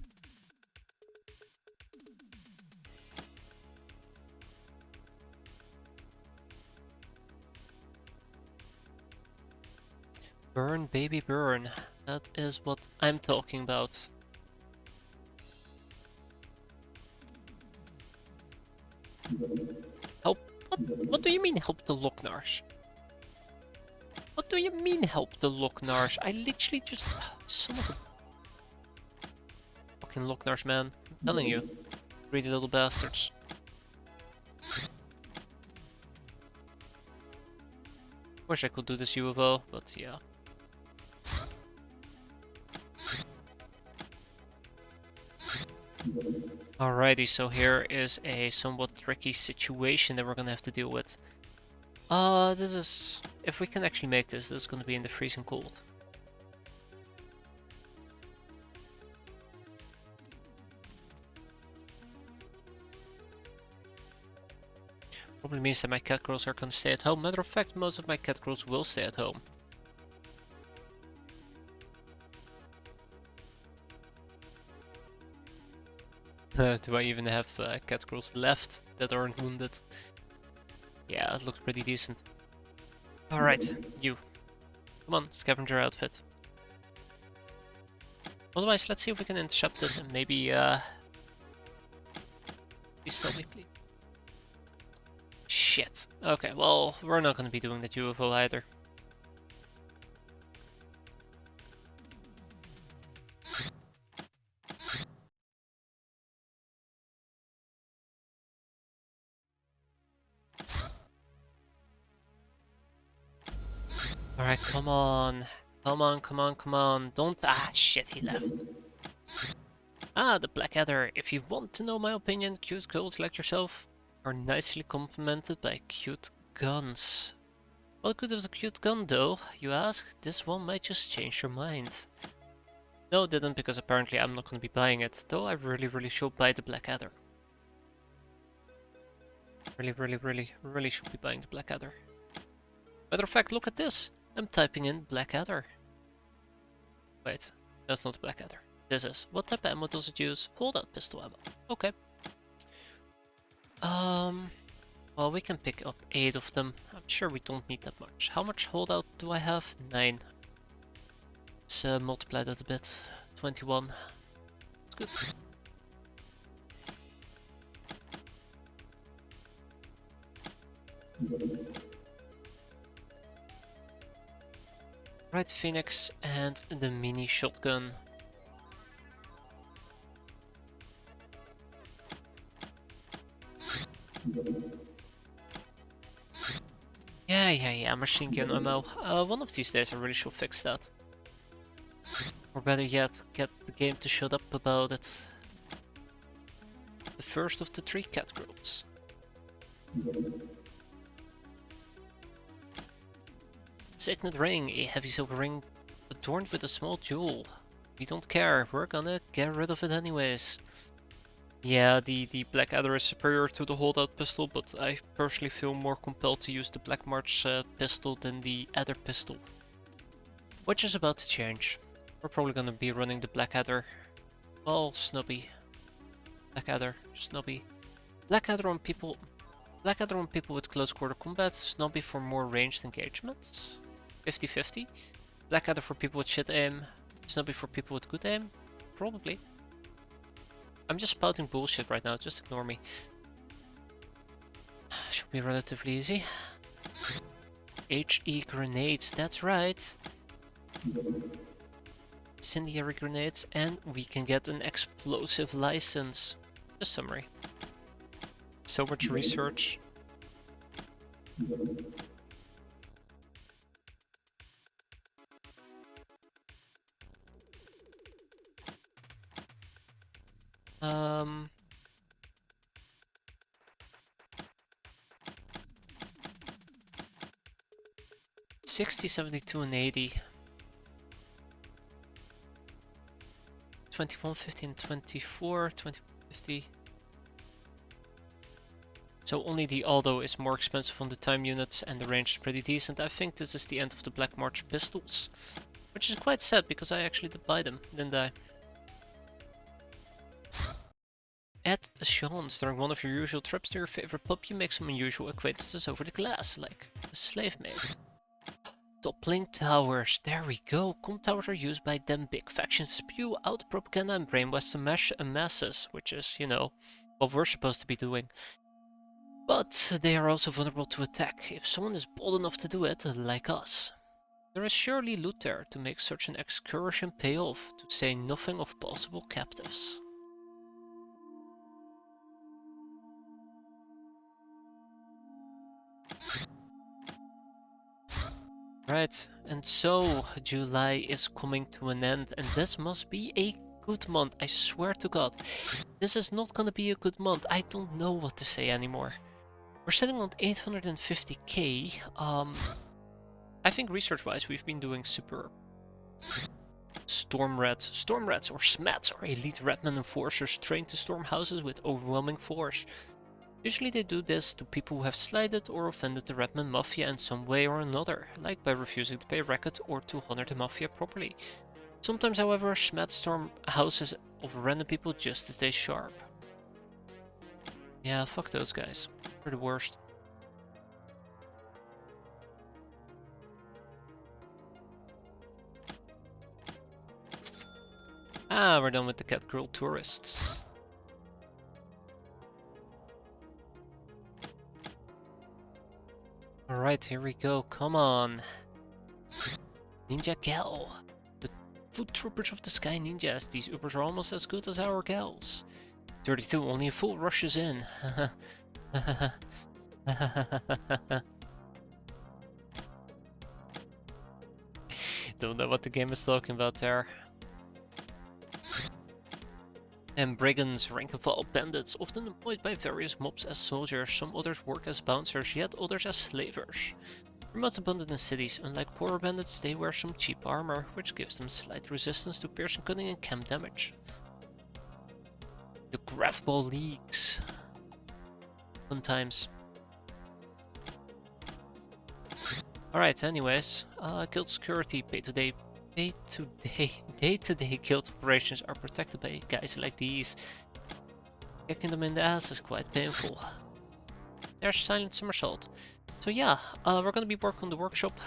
Burn, baby, burn. That is what I'm talking about. Help? What do you mean help the Locknars? What do you mean help the Locknars? I literally just... Some of the... Fucking Locknars, man. I'm telling you. Greedy little bastards. Wish I could do this UFO, but yeah. Alrighty, so here is a somewhat tricky situation that we're gonna have to deal with. This is... If we can actually make this, this is gonna be in the freezing cold. Probably means that my cat girls are gonna stay at home. Matter of fact, most of my cat girls will stay at home. Do I even have cat girls left that aren't wounded? Yeah, it looks pretty decent. Alright, you. Come on, scavenger outfit. Otherwise, let's see if we can intercept this and maybe, Please tell me, please. Shit. Okay, well, we're not gonna be doing that UFO either. Alright, come on. Come on, come on, come on. Don't... Ah, shit, he left. Ah, the Blackadder. If you want to know my opinion, cute girls like yourself are nicely complemented by cute guns. What good is a cute gun though, you ask? This one might just change your mind. No, it didn't, because apparently I'm not going to be buying it, though I really should buy the Blackadder. Really should be buying the Blackadder. Matter of fact, look at this. I'm typing in Blackadder. Wait, that's not Blackadder. This is. What type of ammo does it use? Holdout pistol ammo. Okay. Well, we can pick up 8 of them. I'm sure we don't need that much. How much holdout do I have? 9. Let's multiply that a bit. 21. That's good. Right, Phoenix and the mini shotgun. Yeah, machine gun ammo. One of these days I really should fix that. Or better yet, get the game to shut up about it. The first of the 3 cat girls. Signet ring, a heavy silver ring adorned with a small jewel. We don't care. We're gonna get rid of it anyways. Yeah, the Black Adder is superior to the holdout pistol, but I personally feel more compelled to use the Black March pistol than the Adder pistol. Which is about to change. We're probably gonna be running the Black Adder. Well, Snubby. Black Adder, Snubby. Black Adder on people with close quarter combat, Snubby for more ranged engagements. 50-50. Black Adder for people with shit aim, Snubby for people with good aim. Probably. I'm just spouting bullshit right now, just ignore me. Should be relatively easy. HE grenades, that's right. Incendiary grenades, and we can get an explosive license. Just summary. So much research. Um... 60, 72, and 80. 21, 15, 24, 20, 50. So only the Aldo is more expensive on the time units and the range is pretty decent. I think this is the end of the Black March pistols. Which is quite sad because I actually did buy them, didn't I? Add a chance during one of your usual trips to your favorite pub, you make some unusual acquaintances over the glass, like a slave maid. Toppling towers, there we go. Com towers are used by them big factions to spew out propaganda and brainwash the masses, which is, you know, what we're supposed to be doing. But they are also vulnerable to attack, if someone is bold enough to do it, like us. There is surely loot there to make such an excursion pay off, to say nothing of possible captives. Right, and so July is coming to an end, and this must be a good month, I swear to God. This is not gonna be a good month, I don't know what to say anymore. We're sitting on 850k. I think research-wise we've been doing super. Storm Rats or Smats are elite Redman enforcers trained to storm houses with overwhelming force. Usually they do this to people who have slighted or offended the Redman Mafia in some way or another, like by refusing to pay racket or to honor the Mafia properly. Sometimes, however, Smats storm houses of random people just to stay sharp. Yeah, fuck those guys. They're the worst. Ah, we're done with the cat girl tourists. Alright, here we go, come on. Ninja Gal. The foot troopers of the sky ninjas. These Ubers are almost as good as our gals. 32, only a fool rushes in. Don't know what the game is talking about there. And brigands, rank and file bandits, often employed by various mobs as soldiers. Some others work as bouncers, yet others as slavers. They're most abundant in cities. Unlike poorer bandits, they wear some cheap armor, which gives them slight resistance to piercing, cutting, and camp damage. The graph ball leaks. Fun times. Alright, anyways, guild security, day-to-day guild operations are protected by guys like these. Kicking them in the ass is quite painful. There's silent somersault. So yeah, we're gonna be working on the workshop.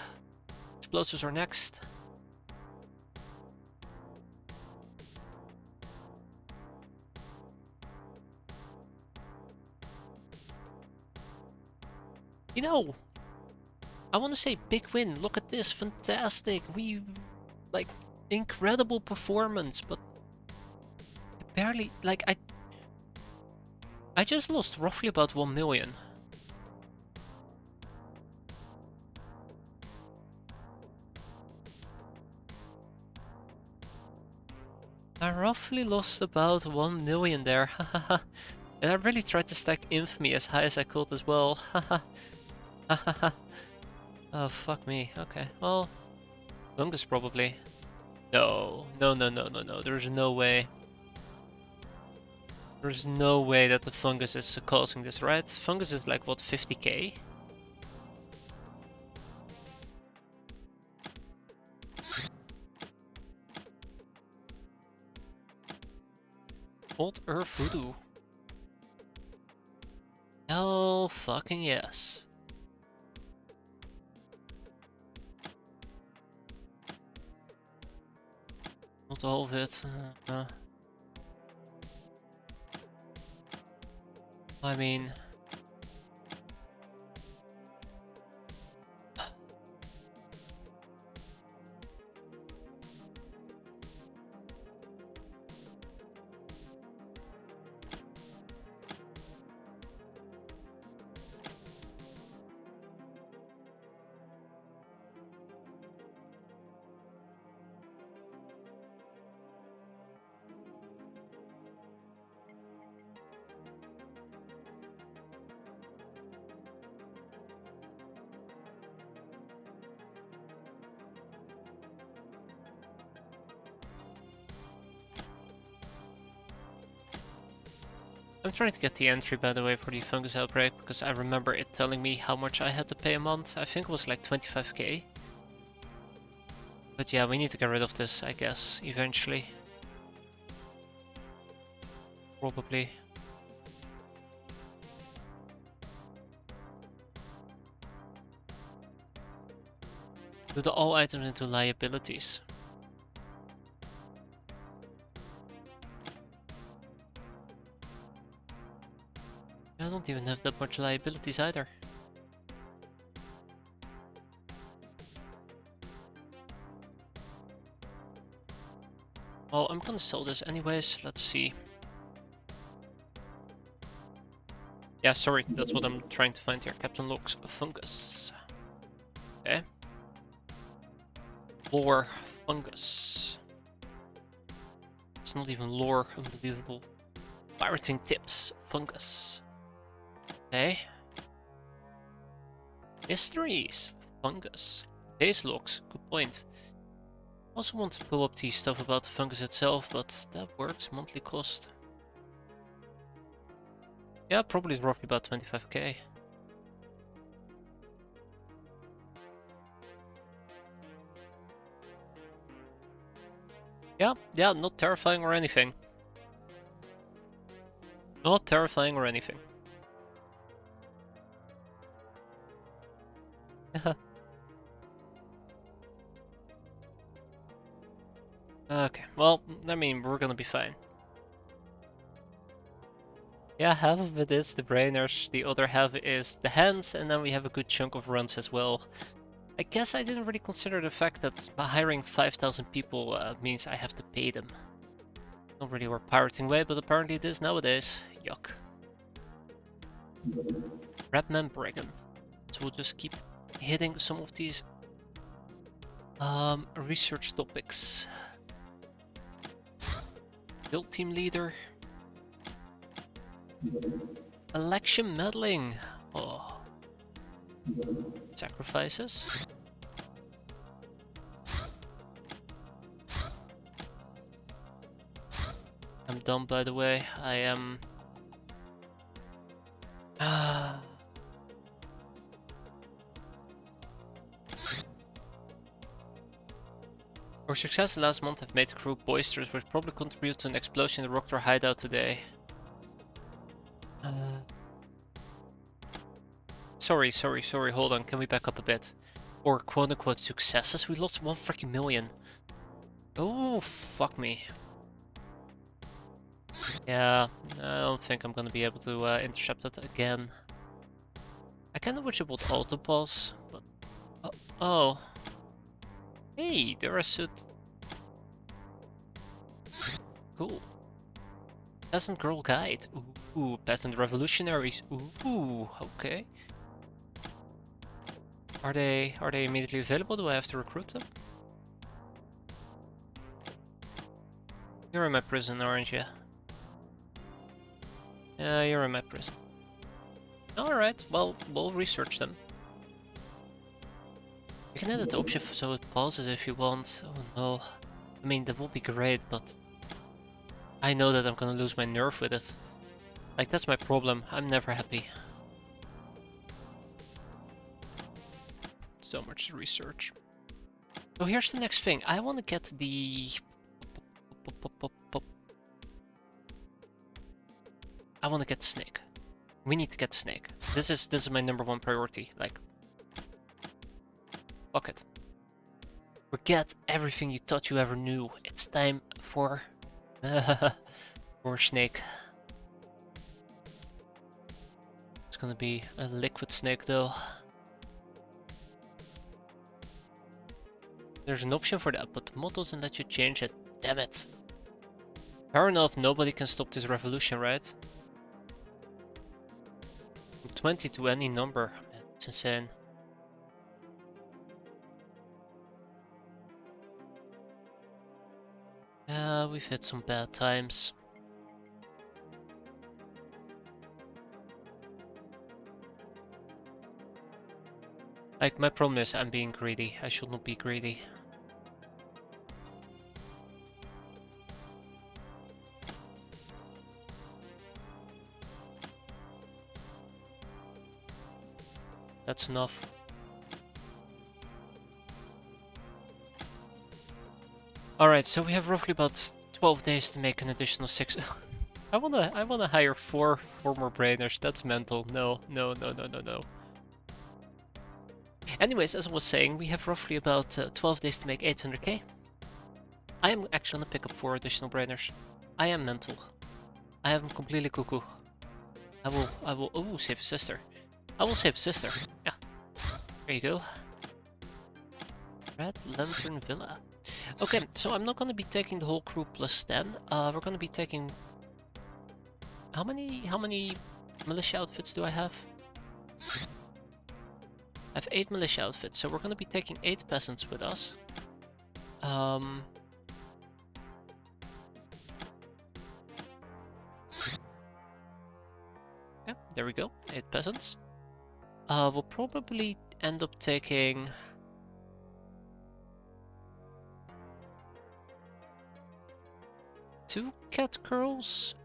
Explosives are next. You know, I want to say big win. Look at this, fantastic. We, like, incredible performance, but barely, like, I just lost roughly about 1 million. I roughly lost about 1 million there, hahaha. And I really tried to stack infamy as high as I could as well, haha. Hahaha. Oh, fuck me. Okay, well, Lungus probably. No, no, no, no, no, no. There's no way. There's no way that the fungus is causing this, right? Fungus is like, what, 50k? Old Earth Voodoo. Hell fucking yes. Not all of it. I mean... I'm trying to get the entry, by the way, for the fungus outbreak, because I remember it telling me how much I had to pay a month. I think it was like 25k. But yeah, we need to get rid of this, I guess, eventually. Probably. Do the all items into liabilities. I don't even have that much liabilities either. Well, I'm gonna sell this anyways, let's see. Yeah, sorry, that's what I'm trying to find here. Captain Locke's fungus. Okay. Lore fungus. It's not even lore, unbelievable. Pirating tips, fungus. Okay. Mysteries, fungus. Base logs, good point. Also want to pull up the stuff about the fungus itself, but that works. Monthly cost. Yeah, probably roughly about 25k. Yeah, not terrifying or anything. Not terrifying or anything. Okay, well, I mean, we're gonna be fine. Yeah, half of it is the brainers, the other half is the hands, and then we have a good chunk of runs as well. I guess I didn't really consider the fact that by hiring 5,000 people means I have to pay them. Not really our pirating way, but apparently it is nowadays. Yuck. Rapman Brigand. So we'll just keep hitting some of these research topics. Build team leader. Election meddling. Oh. Sacrifices. I'm done, by the way. I am... Our success last month have made the crew boisterous, which probably contribute to an explosion in the Rocktor hideout today. Sorry, hold on, can we back up a bit? Or quote-unquote successes? We lost 1 freaking million. Oh, fuck me. Yeah, I don't think I'm gonna be able to intercept that again. I kinda wish it would auto-pause, but... oh. Hey, Durasuit. Cool. Peasant Girl Guide. Ooh, Peasant Revolutionaries. Ooh, okay. Are they immediately available? Do I have to recruit them? You're in my prison, aren't you? Yeah, you're in my prison. Alright, well, we'll research them. You can edit the option so it pauses if you want. Oh no. I mean, that would be great, but I know that I'm gonna lose my nerve with it. Like, that's my problem. I'm never happy. So much research. So here's the next thing. I want to get the... I want to get Snake. We need to get Snake. This is my number 1 priority. Like, fuck it. Forget everything you thought you ever knew. It's time for for Snake. It's gonna be a liquid Snake though. There's an option for that, but the mod doesn't let you change it. Damn it. Fair enough, nobody can stop this revolution, right? From 20 to any number. Man, it's insane. Yeah, we've hit some bad times. Like, my problem is I'm being greedy. I should not be greedy. That's enough. Alright, so we have roughly about 12 days to make an additional 6. I wanna hire four more brainers. That's mental. No. Anyways, as I was saying, we have roughly about 12 days to make 800k. I am actually gonna pick up 4 additional brainers. I am mental. I am completely cuckoo. I will, oh, save a sister. I will save a sister. Yeah. There you go. Red Lantern Villa. Okay, so I'm not gonna be taking the whole crew plus 10. We're gonna be taking... How many militia outfits do I have? I have 8 militia outfits, so we're gonna be taking 8 peasants with us. Yeah, there we go, 8 peasants. We'll probably end up taking... two cat girls.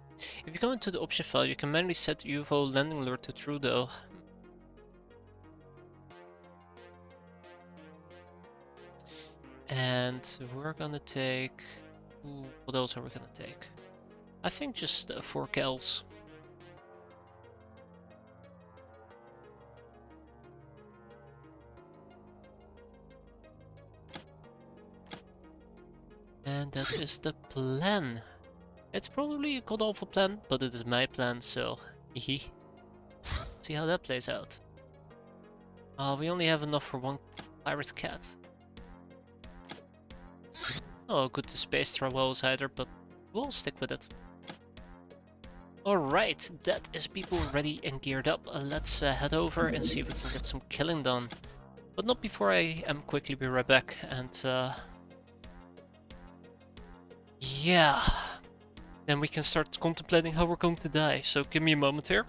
If you go into the option file, you can manually set UFO landing lure to true though. And we're gonna take... Ooh, what else are we gonna take? I think just 4 Kels. And that is the plan. It's probably a god awful plan, but it is my plan, so hehe. See how that plays out. We only have enough for 1 pirate cat. Oh, good to space travels either, but we'll stick with it. Alright, that is people ready and geared up. Let's head over and see if we can get some killing done. But not before I am quickly be right back and yeah. Then we can start contemplating how we're going to die, so give me a moment here.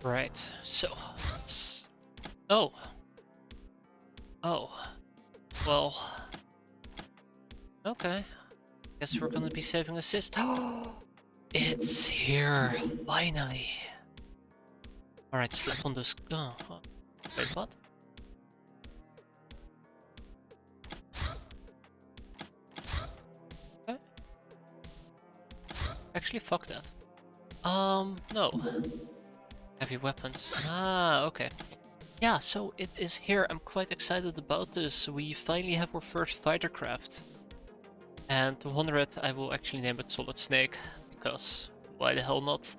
Right, so oh. Oh. Well. Okay. Guess we're gonna be saving assist. It's here, finally. Alright, slap on this. Oh. Wait, what? Okay. Actually, fuck that. No. Heavy weapons. Ah, okay. Yeah, so it is here. I'm quite excited about this. We finally have our first fighter craft. And to honor it, I will actually name it Solid Snake, because why the hell not?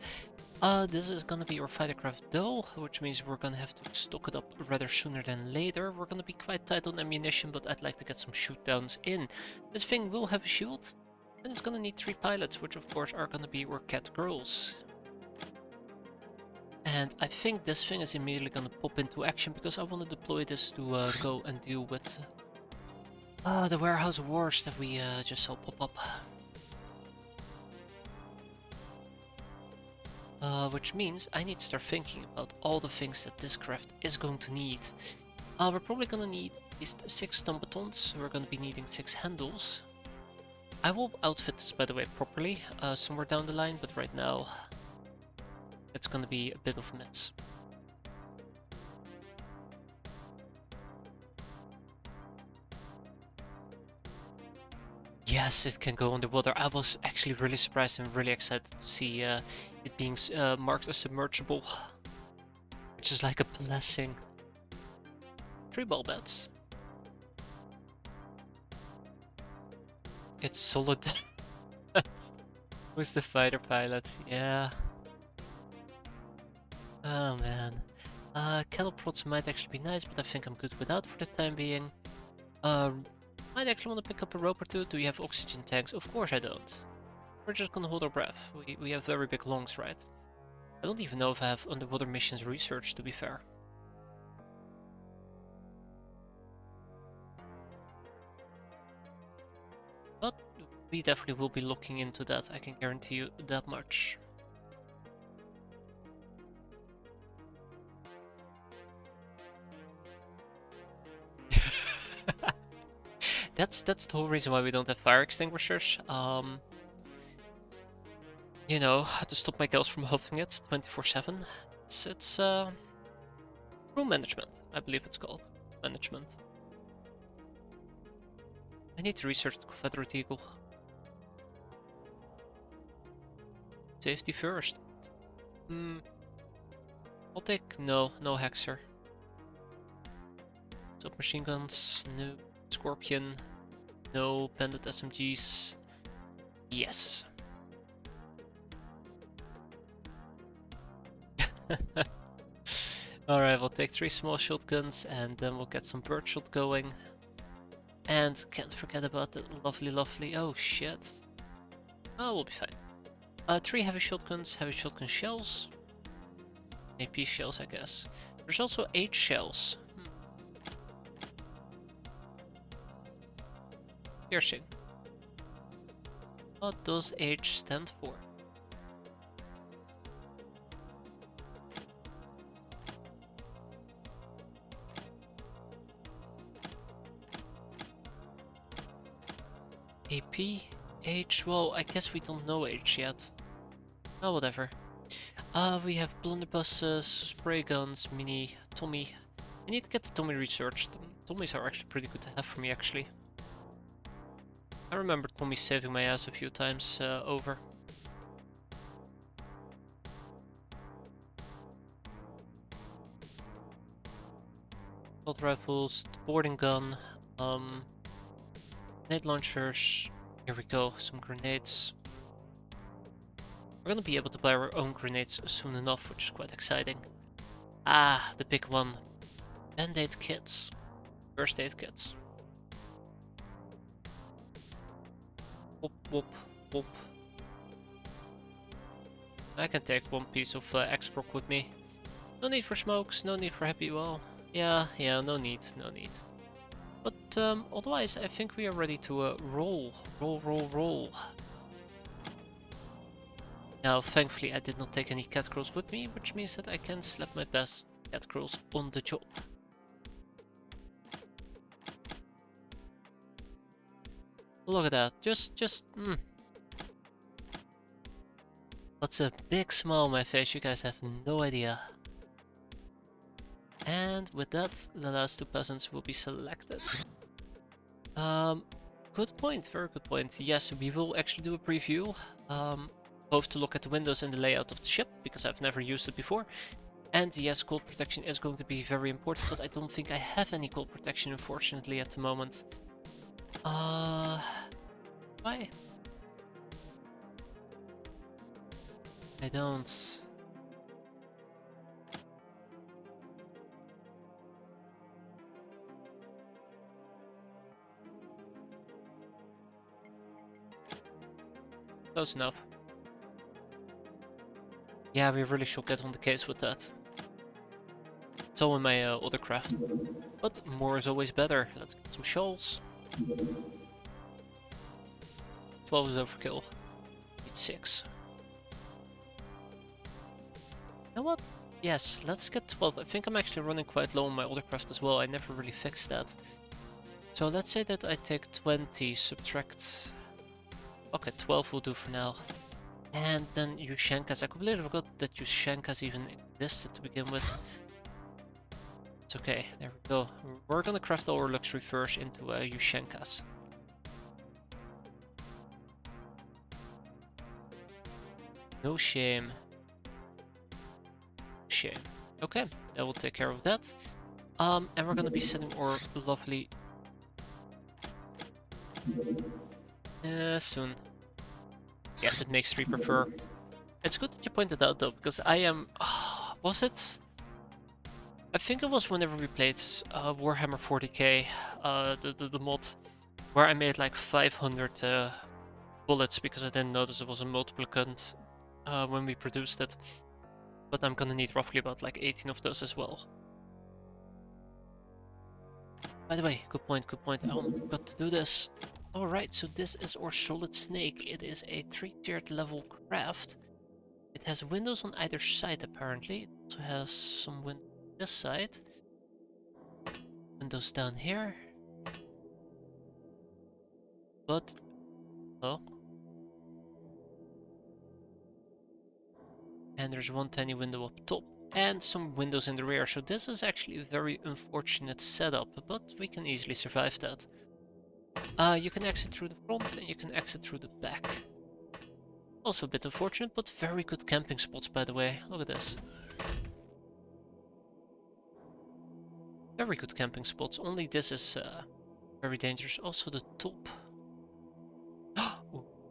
This is gonna be our fighter craft though, which means we're gonna have to stock it up rather sooner than later. We're gonna be quite tight on ammunition, but I'd like to get some shoot downs in. This thing will have a shield, and it's gonna need 3 pilots, which of course are gonna be our cat girls. And I think this thing is immediately gonna pop into action, because I want to deploy this to go and deal with the warehouse wars that we just saw pop up. Which means I need to start thinking about all the things that this craft is going to need. We're probably gonna need at least 6 stun batons, we're gonna be needing 6 handles. I will outfit this, by the way, properly somewhere down the line, but right now it's gonna be a bit of a mess. Yes, it can go underwater. I was actually really surprised and really excited to see it being marked as submergible, which is like a blessing. 3 ball beds. It's solid. Who's the fighter pilot? Yeah. Oh man. Kettle prods might actually be nice, but I think I'm good without for the time being. Might actually want to pick up a rope or two. Do you have oxygen tanks? Of course I don't. We're just gonna hold our breath. We have very big lungs, right? I don't even know if I have underwater missions research, to be fair. But we definitely will be looking into that, I can guarantee you that much. That's the whole reason why we don't have fire extinguishers. You know, to stop my girls from huffing it 24/7. It's room management, I believe it's called. Management. I need to research the Confederate Eagle. Safety first. I'll take no Hexer. Submachine guns, no Scorpion, no Bandit SMGs. Yes. Alright, we'll take 3 small shotguns and then we'll get some birdshot going. And can't forget about the lovely, oh shit. Oh, we'll be fine. 3 heavy shotgun shells. AP shells, I guess. There's also 8 shells. Piercing. What does H stand for? AP? H? Well, I guess we don't know H yet. Oh, whatever. We have blunderbusses, spray guns, mini, Tommy. I need to get the Tommy researched. Tommies are actually pretty good to have for me, actually. I remember Tommy saving my ass a few times over. Assault rifles, the boarding gun, grenade launchers. Here we go, some grenades. We're gonna be able to buy our own grenades soon enough, which is quite exciting. Ah, the big one. Band-aid kits. First aid kits. Whoop, whoop, whoop. I can take 1 piece of X-Rock with me. No need for smokes, no need for happy, well, yeah, no need. But otherwise, I think we are ready to roll. Now, thankfully, I did not take any cat crawls with me, which means that I can slap my best cat crawls on the job. Look at that, That's a big smile on my face, you guys have no idea. And with that, the last two peasants will be selected. Good point, very good point. Yes, we will actually do a preview. Both to look at the windows and the layout of the ship, because I've never used it before. And yes, cold protection is going to be very important, but I don't think I have any cold protection, unfortunately, at the moment. Why? I don't. Close enough. Yeah, we really should get on the case with that. It's all in my other craft. But more is always better. Let's get some shawls. 12 is overkill. Need 6. You know what? Yes, let's get 12. I think I'm actually running quite low on my other craft as well. I never really fixed that. So let's say that I take 20, subtract... Okay, 12 will do for now. And then Yushenkas. I completely forgot that Yushenkas even existed to begin with. It's okay, there we go. We're gonna craft our luxury first into Yushenkas. No shame. Shame. Okay, that will take care of that. And we're gonna be setting our lovely... soon. Yes, it makes 3 prefer. It's good that you pointed out though, because I am... was it? I think it was whenever we played Warhammer 40k, the mod, where I made like 500 bullets because I didn't notice it was a multiplicand when we produced it. But I'm gonna need roughly about like 18 of those as well. By the way, good point, good point. I've got to do this. Alright, so this is our solid snake. It is a 3-tiered level craft. It has windows on either side apparently. It also has some windows on this side. Windows down here. But... oh. And there's one tiny window up top. And some windows in the rear. So this is actually a very unfortunate setup. But we can easily survive that. You can exit through the front and you can exit through the back. Also a bit unfortunate, but very good camping spots by the way. Look at this. Very good camping spots, only this is very dangerous. Also the top.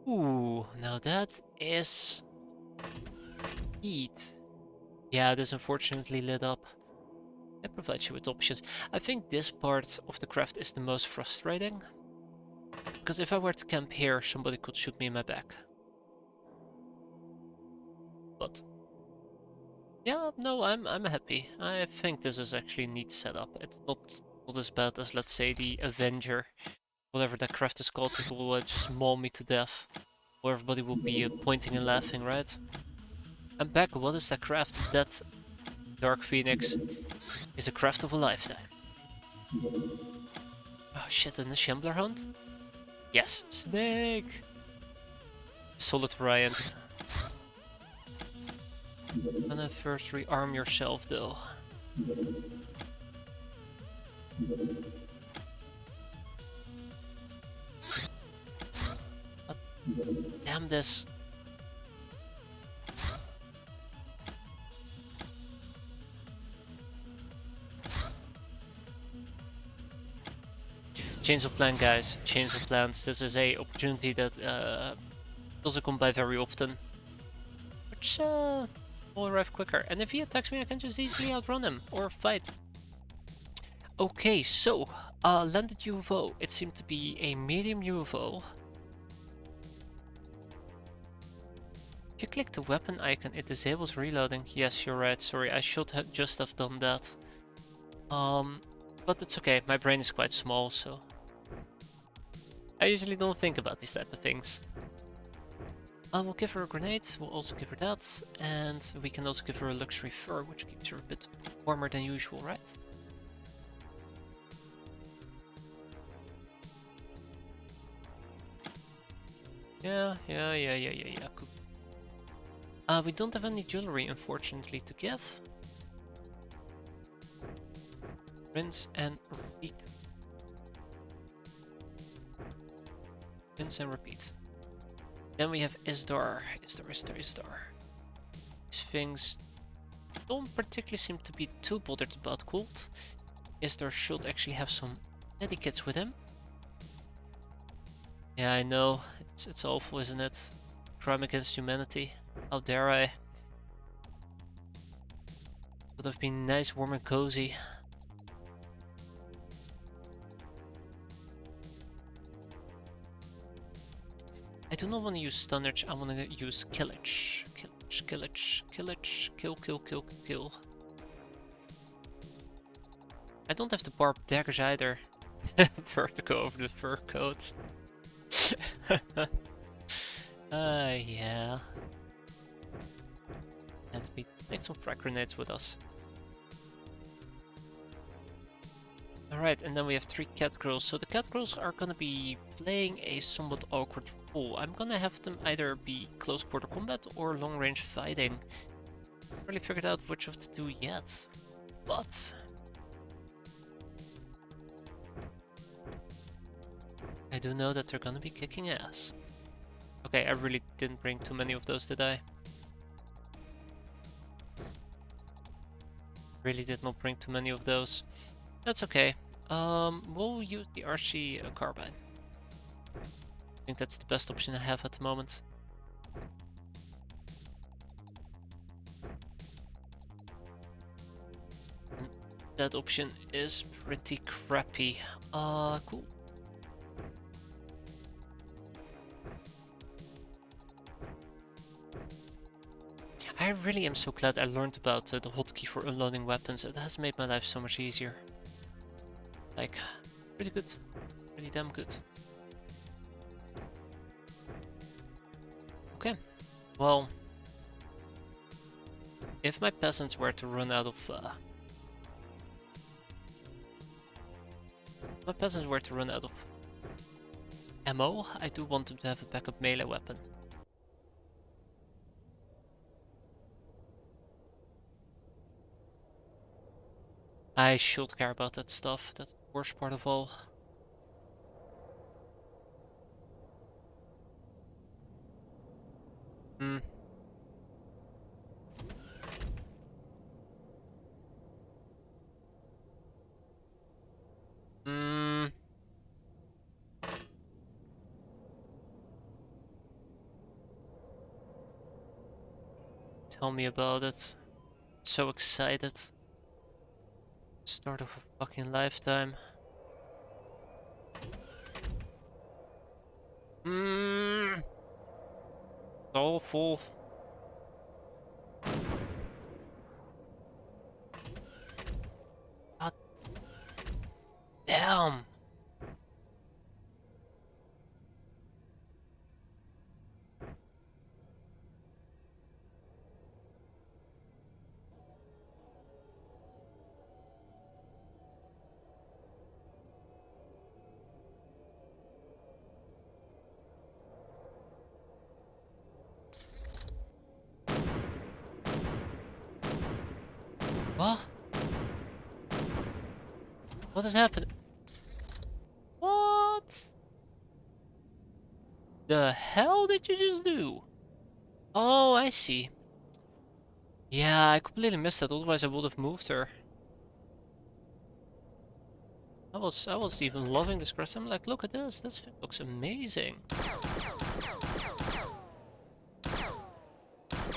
Ooh, now that is heat. Yeah, this unfortunately lit up. It provides you with options. I think this part of the craft is the most frustrating. Because if I were to camp here, somebody could shoot me in my back. But yeah, no, I'm happy. I think this is actually a neat setup. It's not as bad as, let's say, the Avenger, whatever that craft is called. People will just maul me to death, or everybody will be pointing and laughing, right? I'm back. What is that craft? That Dark Phoenix is a craft of a lifetime. Oh shit! An Assembler hunt? Yes, snake! Solid variant. Gonna first rearm yourself though. Damn this. Change of plan, guys. Change of plans. This is a opportunity that doesn't come by very often. Which will arrive quicker. And if he attacks me, I can just easily outrun him or fight. Okay, so landed UFO. It seemed to be a medium UFO. If you click the weapon icon, it disables reloading. Yes, you're right. Sorry, I should have just have done that. But it's okay. My brain is quite small, so I usually don't think about these type of things. We'll give her a grenade, we'll also give her that, and we can also give her a luxury fur, which keeps her a bit warmer than usual, right? Yeah, cool. We don't have any jewelry, unfortunately, to give. Rinse and repeat. Rinse and repeat. Then we have Isdar. Isdar. These things don't particularly seem to be too bothered about cold. Isdar should actually have some medikits with him. Yeah, I know. It's awful, isn't it? Crime against humanity. How dare I? Would have been nice, warm and cozy. I do not want to use Stunnerage, I want to use Killage. Killage. Kill. I don't have the barbed daggers either. For to go over the fur coat. Yeah. And we take some frag grenades with us. Alright, and then we have 3 cat girls. So the cat girls are gonna be playing a somewhat awkward role. I'm gonna have them either be close quarter combat or long range fighting. Haven't really figured out which of the two yet. But I do know that they're gonna be kicking ass. Okay, I really didn't bring too many of those, did I? Really did not bring too many of those. That's okay. We'll use the RC carbine. I think that's the best option I have at the moment. And that option is pretty crappy. Cool. I really am so glad I learned about the hotkey for unloading weapons. It has made my life so much easier. Like, pretty good. Pretty damn good. Okay. Well, if my peasants were to run out of ammo, I do want them to have a backup melee weapon. I should care about that stuff. That's the worst part of all. Hmm. Hmm. Tell me about it. So excited. Start of a fucking lifetime. Hmm. Awful. God damn. What? What has happened? What? The hell did you just do? Oh, I see. Yeah, I completely missed that, otherwise I would have moved her. I was even loving this grass. I'm like, look at this thing looks amazing.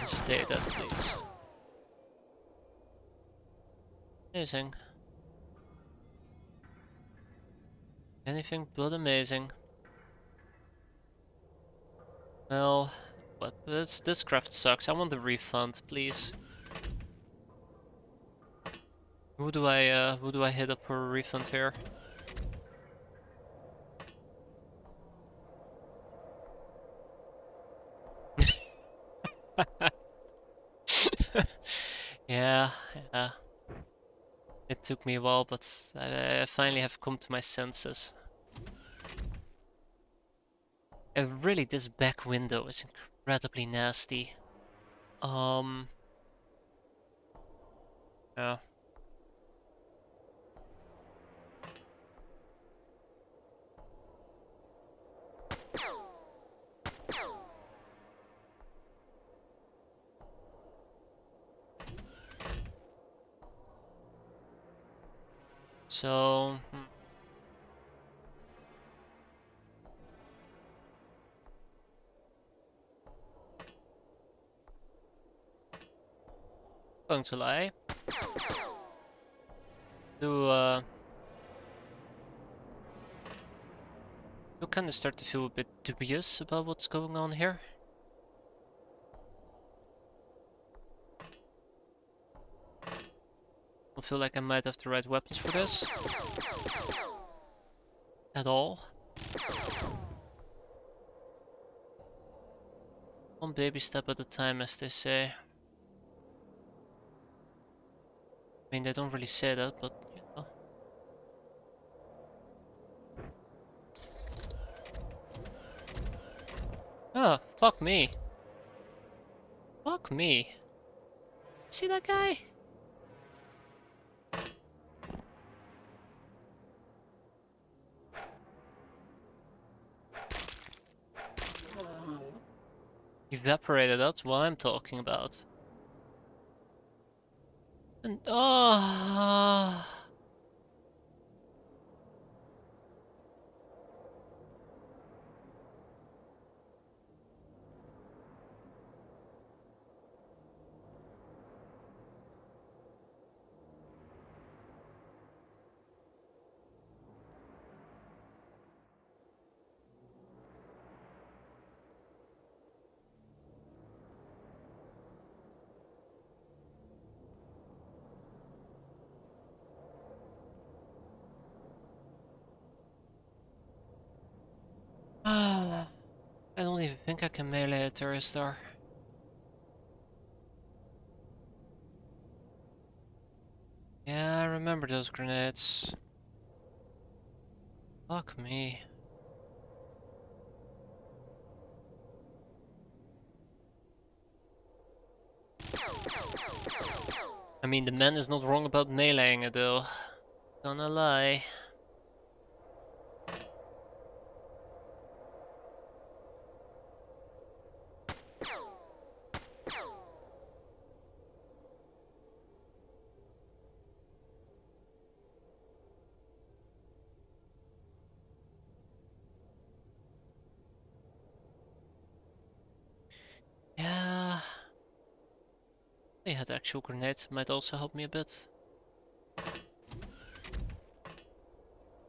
Stay dead, please. Amazing. Anything but amazing. Well, but this craft sucks. I want the refund, please. Who do I hit up for a refund here? Yeah, yeah. It took me a while, but I finally have come to my senses. And really, this back window is incredibly nasty. Yeah. So, going to lie. Do kind of start to feel a bit dubious about what's going on here. I feel like I might have the right weapons for this. At all. One baby step at a time, as they say. I mean, they don't really say that, but you know. Ah, fuck me. Fuck me. See that guy? Evaporated, that's what I'm talking about. And oh, I don't even think I can melee a terrorist star. Yeah, I remember those grenades. Fuck me. I mean, the man is not wrong about meleeing it though. Gonna lie. Yeah. They had actual grenades, might also help me a bit.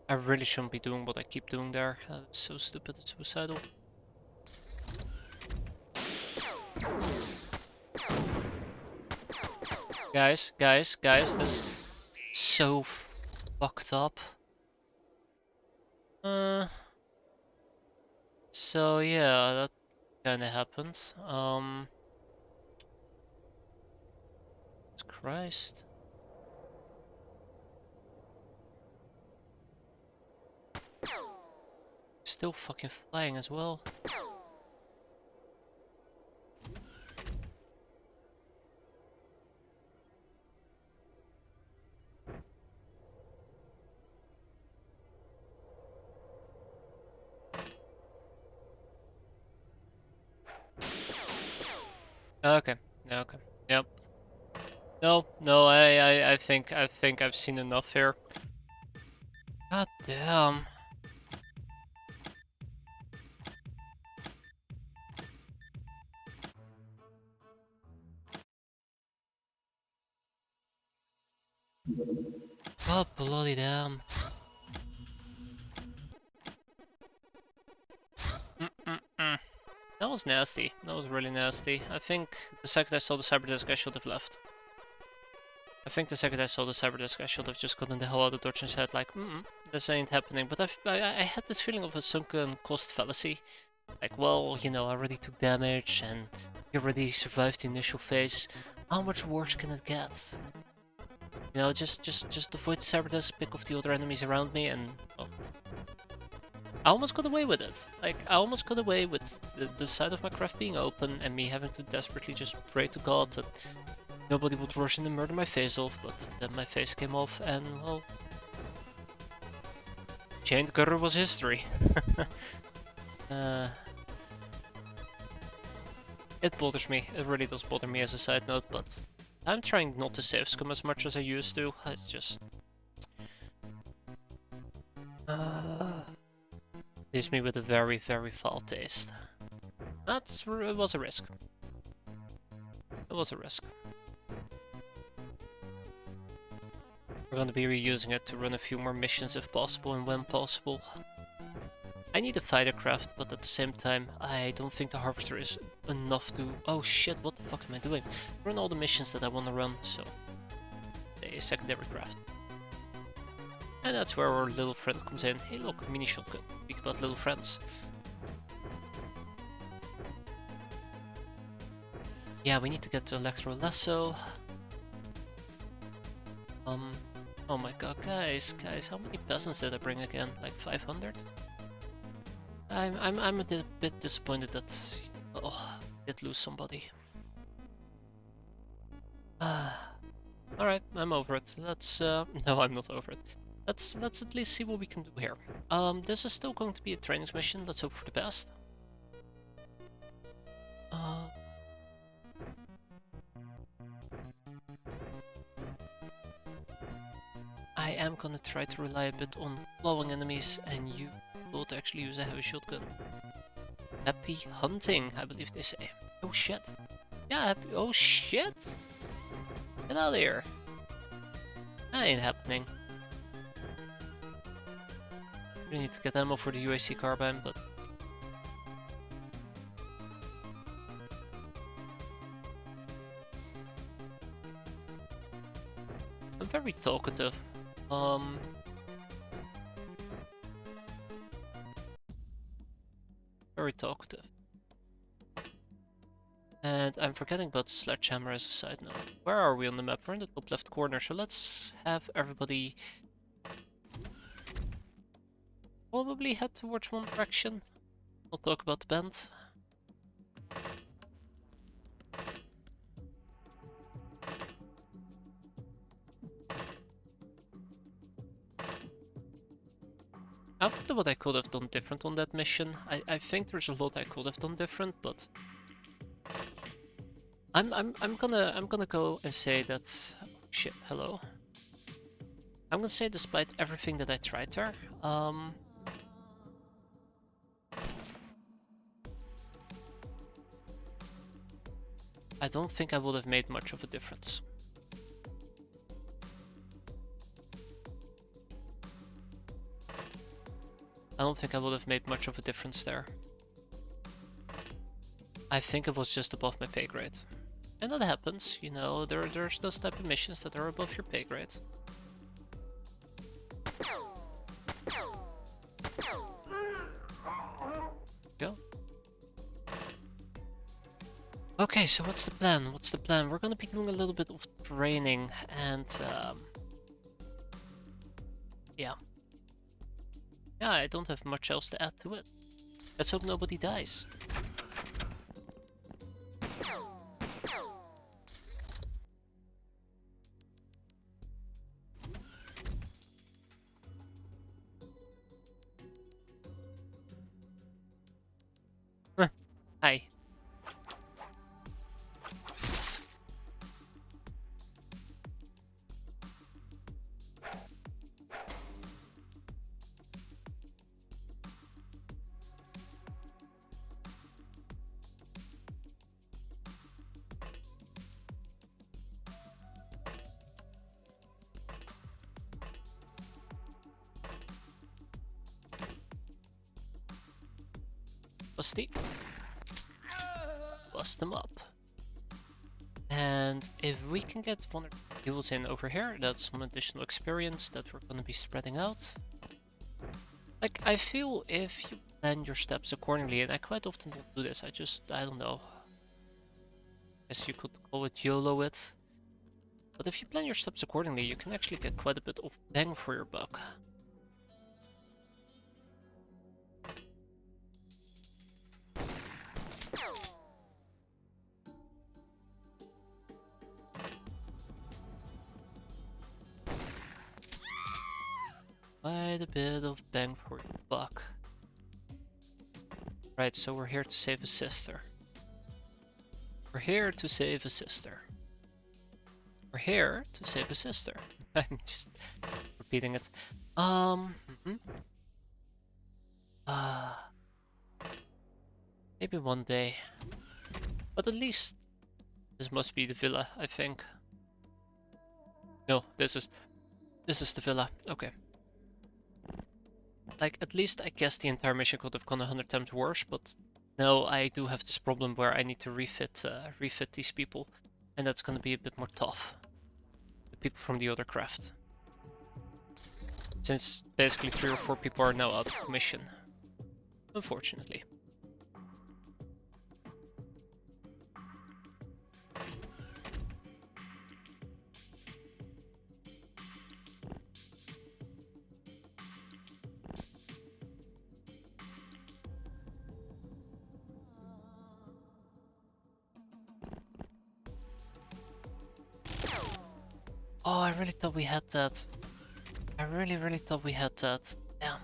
I really shouldn't be doing what I keep doing there. That's so stupid and suicidal. Guys, this is so fucked up. So yeah, that kinda happened. Christ. Still fucking flying as well. Okay, okay, yep. No, I think I've seen enough here. God damn. God bloody damn. That was nasty. That was really nasty. I think the second I saw the cyber I should have left. I think the second I saw the cyber I should have just gotten the hell out of Dodge and said like, this ain't happening. But I had this feeling of a sunken cost fallacy. Like, well, you know, I already took damage and you already survived the initial phase. How much worse can it get? You know, just avoid the X-piratez, pick off the other enemies around me, and well, I almost got away with it. Like, I almost got away with the side of my craft being open and me having to desperately just pray to God that nobody would rush in and murder my face off, but then my face came off and, well, chained cutter was history. It bothers me, it really does bother me as a side note, but I'm trying not to save scum as much as I used to. It's just... leaves me with a very, very foul taste. It was a risk. It was a risk. We're gonna be reusing it to run a few more missions if possible and when possible. I need a fighter craft, but at the same time, I don't think the harvester is enough to... Oh shit, what the fuck am I doing? Run all the missions that I want to run, so... a secondary craft. And that's where our little friend comes in. Hey look, mini shotgun. Speak about little friends. Yeah, we need to get to Electro Lasso. Oh my god, guys, how many peasants did I bring again? Like 500? I'm a bit disappointed that I did lose somebody. Alright, I'm over it. Let's no, I'm not over it. Let's at least see what we can do here. This is still going to be a training mission. Let's hope for the best. I am gonna try to rely a bit on blowing enemies and you will actually use a heavy shotgun. Happy hunting, I believe they say. Oh shit. Yeah, happy. Oh shit! Get out of here. That ain't happening. We need to get ammo for the UAC carbine, but... I'm very talkative. Very talkative. And I'm forgetting about the sledgehammer as a side note. Where are we on the map? We're in the top left corner, so let's have everybody probably head towards one direction. We'll talk about the band. I wonder what I could have done different on that mission. I think there's a lot I could have done different, but I'm gonna go and say that... Oh, shit, hello. I'm gonna say despite everything that I tried there, I don't think I would have made much of a difference. I don't think I would have made much of a difference there. I think it was just above my pay grade. And that happens, you know, there's those type of missions that are above your pay grade. Go. Okay, so what's the plan? What's the plan? We're gonna be doing a little bit of training and yeah. Yeah, I don't have much else to add to it. Let's hope nobody dies. Hi. Busty. Bust them up. And if we can get one or two fuels in over here, that's some additional experience that we're gonna be spreading out. Like, I feel if you plan your steps accordingly, and I quite often don't do this, I don't know. Guess you could call it YOLO it. But if you plan your steps accordingly, you can actually get quite a bit of bang for your buck. Quite a bit of bang for your buck. Right, so we're here to save a sister. We're here to save a sister. We're here to save a sister. I'm just repeating it. Uh, maybe one day. But at least this must be the villa, I think. No, this is the villa. Okay. Like, at least I guess the entire mission could have gone 100 times worse, but no, I do have this problem where I need to refit these people, and that's gonna be a bit more tough. The people from the other craft. Since basically 3 or 4 people are now out of commission. Unfortunately. Oh, I really thought we had that. I really thought we had that. Damn.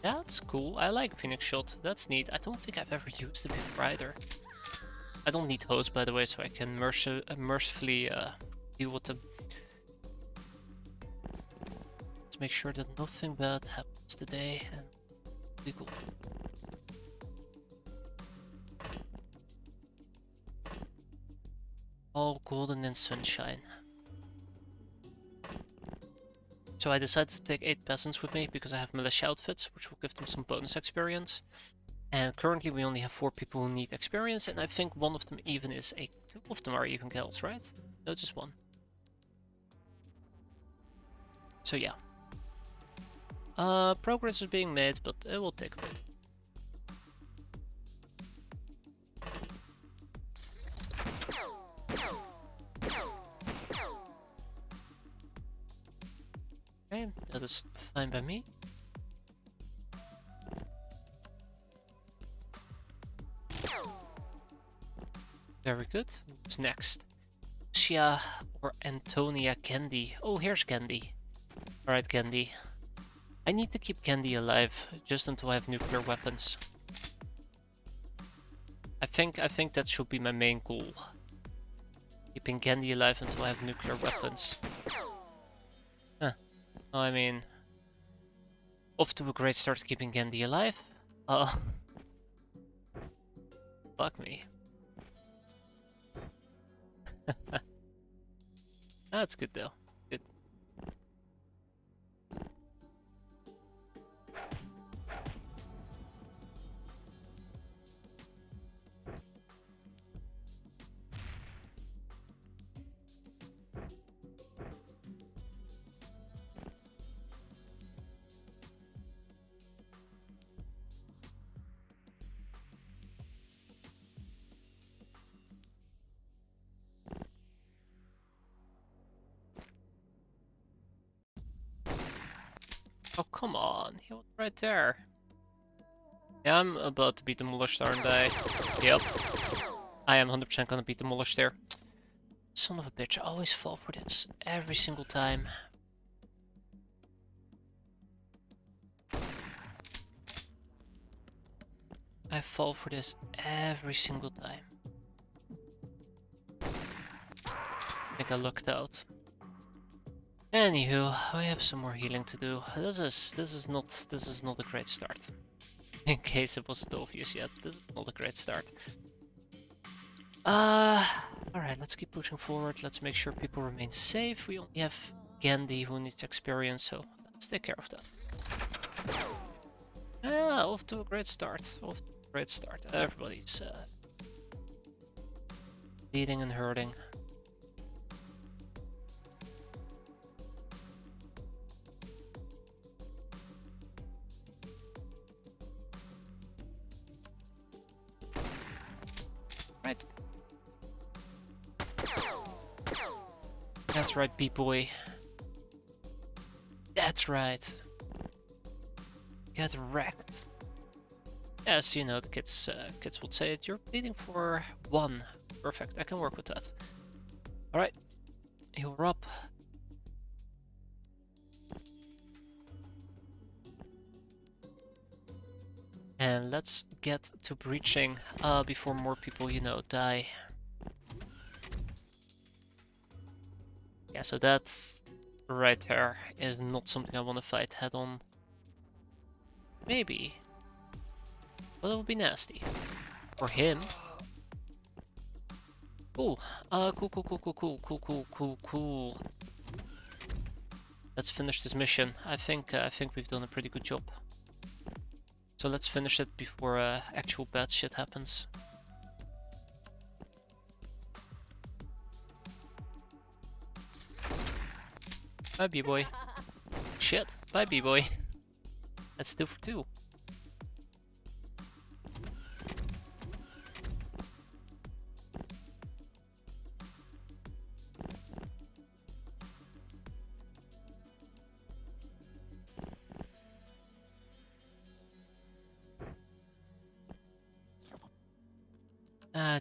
That's cool. I like Phoenix Shot. That's neat. I don't think I've ever used it before either. I don't need hosts, by the way, so I can mercifully deal with them. Let's make sure that nothing bad happens today, and be cool. All golden and sunshine. So I decided to take 8 peasants with me because I have militia outfits, which will give them some bonus experience. And currently we only have 4 people who need experience, and I think one of them even is a... 2 of them are even guilds, right? No, just 1. So yeah. Progress is being made, but it will take a bit. Okay, that is fine by me. Very good. Who's next? Lucia or Antonia Candy? Oh, here's Candy. Alright, Candy. I need to keep Candy alive, just until I have nuclear weapons. I think that should be my main goal. Keeping Candy alive until I have nuclear weapons. Huh. I mean... Off to a great start keeping Candy alive. Fuck me. That's good though. Good. Oh, come on. He was right there. Yeah, I'm about to be demolished, aren't I? Yep. I am 100% gonna be demolished there. Son of a bitch, I always fall for this. Every single time. I fall for this every single time. I think I lucked out. Anywho, I have some more healing to do. This is not a great start. In case it wasn't obvious yet, this is not a great start. Alright, let's keep pushing forward. Let's make sure people remain safe. We only have Gandhi who needs experience, so let's take care of that. Ah, off to a great start. Off to a great start. Everybody's bleeding and hurting. That's right, B-boy. That's right. Get wrecked. As you know, the kids would say it. You're bleeding for 1. Perfect. I can work with that. All right. You're up. And let's get to breaching before more people, you know, die. Yeah, so that's right there is not something I want to fight head on. Maybe. But it would be nasty. For him. Cool. Cool. Let's finish this mission. I think we've done a pretty good job. So let's finish it before actual bad shit happens. Bye, B-boy. Shit. Bye, B-boy. That's 2 for 2.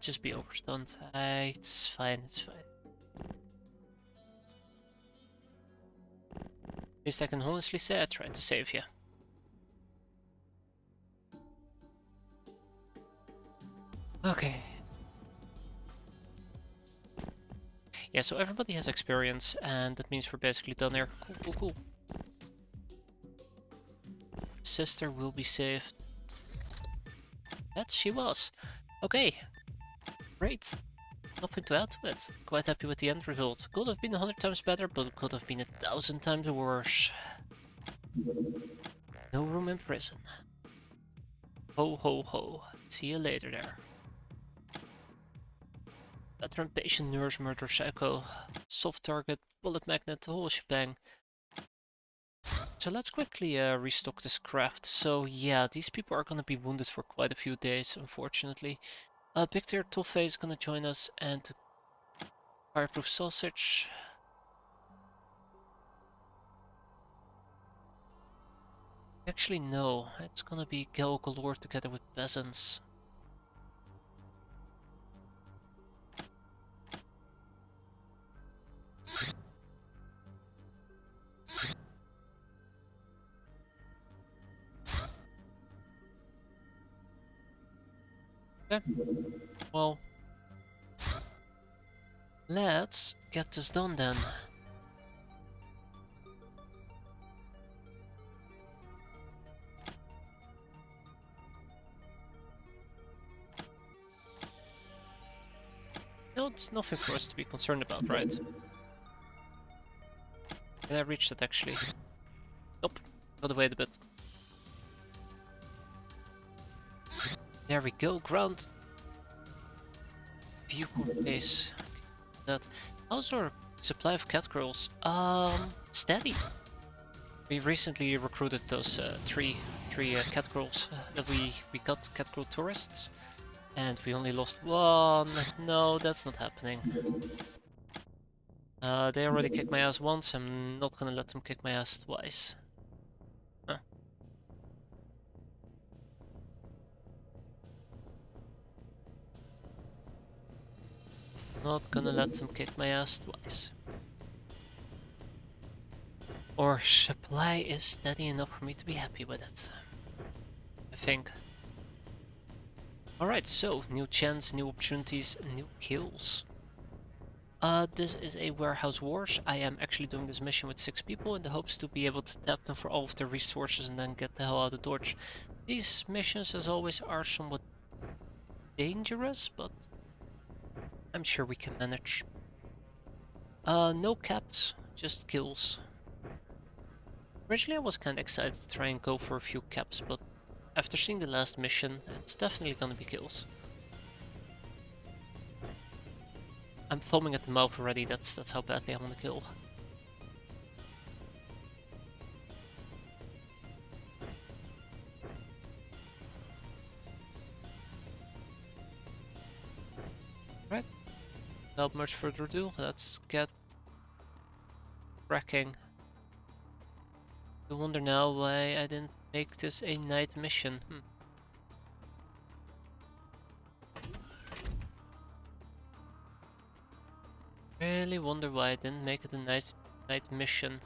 Just be overstunned. It's fine, it's fine. At least I can honestly say I tried to save you. Okay. Yeah, so everybody has experience, and that means we're basically done here. Cool. Sister will be saved. That she was. Okay. Great. Nothing to add to it. Quite happy with the end result. Could have been 100 times better, but it could have been 1,000 times worse. No room in prison. Ho ho ho. See you later there. Veteran, patient, nurse, murder, psycho, soft target, bullet magnet, the whole shebang. So let's quickly restock this craft. So yeah, these people are gonna be wounded for quite a few days, unfortunately. Big Tier Toffee is gonna join us, and Fireproof Sausage. Actually, no, it's gonna be Gal Galore together with Peasants. Okay, well, let's get this done then. No, it's nothing for us to be concerned about, right? Can I reach that actually? Nope, gotta wait a bit. There we go, ground. View base. That. How's our supply of cat girls? Steady. We recently recruited those three cat girls that we got cat girl tourists, and we only lost 1. No, that's not happening. They already kicked my ass once. I'm not gonna let them kick my ass twice. Huh. Not gonna let them kick my ass twice. Our supply is steady enough for me to be happy with it, I think. Alright, so new chance, new opportunities, new kills. This is a warehouse wars. I am actually doing this mission with 6 people in the hopes to be able to tap them for all of their resources and then get the hell out of Dodge. These missions, as always, are somewhat dangerous, but I'm sure we can manage. No caps, just kills. Originally I was kinda excited to try and go for a few caps, but after seeing the last mission, it's definitely gonna be kills. I'm foaming at the mouth already, that's how badly I want to kill. Right, without much further ado, let's get cracking. I wonder now why I didn't make this a night mission. Really wonder why I didn't make it a night mission.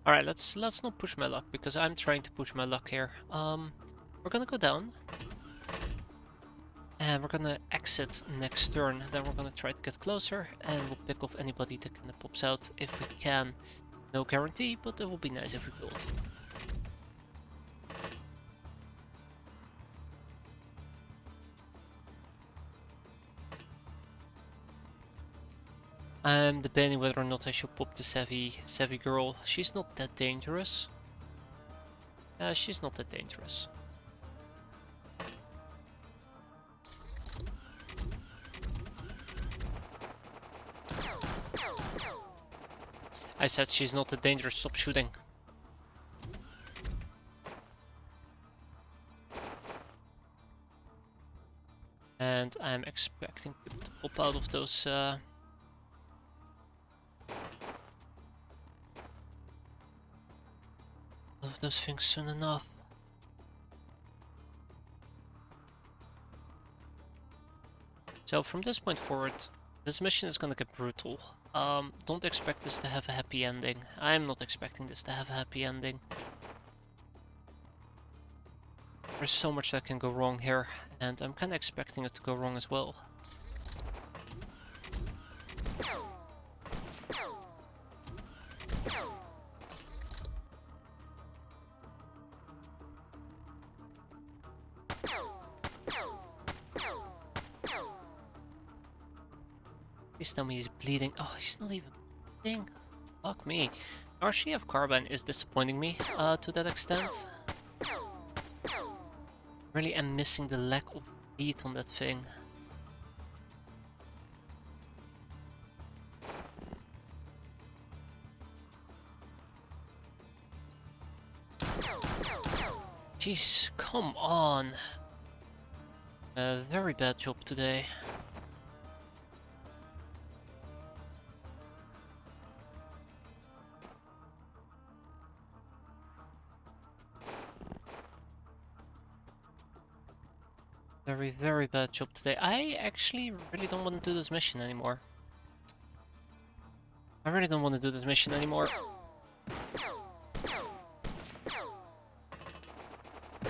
Alright, let's not push my luck, because I'm trying to push my luck here. We're gonna go down. And we're gonna exit next turn. Then we're gonna try to get closer, and we'll pick off anybody that kind of pops out if we can. No guarantee, but it would be nice if we could. I'm debating whether or not I should pop the savvy girl. She's not that dangerous. She's not that dangerous. I said she's not that dangerous, stop shooting. And I'm expecting people to pop out of those things soon enough. So from this point forward, this mission is gonna get brutal. Don't expect this to have a happy ending. I'm not expecting this to have a happy ending. There's so much that can go wrong here, and I'm kinda expecting it to go wrong as well. Please tell me he's bleeding. Oh, he's not even bleeding. Fuck me. RCF Carbine is disappointing me to that extent. Really am missing the lack of bleed on that thing. Jeez, come on. Very bad job today. Very, very bad job today. I actually really don't want to do this mission anymore. I really don't want to do this mission anymore.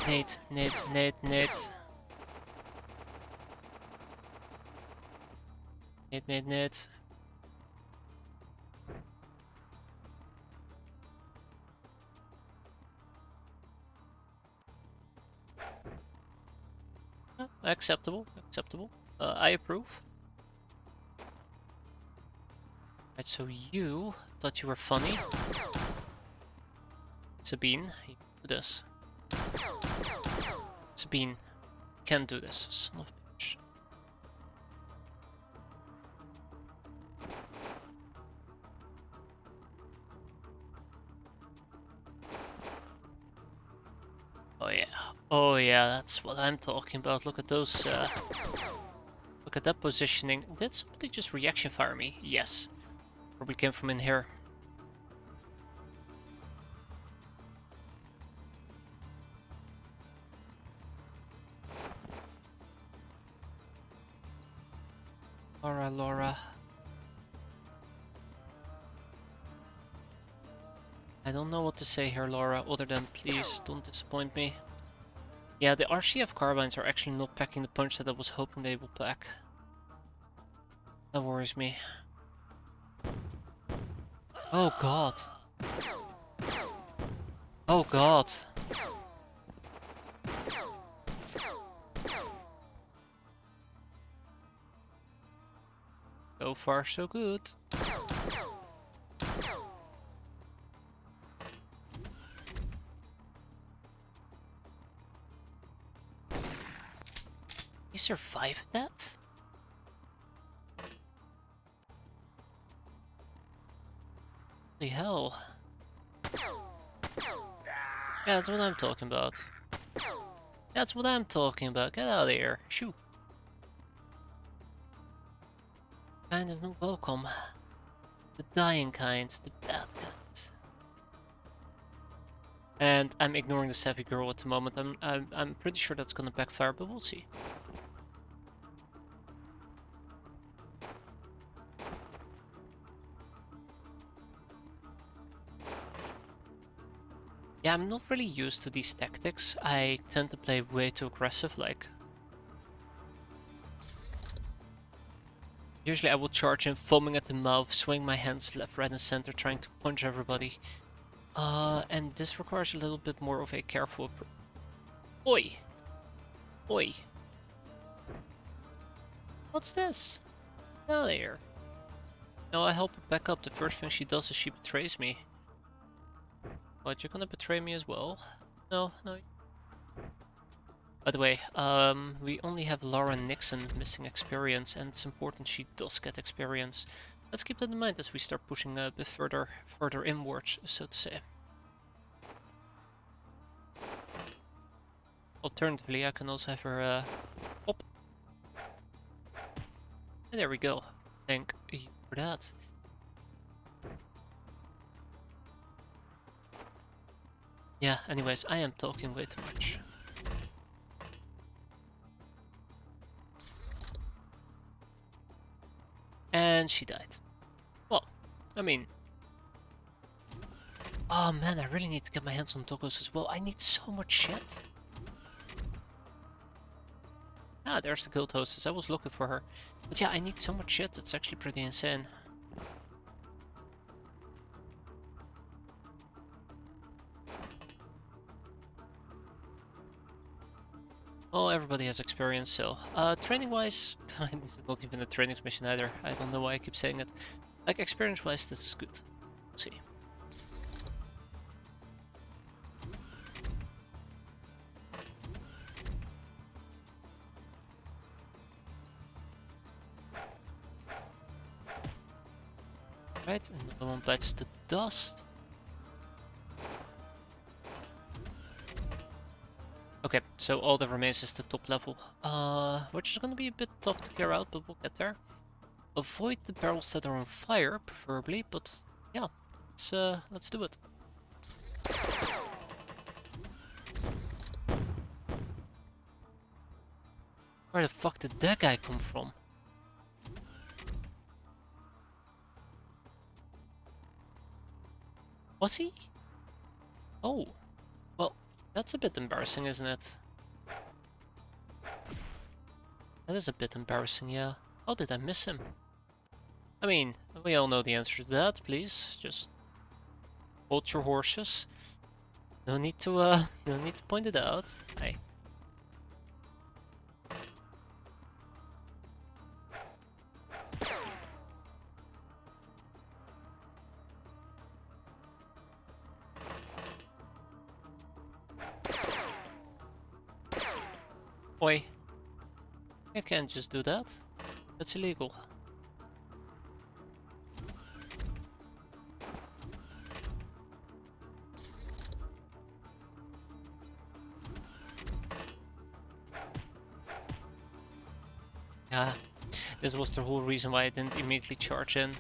Nate. Nate. Acceptable. I approve. Right, so you thought you were funny. Sabine, you do this. Sabine, can't do this, son of a bitch. Oh yeah, that's what I'm talking about. Look at those, look at that positioning. Did somebody just reaction fire me? Yes. Probably came from in here. Laura. I don't know what to say here, Laura, other than please don't disappoint me. Yeah, the RCF carbines are actually not packing the punch that I was hoping they would pack. That worries me. Oh god. Oh god. So far, so good. He survived that? Holy hell. Yeah, that's what I'm talking about. That's what I'm talking about. Get out of here. Shoo. Kind of not welcome. The dying kind, the bad kind. And I'm ignoring the savvy girl at the moment. I'm pretty sure that's gonna backfire, but we'll see. Yeah, I'm not really used to these tactics. I tend to play way too aggressive, like... Usually I will charge in, foaming at the mouth, swing my hands left, right and center, trying to punch everybody. And this requires a little bit more of a careful approach. Oi! Oi! What's this? Get out of here. No, I help her back up. The first thing she does is she betrays me. What, you're gonna betray me as well? No, no. By the way, we only have Laura Nixon missing experience, and it's important she does get experience. Let's keep that in mind as we start pushing a bit further inwards, so to say. Alternatively, I can also have her hop. And there we go. Thank you for that. Yeah, anyways, I am talking way too much. And she died. Well, I mean... Oh man, I really need to get my hands on doggos as well. I need so much shit. Ah, there's the guild hostess. I was looking for her. But yeah, I need so much shit. It's actually pretty insane. Oh, everybody has experience, so... training-wise... this is not even a training mission either. I don't know why I keep saying it. Like, experience-wise, this is good. Let's see. Right, another one bites the dust. Okay, so all that remains is the top level, which is gonna be a bit tough to clear out, but we'll get there. Avoid the barrels that are on fire, preferably, but yeah, let's do it. Where the fuck did that guy come from? Was he? Oh, well, that's a bit embarrassing, isn't it? That is a bit embarrassing, yeah. How did I miss him? I mean, we all know the answer to that, please. Just hold your horses. No need to point it out. Hey. Oi. You can't just do that. That's illegal. Yeah, this was the whole reason why I didn't immediately charge in.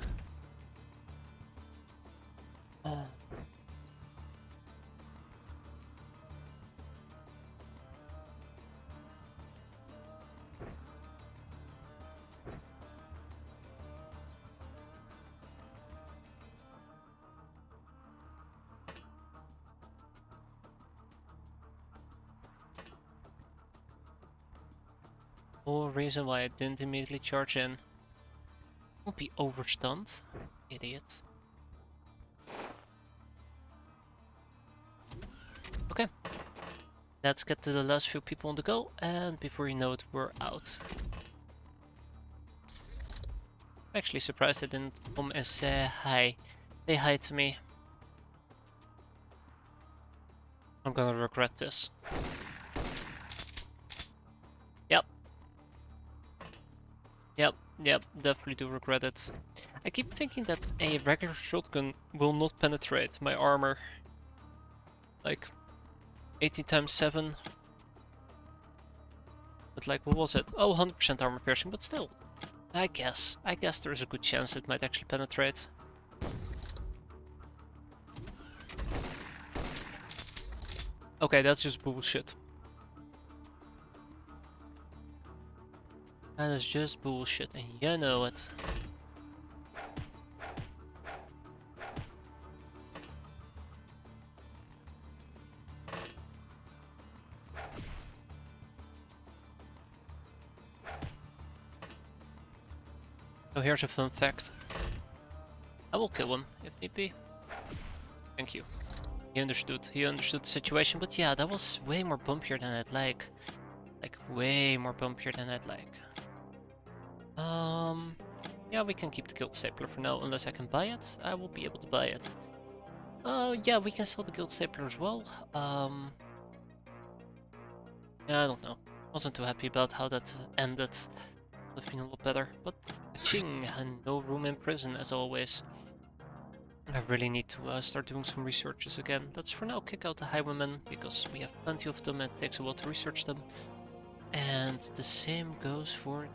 Whole reason why I didn't immediately charge in. Don't be overstunned, idiot. Okay, let's get to the last few people on the go, and before you know it, we're out. I'm actually surprised I didn't come and say hi. Say hi to me. I'm gonna regret this. Yep, definitely do regret it. I keep thinking that a regular shotgun will not penetrate my armor. Like, 80 times 7. But like, what was it? Oh, 100% armor piercing, but still. I guess there's a good chance it might actually penetrate. Okay, that's just bullshit. That is just bullshit, and you know it. So here's a fun fact. I will kill him, if need be. Thank you. He understood the situation, but yeah, that was way more bumpier than I'd like. Like, way more bumpier than I'd like. Yeah, we can keep the guild stapler for now, unless I can buy it. I will be able to buy it. Yeah, we can sell the guild stapler as well. Yeah, I don't know. Wasn't too happy about how that ended. Would have been a lot better, but ching, and no room in prison as always. I really need to start doing some researches again. Let's for now kick out the highwaymen, because we have plenty of them and it takes a while to research them. And the same goes for...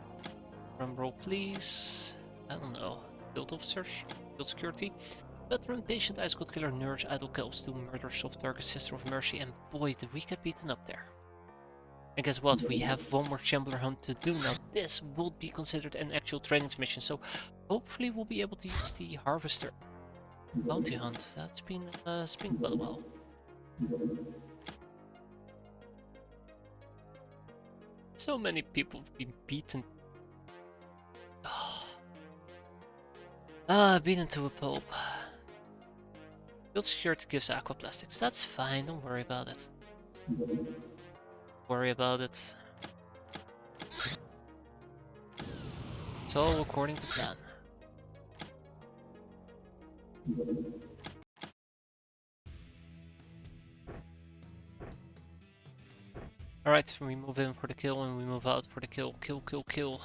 Drumroll please. I don't know. Guild officers? Guild security? Veteran, patient, ice cold killer, nurse, idle elves, 2 murder, soft target, sister of mercy, and boy did we get beaten up there. And guess what? We have one more Shambler hunt to do. Now this will be considered an actual training mission, so hopefully we'll be able to use the harvester bounty hunt. That's been quite a while. So many people have been beaten. Beaten to a pulp. Guild security gives aquaplastics. That's fine, don't worry about it. Worry about it. It's all according to plan. Alright, we move in for the kill and we move out for the kill. Kill, kill, kill.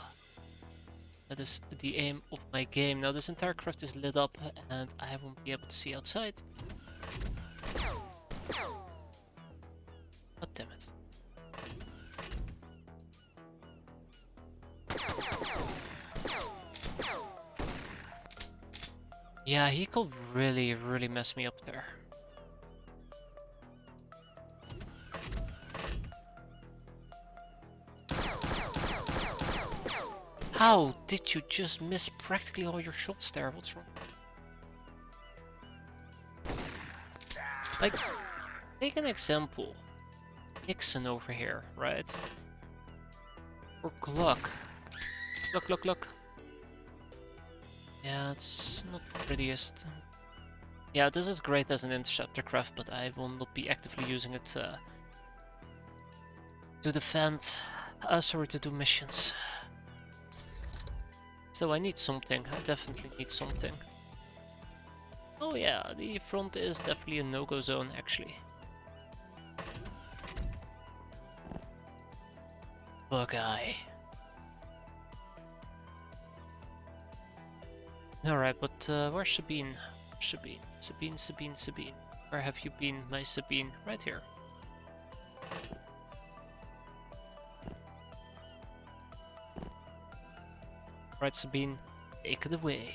That is the aim of my game. Now this entire craft is lit up and I won't be able to see outside. God damn it. Yeah, he could really mess me up there. How did you just miss practically all your shots there? What's wrong? Like, take an example. Nixon over here, right? Or Gluck. Gluck. Yeah, it's not the prettiest. Yeah, this is great as an interceptor craft, but I will not be actively using it to defend. Sorry, to do missions. So I need something. I definitely need something. Oh yeah, the front is definitely a no-go zone, actually. Bug-eye. Alright, but where's Sabine? Sabine. Where have you been, my Sabine? Right here. Right, Sabine, take it away.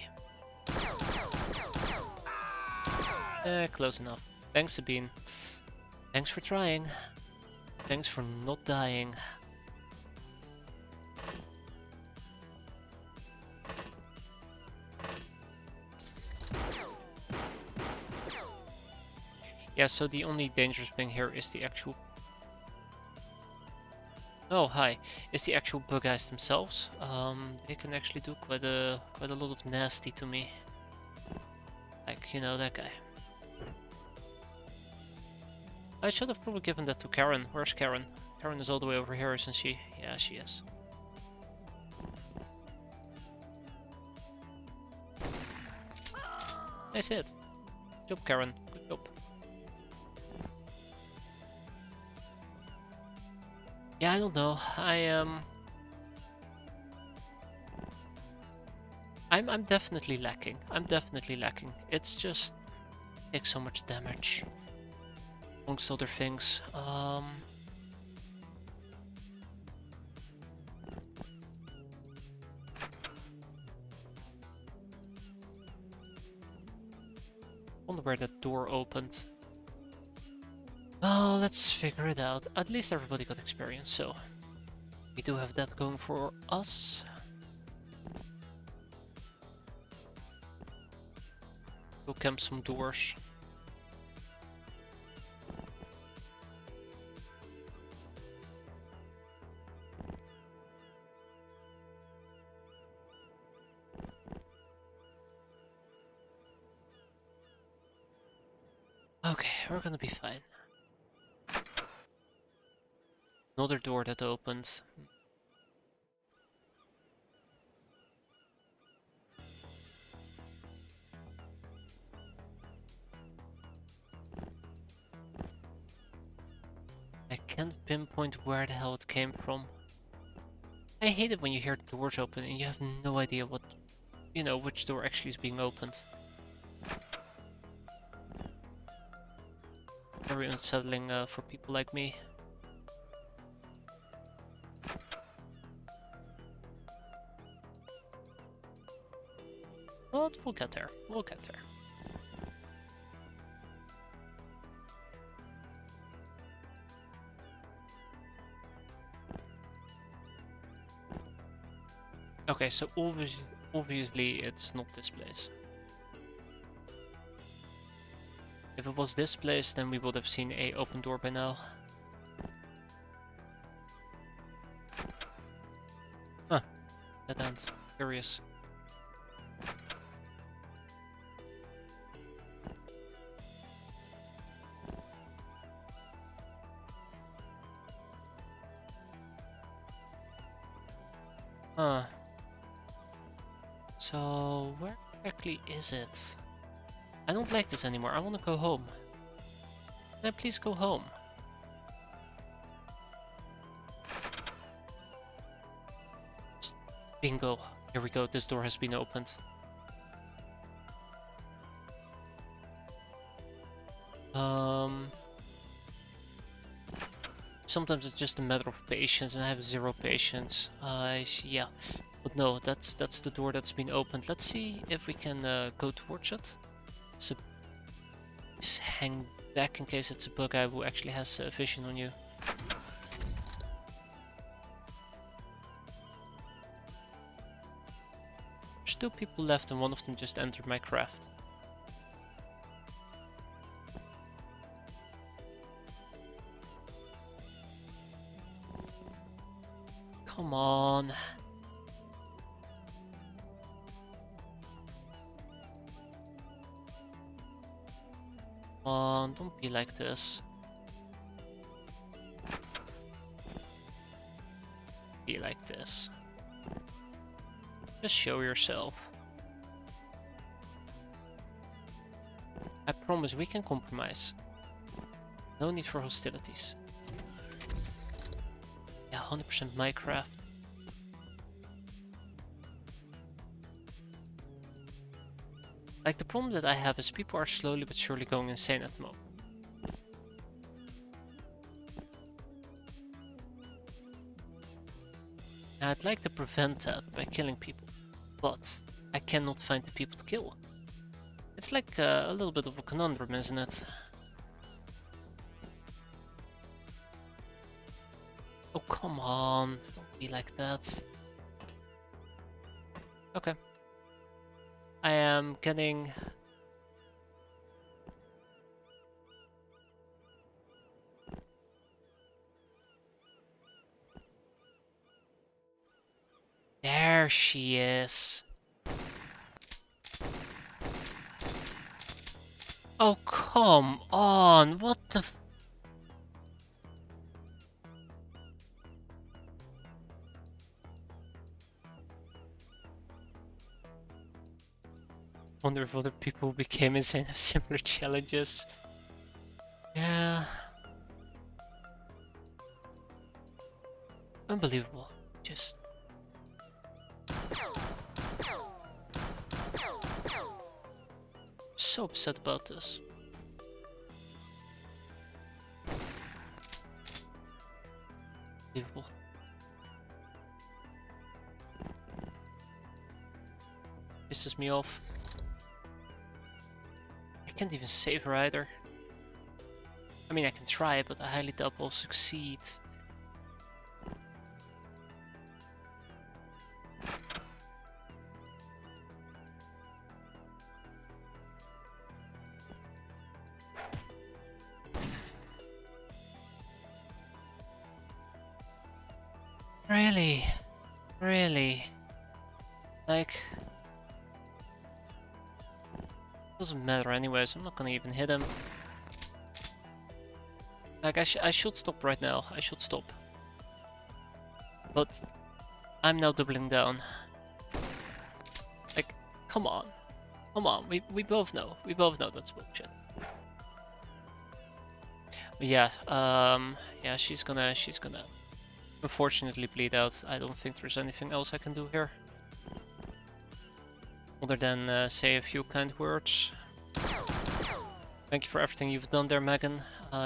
Close enough. Thanks, Sabine. Thanks for trying. Thanks for not dying. Yeah, so the only dangerous thing here is the actual... Oh, hi. Is the actual bug guys themselves. They can actually do quite a lot of nasty to me. Like, you know, that guy. I should have probably given that to Karen. Where's Karen? Karen is all the way over here, isn't she? Yeah, she is. Nice hit. Good job, Karen. Good job. Yeah, I don't know. I'm definitely lacking. It's just it takes so much damage. Amongst other things. wonder where that door opened. Oh, let's figure it out. At least everybody got experience, so we do have that going for us. Go camp some doors. Okay, we're gonna be fine. Another door that opened. I can't pinpoint where the hell it came from. I hate it when you hear the doors open and you have no idea what, you know, which door actually is being opened. Very unsettling for people like me. But we'll get there. We'll get there. Okay, so obviously it's not this place. If it was this place, then we would have seen a open door by now. Huh. Dead end. Curious. Huh. So, where exactly is it? I don't like this anymore. I want to go home. Can I please go home? Bingo. Here we go. This door has been opened. Sometimes it's just a matter of patience, and I have zero patience. Yeah. But no, that's the door that's been opened. Let's see if we can go towards it. So just hang back in case it's a bug guy who actually has vision on you. There's 2 people left and one of them just entered my craft. Come on. Come on, don't be like this. Be like this. Just show yourself. I promise we can compromise. No need for hostilities. Yeah, 100% Minecraft. Like, the problem that I have is people are slowly but surely going insane at the moment. I'd like to prevent that by killing people, but I cannot find the people to kill. It's like a little bit of a conundrum, isn't it? Oh, come on, don't be like that. Okay. I am getting... There she is. Oh, come on, what the f... Wonder if other people became insane of similar challenges. Yeah. Unbelievable. Just... so upset about this. Unbelievable. Pisses me off. I can't even save her either. I mean, I can try, but I highly doubt I'll succeed. Really? Really? Like... Doesn't matter anyways, I'm not gonna even hit him. Like, I should stop right now, I should stop. But I'm now doubling down. Like, come on. Come on, we both know. We both know that's bullshit. But yeah, yeah, she's gonna unfortunately bleed out. I don't think there's anything else I can do here. Other than say a few kind words. Thank you for everything you've done there, Megan.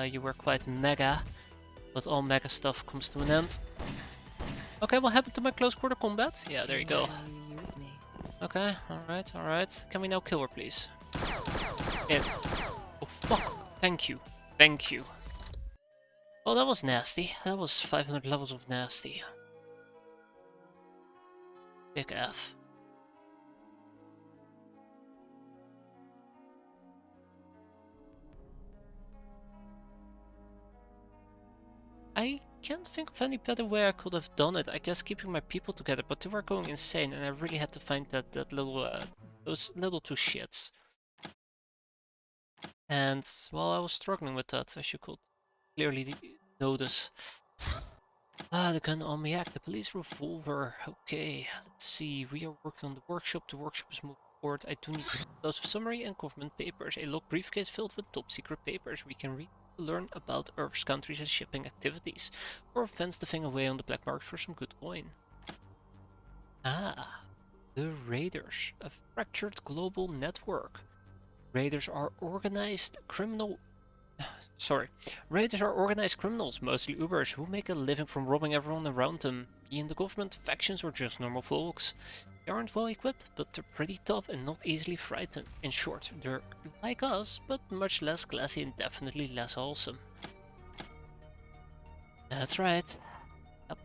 You were quite mega, but all mega stuff comes to an end. Okay, what happened to my close quarter combat? Yeah, there you go. Okay, alright, alright. Can we now kill her, please? It. Oh, fuck. Thank you. Thank you. Oh, that was nasty. That was 500 levels of nasty. Big F. I can't think of any better way I could have done it. I guess keeping my people together, but they were going insane, and I really had to find that little those little two shits. And well, I was struggling with that, as you could clearly notice. Ah, the gun on me, act the police revolver. Okay, let's see. We are working on the workshop. The workshop is moving forward. I do need lots of summary and government papers. A log briefcase filled with top secret papers. We can read to learn about Earth's countries and shipping activities, or fence the thing away on the black market for some good coin. Ah, the Raiders, a fractured global network. Raiders are organized criminals, mostly Ubers, who make a living from robbing everyone around them, be in the government, factions, or just normal folks. They aren't well equipped, but they're pretty tough and not easily frightened. In short, they're like us, but much less classy and definitely less wholesome. That's right. Yep.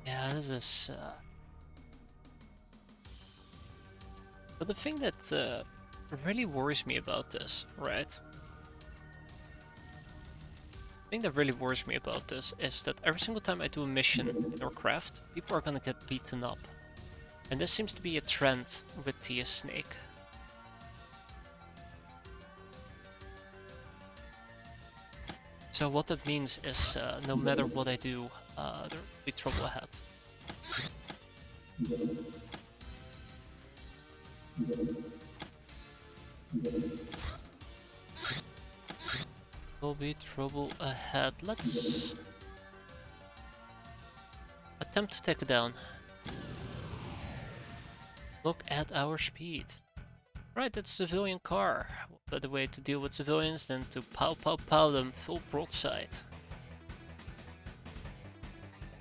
Yeah, this is... But the thing that really worries me about this, right? The thing that really worries me about this is that every single time I do a mission in our craft, people are gonna get beaten up. And this seems to be a trend with the snake. So what that means is no matter what I do, there'll be trouble ahead. There'll be trouble ahead. Let's attempt to take it down. Look at our speed. Right, that's a civilian car. What better way to deal with civilians than to pow pow pow them full broadside?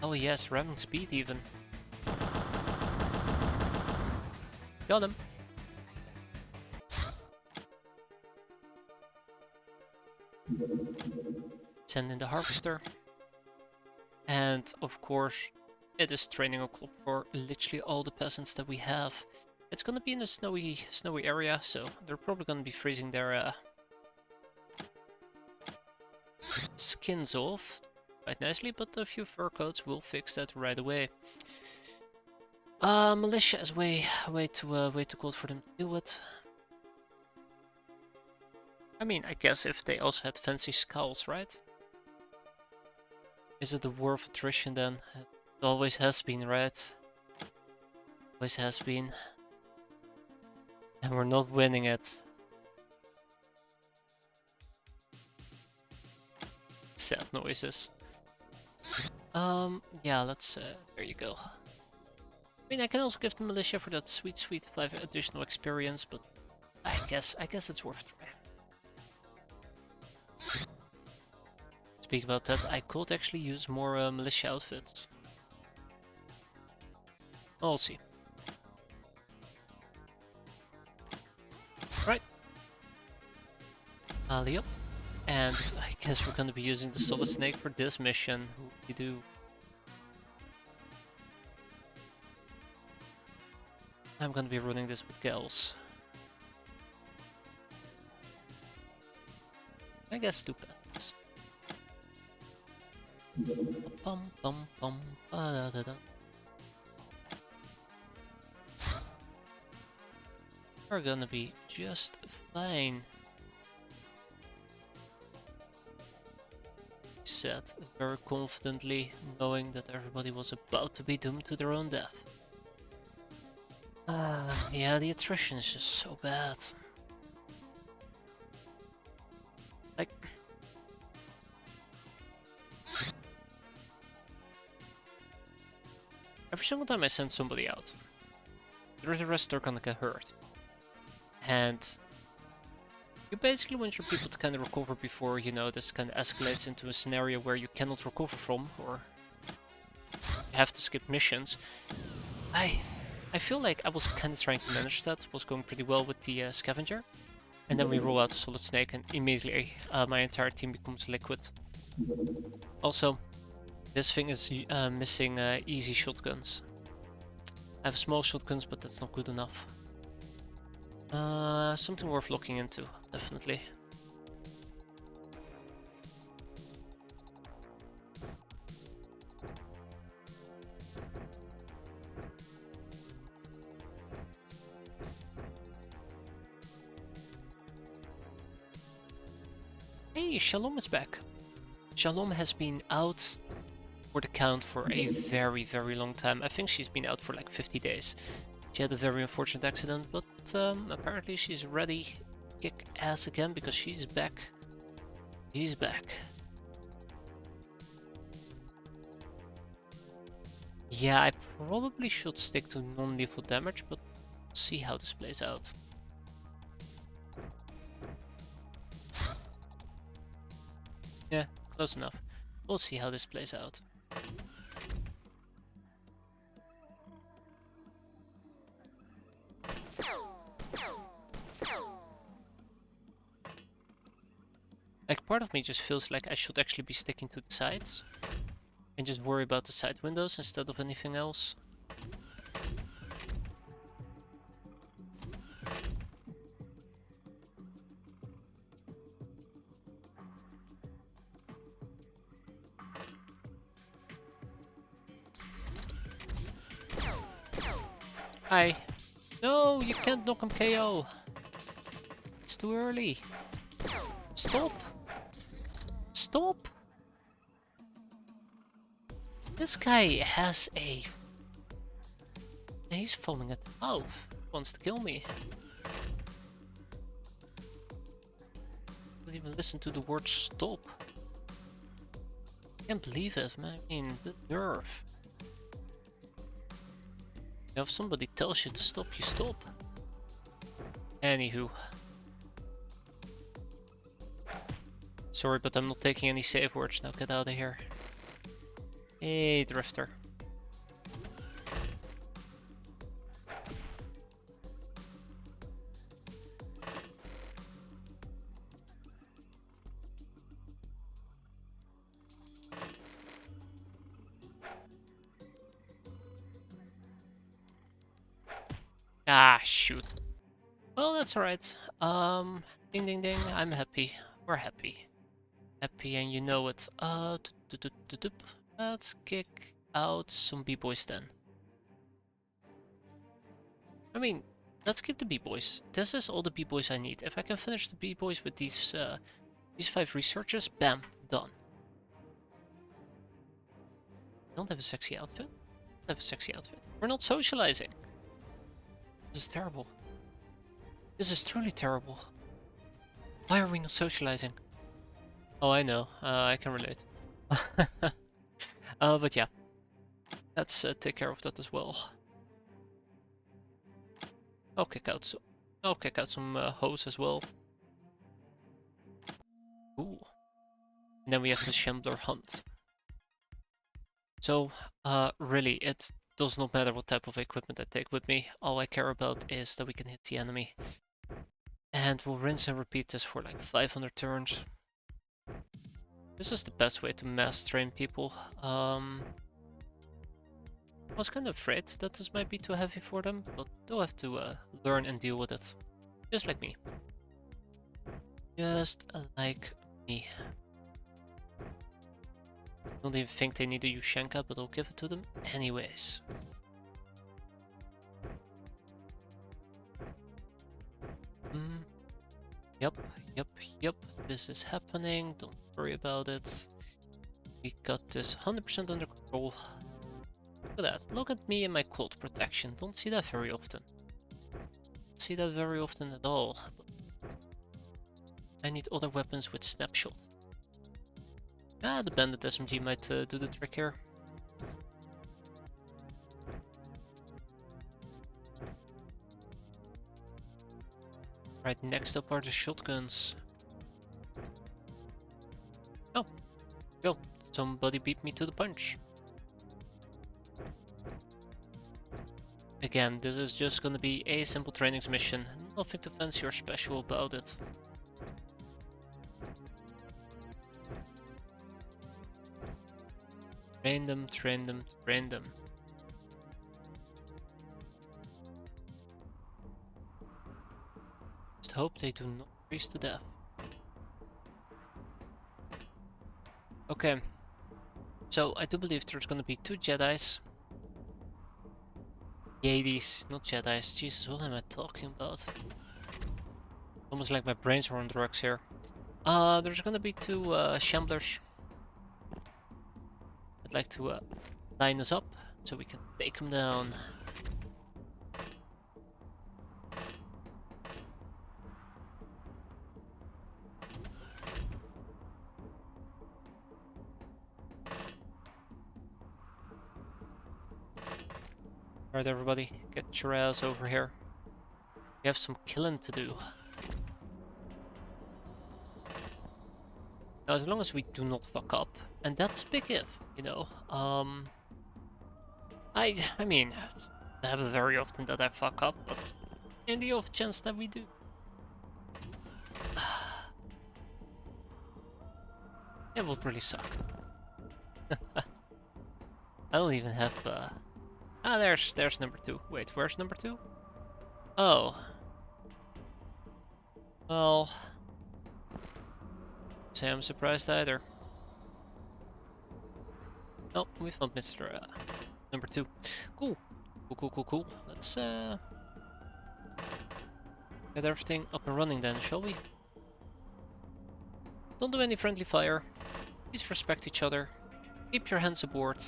Oh yes, ramming speed even. Got him. Send in the harvester. And of course, it is training o'clock for literally all the peasants that we have. It's gonna be in a snowy area, so they're probably gonna be freezing their skins off quite nicely, but a few fur coats will fix that right away. Militia is way too cold for them to deal with. I mean, I guess if they also had fancy skulls, right? Is it a war of attrition then? It always has been, right? Always has been. And we're not winning it. Sad noises. Yeah, let's, there you go. I mean, I can also give the militia for that sweet 5 additional experience, but I guess it's worth a try. Speaking about that, I could actually use more militia outfits. I'll see. Right. Alley up. And I guess we're gonna be using the Solid Snake for this mission. We do. I'm gonna be running this with Gels. I guess 2 pets. Bum bum bum ba da da da. We're gonna be just fine. Said very confidently, knowing that everybody was about to be doomed to their own death. Yeah, the attrition is just so bad. Like, every single time I send somebody out, the rest are gonna get hurt. And you basically want your people to kind of recover before, you know, this kind of escalates into a scenario where you cannot recover from, or you have to skip missions. I feel like I was kind of trying to manage that, was going pretty well with the scavenger. And then we roll out the Solid Snake and immediately my entire team becomes liquid. Also, this thing is missing easy shotguns. I have small shotguns, but that's not good enough. Something worth looking into, definitely. Hey, Shalom is back. Shalom has been out for the count for a very, very long time. I think she's been out for like 50 days. She had a very unfortunate accident, but apparently she's ready to kick ass again because she's back. She's back. Yeah, I probably should stick to non-lethal damage, but see how this plays out. Yeah, close enough. We'll see how this plays out. Like, part of me just feels like I should actually be sticking to the sides and just worry about the side windows instead of anything else. Hi. No, you can't knock him KO. It's too early. Stop. Stop. This guy has a... He's foaming at the mouth. Wants to kill me. Doesn't even listen to the word stop. Can't believe it, man. I mean, the nerve. You know, if somebody tells you to stop, you stop. Anywho. Sorry, but I'm not taking any save words now. Get out of here. Hey, Drifter. Ah, shoot. Well, that's alright. Ding ding ding, I'm happy. We're happy. Happy and you know it. Let's kick out some B-boys then. I mean, let's keep the B-boys. This is all the B-boys I need. If I can finish the B-boys with these 5 researchers, bam, done. Don't have a sexy outfit. Don't have a sexy outfit. We're not socializing. This is terrible. This is truly terrible. Why are we not socializing? Oh, I know. I can relate. But yeah. Let's take care of that as well. I'll kick out some hoes as well. Ooh. And then we have the Shambler Hunt. So, really, it's does not matter what type of equipment I take with me. All I care about is that we can hit the enemy. And we'll rinse and repeat this for like 500 turns. This is the best way to mass train people. I was kind of afraid that this might be too heavy for them, but they'll have to learn and deal with it. Just like me. Just like me. Don't even think they need a Yushenka, but I'll give it to them anyways. Yep. This is happening. Don't worry about it. We got this 100% under control. Look at that. Look at me and my cold protection. Don't see that very often. Don't see that very often at all. I need other weapons with snapshot. Ah, the Bandit SMG might do the trick here. Right, next up are the shotguns. Oh, go. Somebody beat me to the punch. Again, this is just gonna be a simple training mission. Nothing too fancy or special about it. Train them, train them, train them. Just hope they do not freeze to death. Okay. So, I do believe there's gonna be 2 Jedis. Yadis, not Jedis. Jesus, what am I talking about? Almost like my brains are on drugs here. There's gonna be 2 Shamblers. I'd like to line us up so we can take them down. Alright everybody, get your ass over here. We have some killing to do. Now, as long as we do not fuck up, and that's a big if, you know. I mean, I have it very often that I fuck up, but in the off chance that we do. It would really suck. I don't even have Ah, there's number 2. Wait, where's number 2? Oh. Well, say I'm surprised either. Oh, we found Mr. Number 2. Cool. Cool. Let's get everything up and running then, shall we? Don't do any friendly fire. Please respect each other. Keep your hands aboard.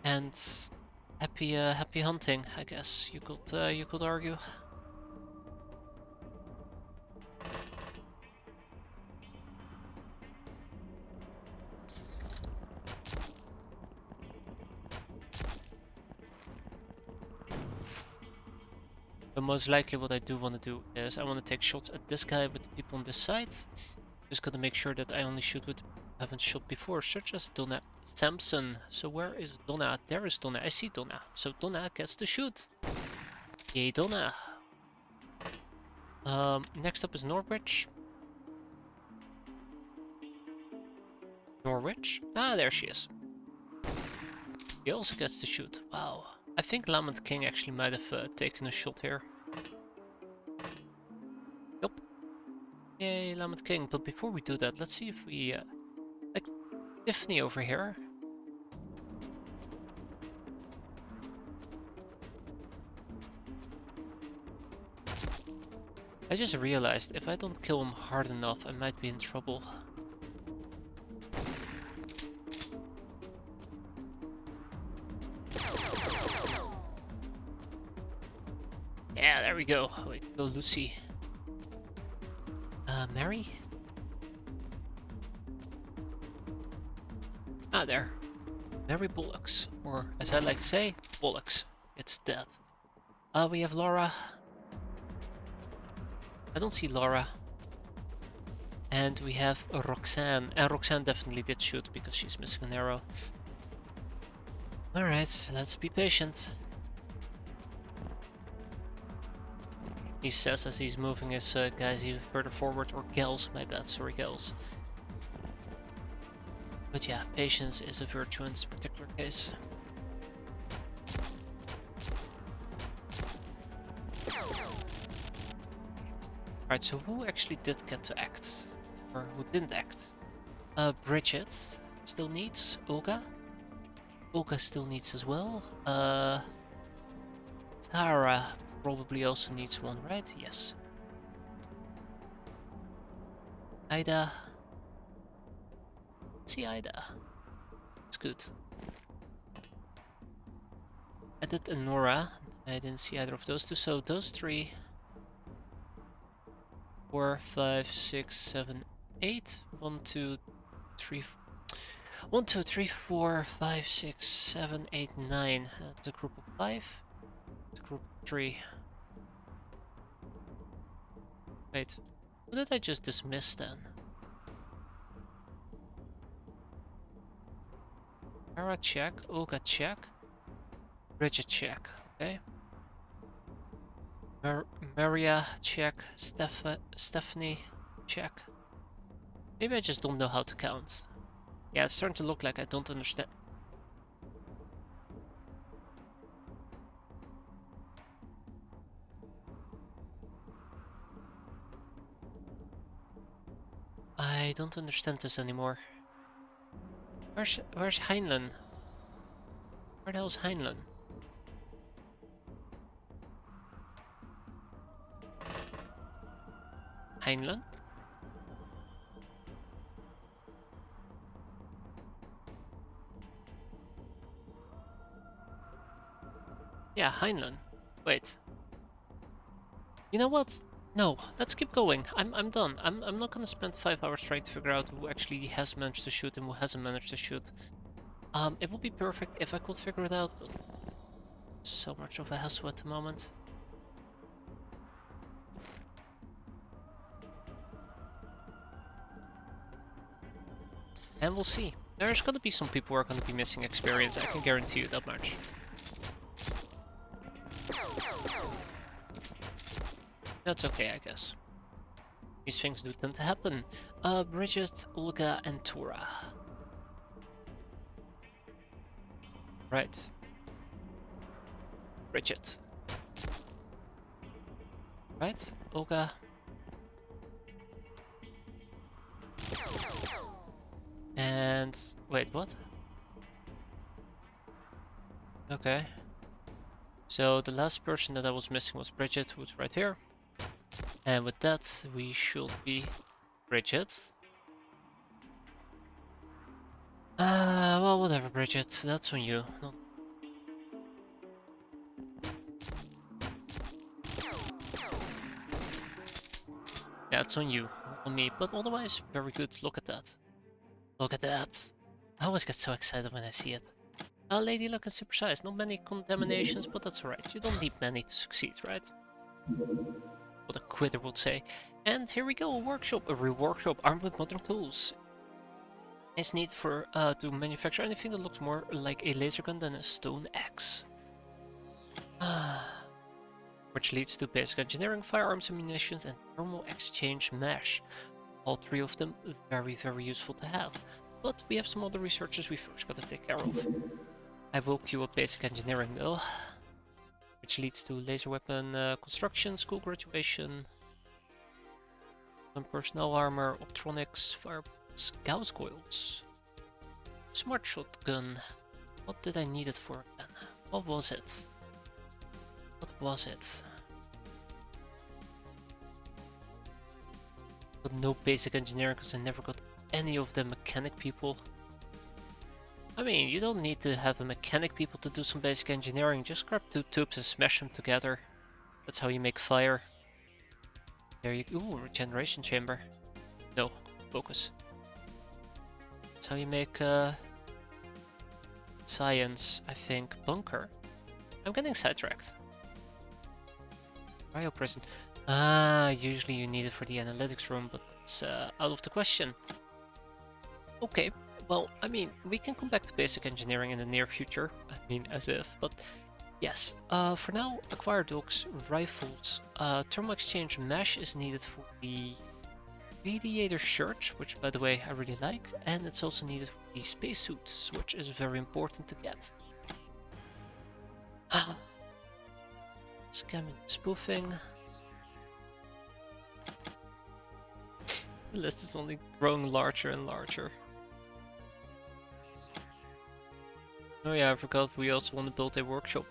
And happy hunting, I guess you could argue. But most likely what I do want to do is I want to take shots at this guy with the people on this side. Just gotta make sure that I only shoot with I haven't shot before, such as Donna Sampson. So where is Donna? There is Donna. I see Donna. So Donna gets to shoot. Yay, Donna. Next up is Norwich. Norwich? Ah, there she is. She also gets to shoot. Wow. I think Lament King actually might have taken a shot here. Nope. Yay, Lament King. But before we do that, let's see if we... like Tiffany over here. I just realized if I don't kill him hard enough, I might be in trouble. Yeah, there we go. Wait, go Lucy. Mary? Ah, there. Mary Bullocks. Or, as I like to say, Bullocks. It's dead. We have Laura. I don't see Laura. And we have Roxanne. And Roxanne definitely did shoot because she's missing an arrow. Alright, let's be patient. He says as he's moving his guys even further forward, or gals, my bad, sorry gals. But yeah, patience is a virtue in this particular case. Alright, so who actually did get to act? Or who didn't act? Bridget still needs. Olga? Olga still needs as well. Tara probably also needs one, right? Yes. Ida. See Ida. It's good. Edith and Nora. I didn't see either of those two, so those three. 4, 5, 6, 7, 8. 1, 2, 3. 1, 2, 3, 4, 5, 6, 7, 8, 9. That's a group of 5. It's a group of 3. Wait, who did I just dismiss then? Kara check, Olga check, Bridget check, okay. Maria check, Stephanie check. Maybe I just don't know how to count. Yeah, it's starting to look like I don't understand. I don't understand this anymore. Where's Heinlein? Where the hell's Heinlein? Heinlein? Yeah, Heinlein. Wait. You know what? No, let's keep going. I'm done. I'm not gonna spend 5 hours trying to figure out who actually has managed to shoot and who hasn't managed to shoot. It would be perfect if I could figure it out, but so much of a hassle at the moment. And we'll see. There's gonna be some people who are gonna be missing experience, I can guarantee you that much. That's okay, I guess. These things do tend to happen. Bridget, Olga, and Tora. Right. Bridget. Right, Olga. And wait, what? Okay. So the last person that I was missing was Bridget, who's right here. And with that, we should be Bridget. Well, whatever, Bridget. That's on you. No. Yeah, it's on you, not on me. But otherwise, very good. Look at that. Look at that. I always get so excited when I see it. Lady looking super size. Not many contaminations, but that's alright. You don't need many to succeed, right? What a quitter would say. And here we go, a workshop. A real workshop armed with modern tools. It's needed for to manufacture anything that looks more like a laser gun than a stone axe. Which leads to basic engineering, firearms and munitions, and thermal exchange mesh. All three of them very, very useful to have. But we have some other researches we first gotta take care of. I will queue up basic engineering though. Which leads to laser weapon construction, school graduation, some personnel armor, optronics, firebolts, Gauss coils, smart shotgun. What did I need it for again? What was it? What was it? But no basic engineering because I never got any of the mechanic people. I mean, you don't need to have a mechanic people to do some basic engineering. Just grab two tubes and smash them together. That's how you make fire. There you go. Ooh, regeneration chamber. No, focus. That's how you make science, I think. Bunker. I'm getting sidetracked. Cryo prison. Usually you need it for the analytics room, but that's out of the question. Okay, Well, I mean, we can come back to basic engineering in the near future. I mean, as if, but yes. For now, acquire dogs, rifles. Thermal exchange mesh is needed for the radiator shirt, which by the way I really like, and it's also needed for the spacesuits, which is very important to get. Scamming, spoofing. The list is only growing larger and larger. Oh yeah, I forgot we also want to build a workshop.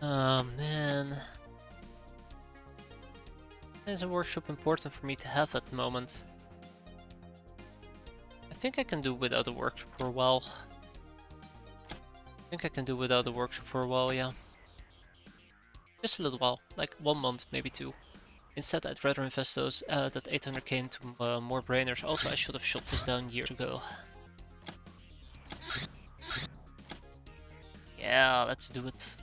Oh man. Is a workshop important for me to have at the moment? I think I can do without a workshop for a while. Yeah. Just a little while, like 1 month, maybe 2. Instead, I'd rather invest those that 800k into more brainers. Also, I should have shot this down years ago. Yeah, let's do it.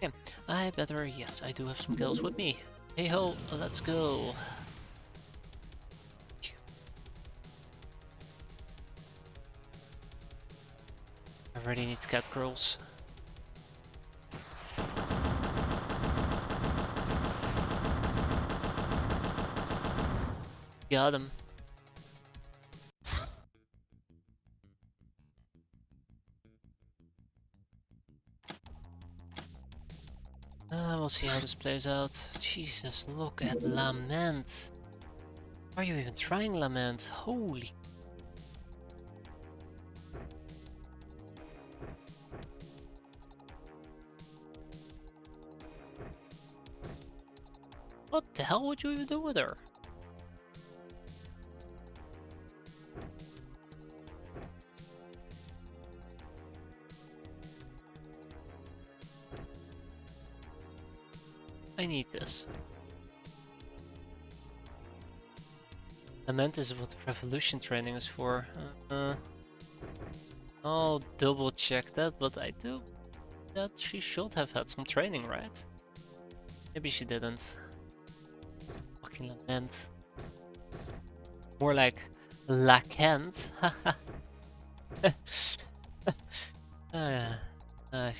Okay, I better, yes, I do have some girls with me. Hey ho, let's go. I really need cat girls. Got him. We'll see how this plays out. Jesus, look at Lament. Are you even trying Lament? Holy. What the hell would you even do with her? I need this. Lament is what revolution training is for. I'll double check that, but I do that she should have had some training, right? Maybe she didn't. Fucking Lament. More like Lacant.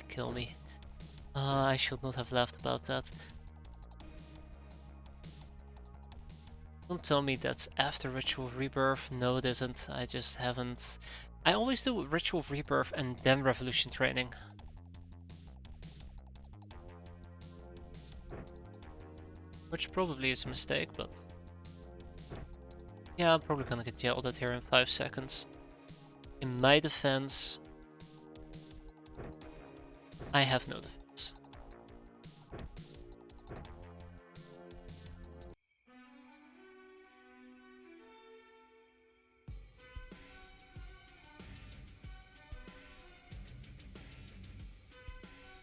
Kill me. I should not have laughed about that. Don't tell me that's after Ritual Rebirth. No, it isn't. I just haven't. I always do Ritual Rebirth and then Revolution Training. Which probably is a mistake, but... yeah, I'm probably gonna get yelled at here in 5 seconds. In my defense... I have no defense.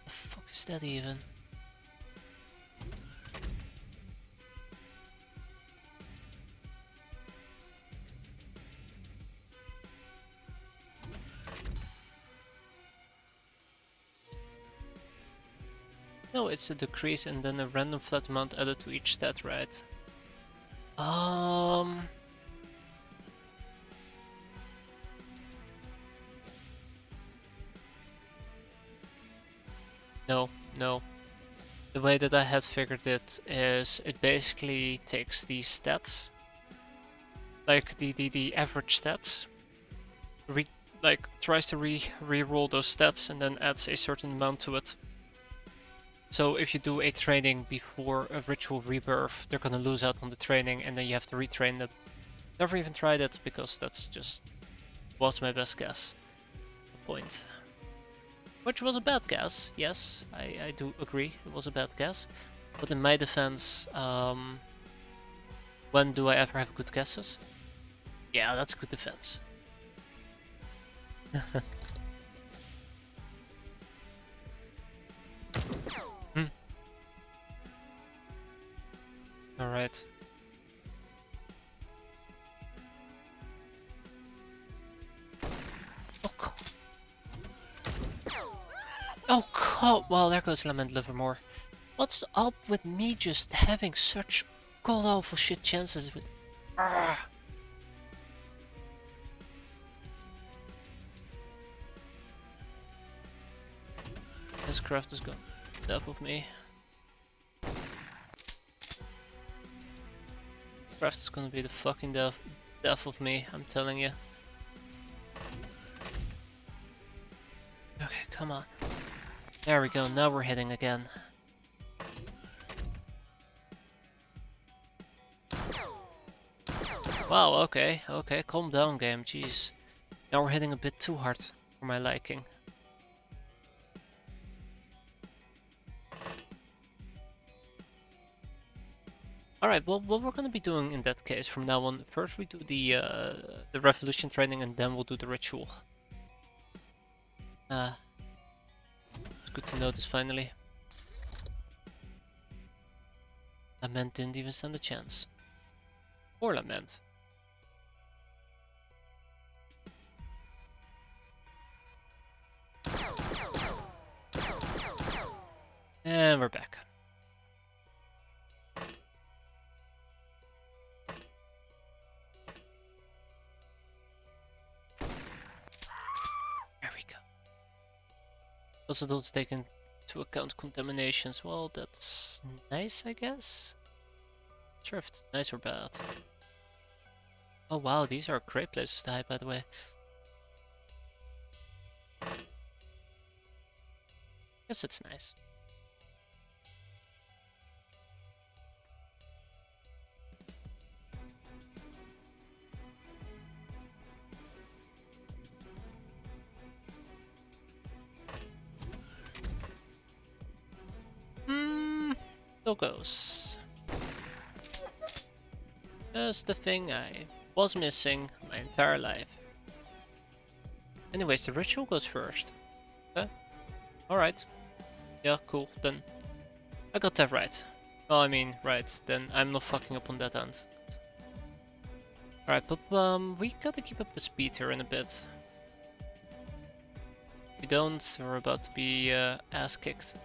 The fuck is that even? No, it's a decrease and then a random flat amount added to each stat, right? No, no. The way that I had figured it is it basically takes the stats, like the average stats, tries to re-roll those stats and then adds a certain amount to it. So if you do a training before a Ritual Rebirth, they're gonna lose out on the training and then you have to retrain them. Never even tried it because that's just was my best guess. The point. Which was a bad guess, yes, I do agree, it was a bad guess. But in my defense, when do I ever have good guesses? Yeah, that's good defense. Alright. Oh, oh god, well there goes Lament Livermore. What's up with me just having such god awful shit chances with... Ah. This craft is going death of me. Craft is gonna be the fucking death of me, I'm telling you. Okay, come on. There we go, now we're hitting again. Wow, okay, calm down game, jeez. Now we're hitting a bit too hard for my liking. Alright, well what we're gonna be doing in that case from now on, first we do the revolution training and then we'll do the ritual. It's good to know this finally. Lament didn't even stand a chance. Or Lament. And we're back. There we go. Also don't take into account contaminations. Well, that's nice, I guess. Not sure if it's nice or bad. Oh wow, these are great places to hide, by the way. Guess it's nice. So goes. Just the thing I was missing my entire life. Anyways, the ritual goes first. Okay. Alright. Yeah, cool. Then I got that right. Oh, I mean, right. Then I'm not fucking up on that end. Alright, but we gotta keep up the speed here in a bit. If we don't, we're about to be ass kicked.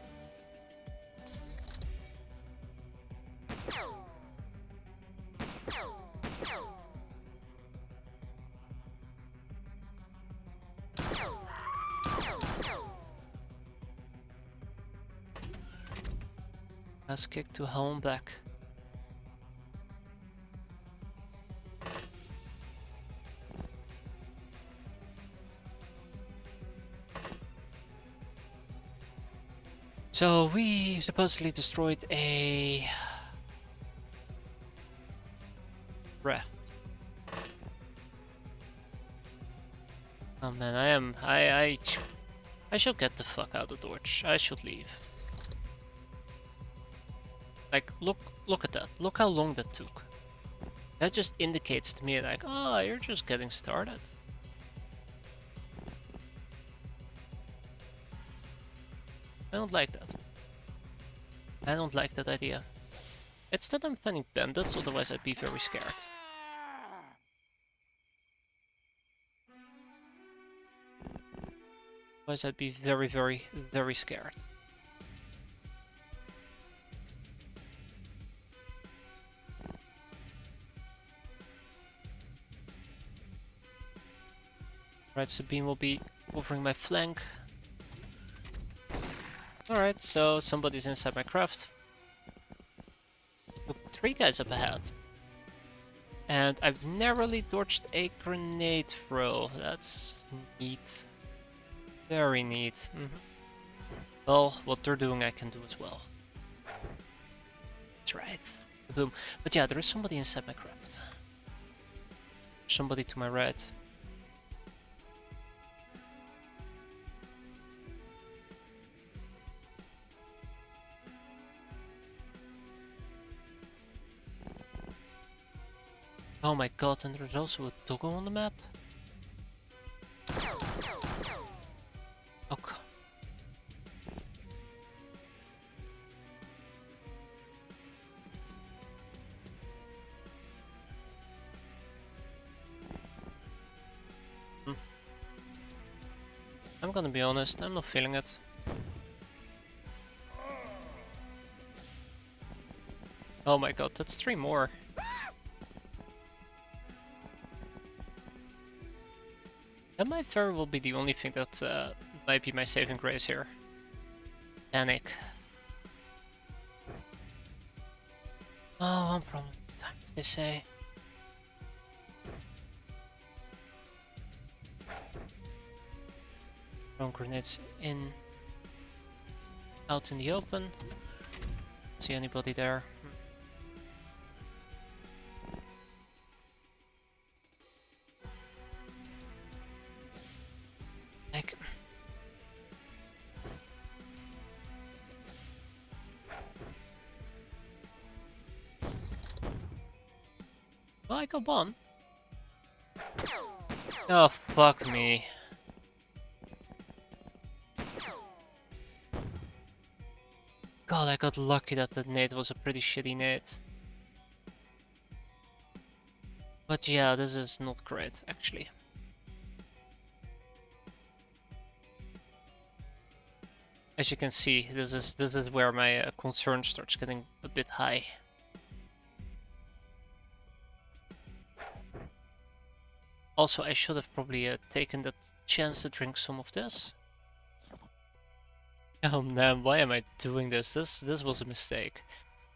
Ass kick to hell and back. So we supposedly destroyed a ref. Oh man, I should get the fuck out of Dodge. I should leave. Like, look at that. Look how long that took. That just indicates to me like, oh, you're just getting started. I don't like that. I don't like that idea. It's that I'm finding bandits, otherwise I'd be very scared. Otherwise I'd be very, very, very scared. Right, Sabine will be covering my flank. Alright, so somebody's inside my craft. Look, 3 guys up ahead. And I've narrowly dodged a grenade throw. That's neat. Very neat. Well, what they're doing I can do as well. That's right. Boom. But yeah, there is somebody inside my craft. Somebody to my right. Oh my god, and there's also a doggo on the map. Oh god. I'm gonna be honest, I'm not feeling it. Oh my god, that's 3 more. That might very well be the only thing that might be my saving grace here. Panic. Oh, one problem at a time, as they say. Throwing grenades in, out in the open. See anybody there? Like, well, I got one. Oh, fuck me. God, I got lucky that the nade was a pretty shitty nade. But yeah, this is not great, actually. As you can see, this is where my concern starts getting a bit high. Also, I should have probably taken that chance to drink some of this. Oh man, why am I doing this? This was a mistake.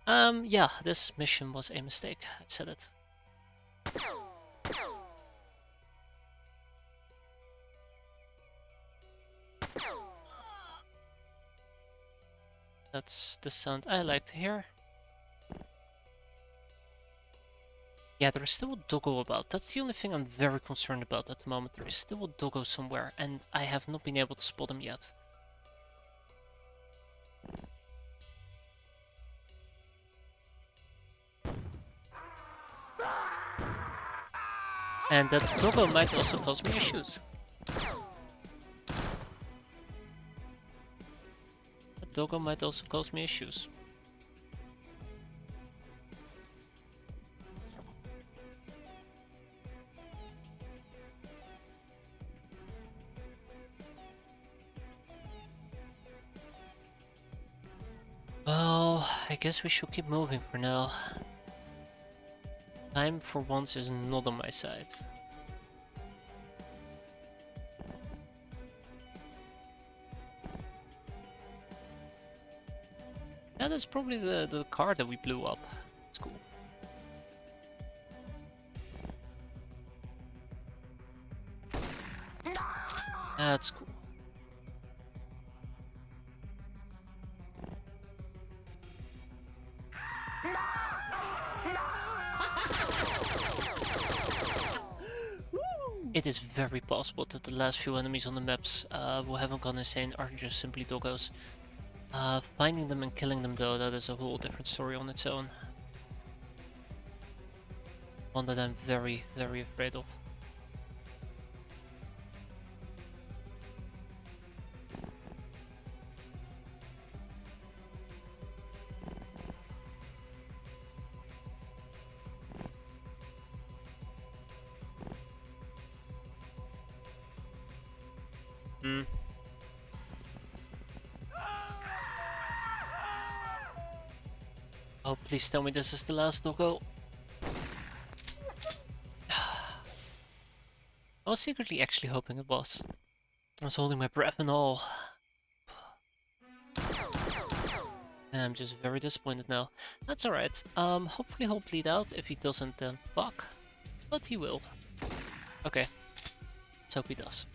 Yeah, this mission was a mistake. I said it. That's the sound I like to hear. Yeah, there is still a doggo about. That's the only thing I'm very concerned about at the moment. There is still a doggo somewhere, and I have not been able to spot him yet. And that doggo might also cause me issues. That doggo might also cause me issues. Well, I guess we should keep moving for now. Time for once is not on my side. Yeah, that's probably the car that we blew up. It's cool. That's cool. It is very possible that the last few enemies on the maps who haven't gone insane are just simply doggos. Finding them and killing them though, that is a whole different story on its own. One that I'm very, very afraid of. Oh, please tell me this is the last doggo. I was secretly actually hoping it was. I was holding my breath and all. And I'm just very disappointed now. That's alright. Hopefully he'll bleed out. If he doesn't, then fuck. But he will. Okay. Let's hope he does.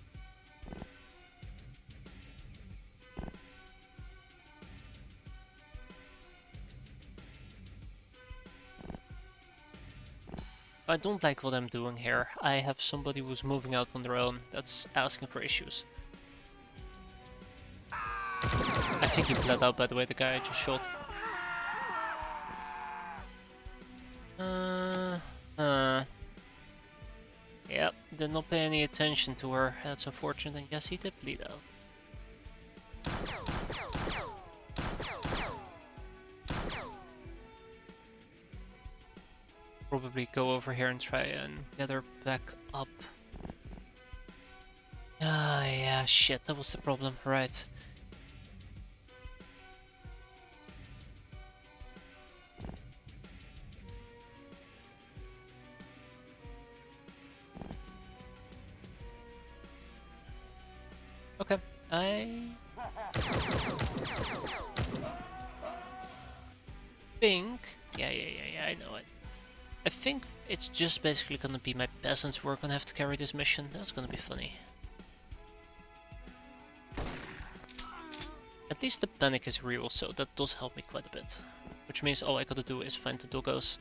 I don't like what I'm doing here. I have somebody who's moving out on their own that's asking for issues. I think he bled out, by the way, the guy I just shot. Yep, did not pay any attention to her. That's unfortunate, and yes, he did bleed out. Probably go over here and try and get her back up. Ah, yeah, shit, that was the problem, right. Okay, I think... Yeah, I know it. I think it's just basically gonna be my peasants who are gonna have to carry this mission. That's gonna be funny. At least the panic is real, so that does help me quite a bit. Which means all I gotta do is find the doggos.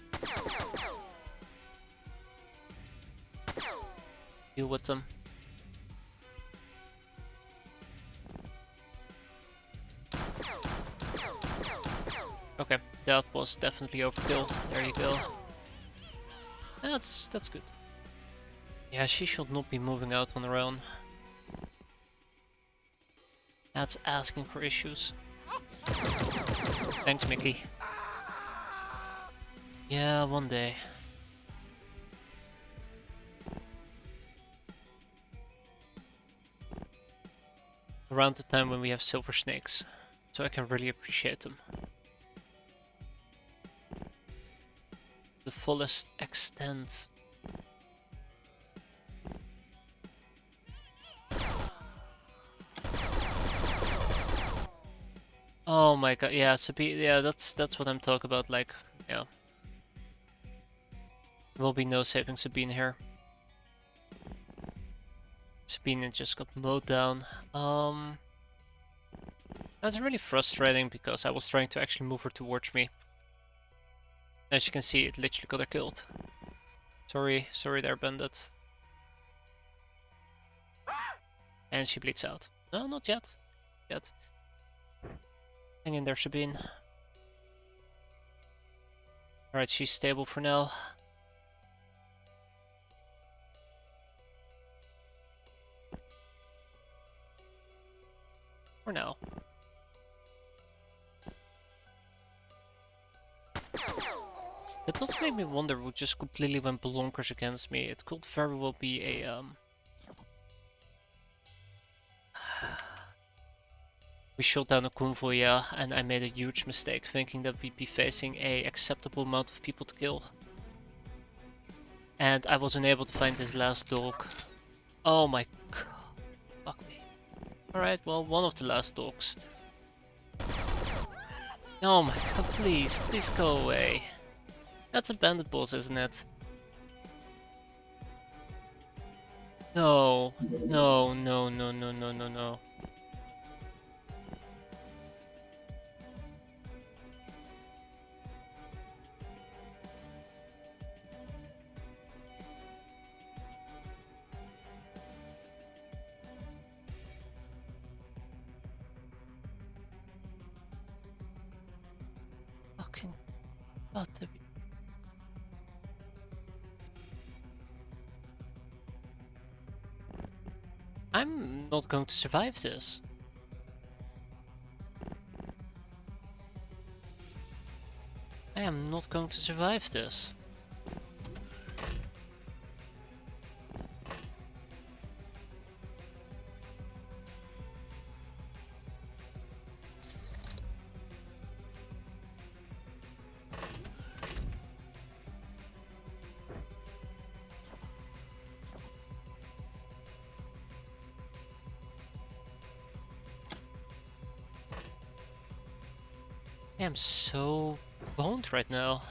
Deal with them. Okay, that was definitely overkill. There you go. That's good. Yeah, she should not be moving out on her own. That's asking for issues. Thanks, Mickey. Yeah, one day. Around the time when we have silver snakes. So I can really appreciate them. The fullest extent. Oh my god, yeah, yeah, that's what I'm talking about, like, yeah. There will be no saving Sabine here. Sabine just got mowed down. That's really frustrating because I was trying to actually move her towards me. As you can see, it literally got her killed. Sorry there, Bandit. And she bleeds out. No, not yet. Yet. Hang in there, Sabine. Alright, she's stable for now. For now. That does make me wonder who just completely went bonkers against me. It could very well be a we shot down a convoy, yeah, and I made a huge mistake thinking that we'd be facing a acceptable amount of people to kill. And I was unable to find this last dog. Oh my god. Fuck me. Alright, well, one of the last dogs. Oh my god, please go away. That's a bandit boss, isn't it? No. No. Fucking god, I'm not going to survive this. I am not going to survive this. I am so boned right now.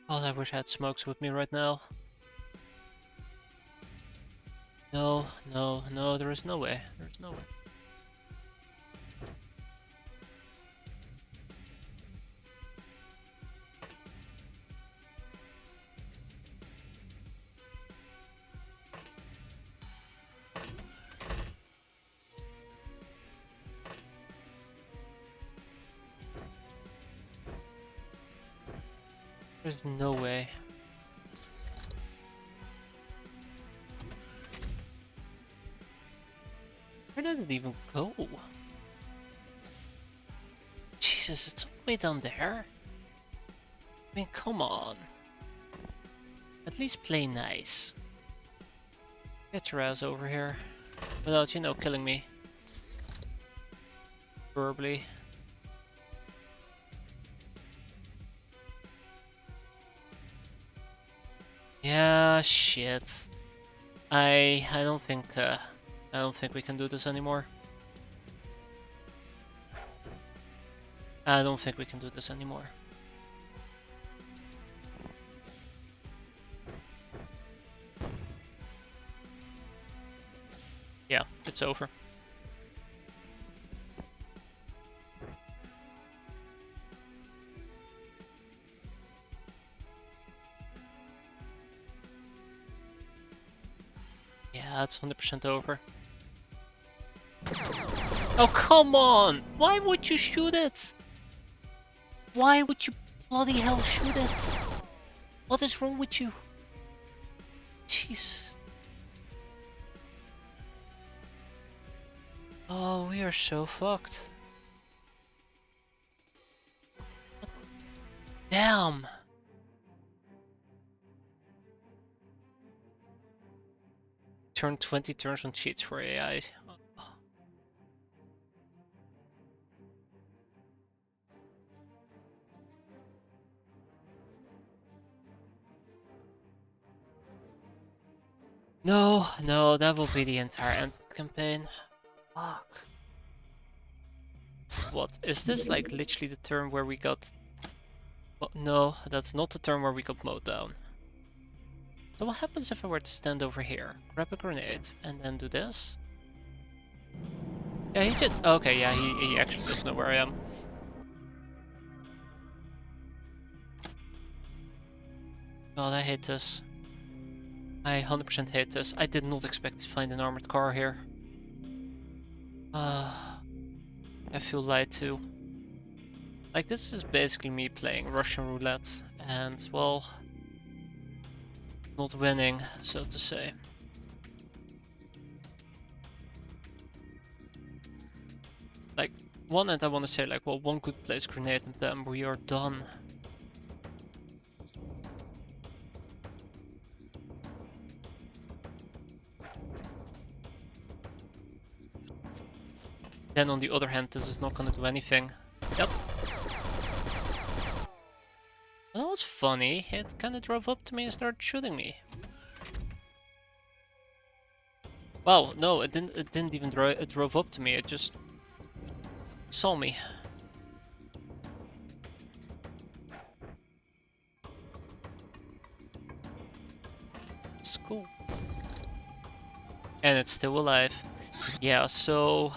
Oh, I wish I had smokes with me right now. No, there is no way. There's no way. There's no way. did it even go? Jesus, it's all the way down there. I mean, come on. At least play nice. Get your ass over here. Without, you know, killing me. Verbally. Yeah, shit. I don't think we can do this anymore. I don't think we can do this anymore. Yeah, it's over. Yeah, it's 100% over. Oh, come on! Why would you shoot it? Why would you bloody hell shoot it? What is wrong with you? Jeez. Oh, we are so fucked. Damn! Turn 20 turns on cheats for AI. No, no, that will be the entire end campaign. Fuck. What? Is this like literally the turn where we got... Well, no, that's not the turn where we got mowed down. So what happens if I were to stand over here, grab a grenade, and then do this? Yeah, he did. Okay, yeah, he actually doesn't know where I am. God, I hate this. I 100% hate this. I did not expect to find an armored car here. I feel lied to. Like, this is basically me playing Russian roulette, and, well, not winning, so to say. Like, one end I want to say, like, well, one good placed grenade and then we are done. Then on the other hand, this is not gonna do anything. Yep. Well, that was funny. It kinda drove up to me and started shooting me. Well, no, it didn't even it drove up to me, it just saw me. It's cool. And it's still alive. Yeah, so...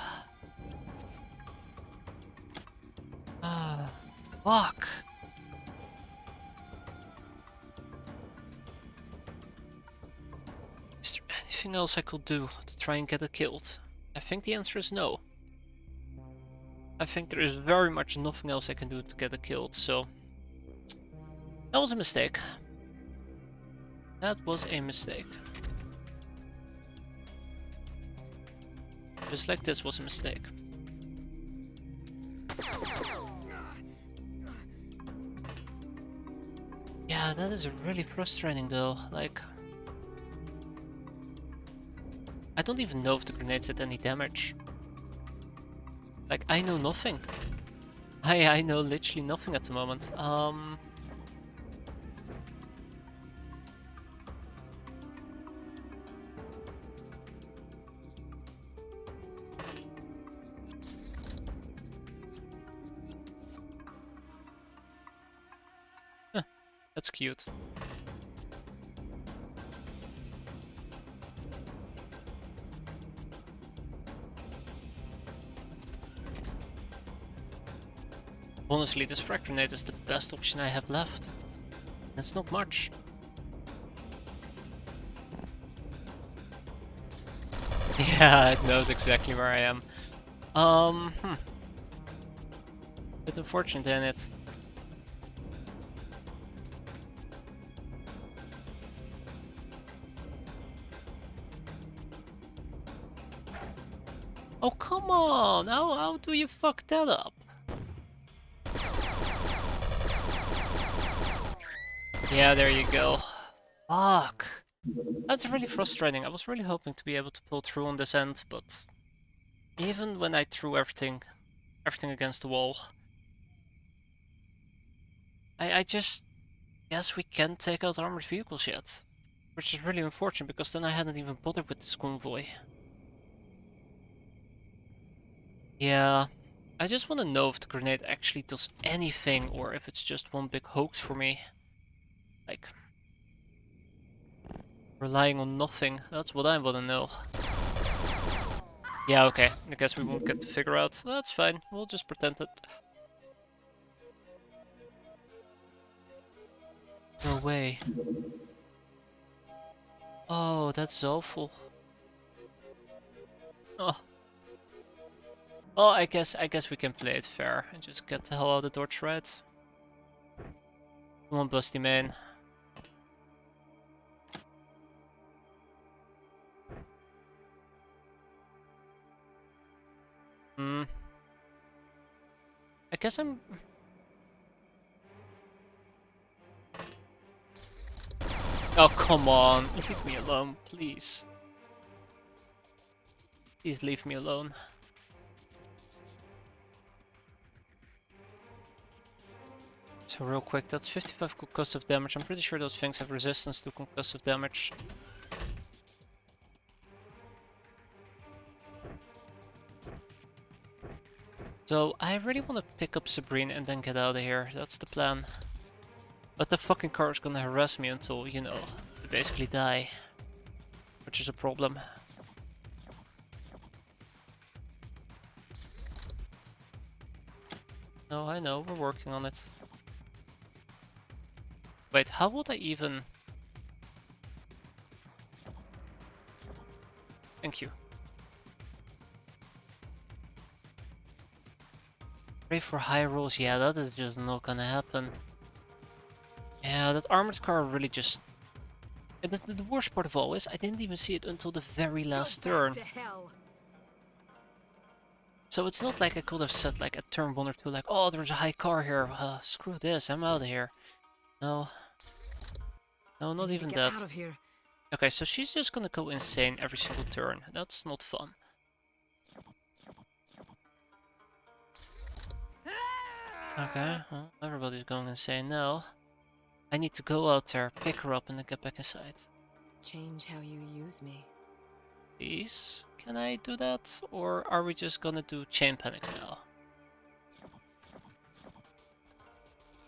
fuck! Is there anything else I could do to try and get it killed? I think the answer is no. I think there is very much nothing else I can do to get it killed, so... That was a mistake. That was a mistake. Just like this was a mistake. Yeah, that is really frustrating though, like... I don't even know if the grenades did any damage. Like, I know nothing. I know literally nothing at the moment. That's cute. Honestly, this frag grenade is the best option I have left. It's not much. Yeah, it knows exactly where I am. Bit unfortunate, ain't it? Oh, come on! How do you fuck that up? Yeah, there you go. Fuck. That's really frustrating. I was really hoping to be able to pull through on this end, but even when I threw everything against the wall, I just guess we can't take out armored vehicles yet. Which is really unfortunate, because then I hadn't even bothered with this convoy. Yeah, I just want to know if the grenade actually does anything, or if it's just one big hoax for me. Like, relying on nothing. That's what I want to know. Yeah, okay. I guess we won't get to figure out. That's fine. We'll just pretend that... No way. Oh, that's awful. Oh. Oh, I guess we can play it fair and just get the hell out of the door, right? Come on, Busty Man. Hmm. I guess I'm... Oh, come on. Leave me alone, please. Please leave me alone. So real quick, that's 55 concussive damage. I'm pretty sure those things have resistance to concussive damage. So I really want to pick up Sabrine and then get out of here. That's the plan. But the fucking car is gonna harass me until, you know, I basically die. Which is a problem. No, I know, we're working on it. Wait, how would I even... Thank you. Pray for high rolls, yeah, that is just not gonna happen. Yeah, that armored car really just... And the worst part of all is, I didn't even see it until the very last turn. So it's not like I could have said like at turn 1 or 2 like, oh, there's a high car here, screw this, I'm out of here. No. No, not even that. Out of here. Okay, so she's just gonna go insane every single turn. That's not fun. Okay, well, everybody's going insane now. I need to go out there, pick her up, and then get back inside. Change how you use me. Please? Can I do that? Or are we just gonna do chain panics now?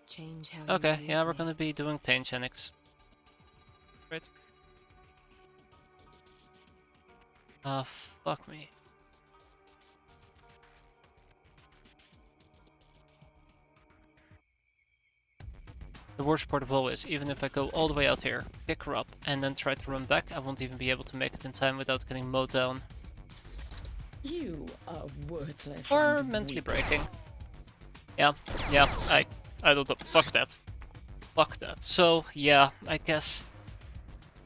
Change how Okay, you yeah, use we're me. gonna be doing pain panics. Great. Ah, fuck me. The worst part of all is, even if I go all the way out here, pick her up, and then try to run back, I won't even be able to make it in time without getting mowed down. You are worthless. Or and mentally weak. breaking. Yeah, I don't know. Fuck that. Fuck that. So, yeah, I guess...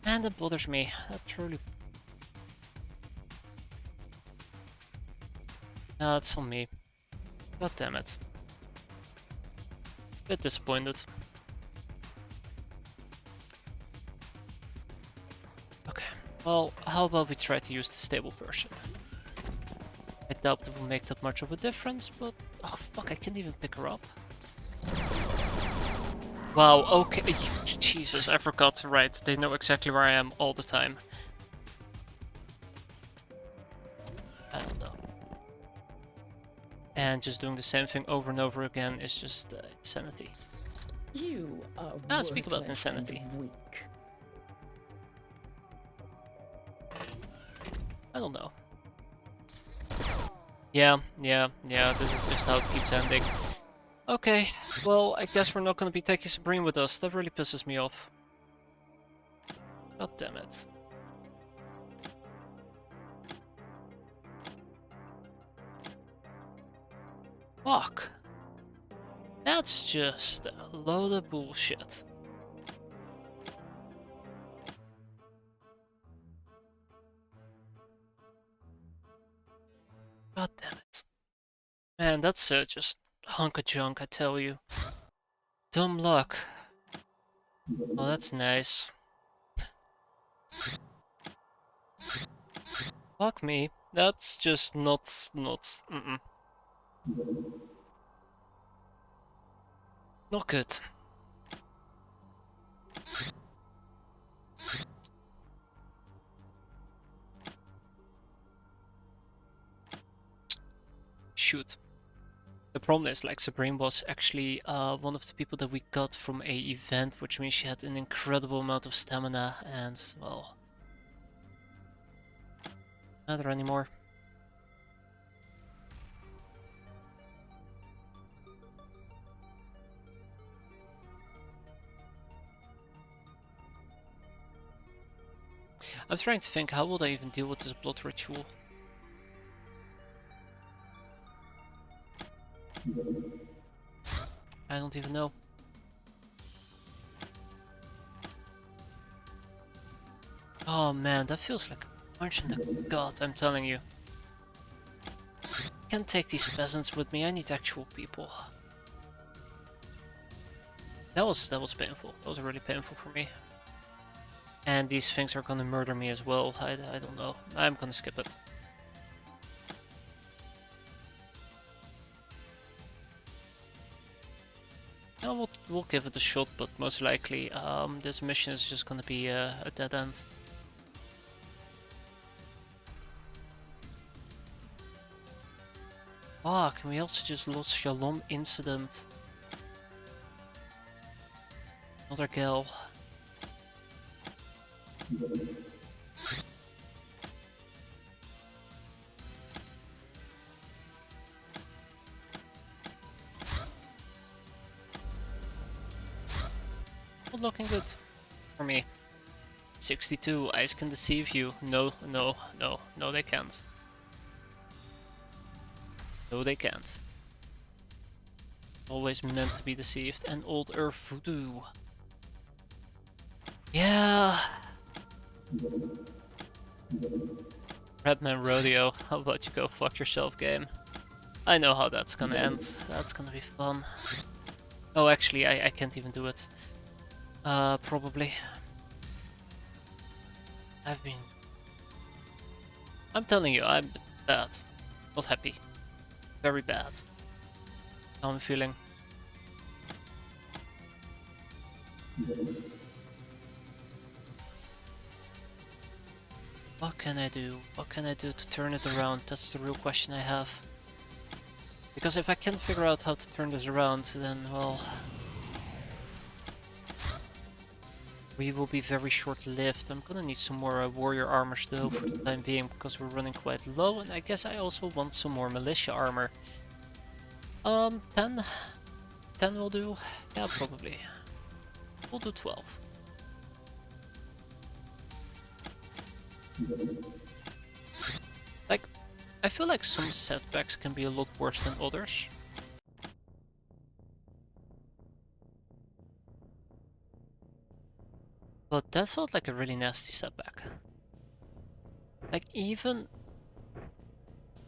And that bothers me. That truly... No, that's on me. God damn it. Bit disappointed. Okay, well, how about we try to use the stable version? I doubt it will make that much of a difference, but... Oh fuck, I can't even pick her up. Wow, okay. Jesus, I forgot. Right, they know exactly where I am all the time. I don't know. And just doing the same thing over and over again is just insanity. You are Ah, speak about worthless insanity. and weak. I don't know. Yeah, this is just how it keeps ending. Okay, well, I guess we're not gonna be taking Sabrine with us. That really pisses me off. God damn it. Fuck. That's just a load of bullshit. God damn it. Man, that's just hunk of junk, I tell you. Dumb luck. Oh, that's nice. Fuck me. That's just not, not good. Shoot. The problem is, like, Sabrine was actually one of the people that we got from a event, which means she had an incredible amount of stamina, and, well, not there anymore. I'm trying to think, how would I even deal with this blood ritual? I don't even know. Oh man, that feels like a punch in the gut, I'm telling you. I can't take these peasants with me, I need actual people. That was painful. That was really painful for me. And these things are gonna murder me as well. I don't know. I'm gonna skip it. No, we'll give it a shot, but most likely this mission is just gonna be a dead end. Fuck, and we also just lost Shalom Incident. Another gal. Not looking good for me. 62, eyes can deceive you. No, no, no, no they can't. No they can't. Always meant to be deceived. And Old Earth Voodoo. Yeah. Redman Rodeo, how about you go fuck yourself, game? I know how that's gonna end. That's gonna be fun. Oh, actually, I can't even do it. Probably. I'm telling you, I'm bad. Not happy. Very bad. How I'm feeling. What can I do? What can I do to turn it around? That's the real question I have. Because if I can't figure out how to turn this around, then, well... we will be very short-lived. I'm gonna need some more warrior armor still for the time being, because we're running quite low, and I guess I also want some more militia armor. 10? 10 will do? Yeah, probably. We'll do 12. Like, I feel like some setbacks can be a lot worse than others. But that felt like a really nasty setback. Like, even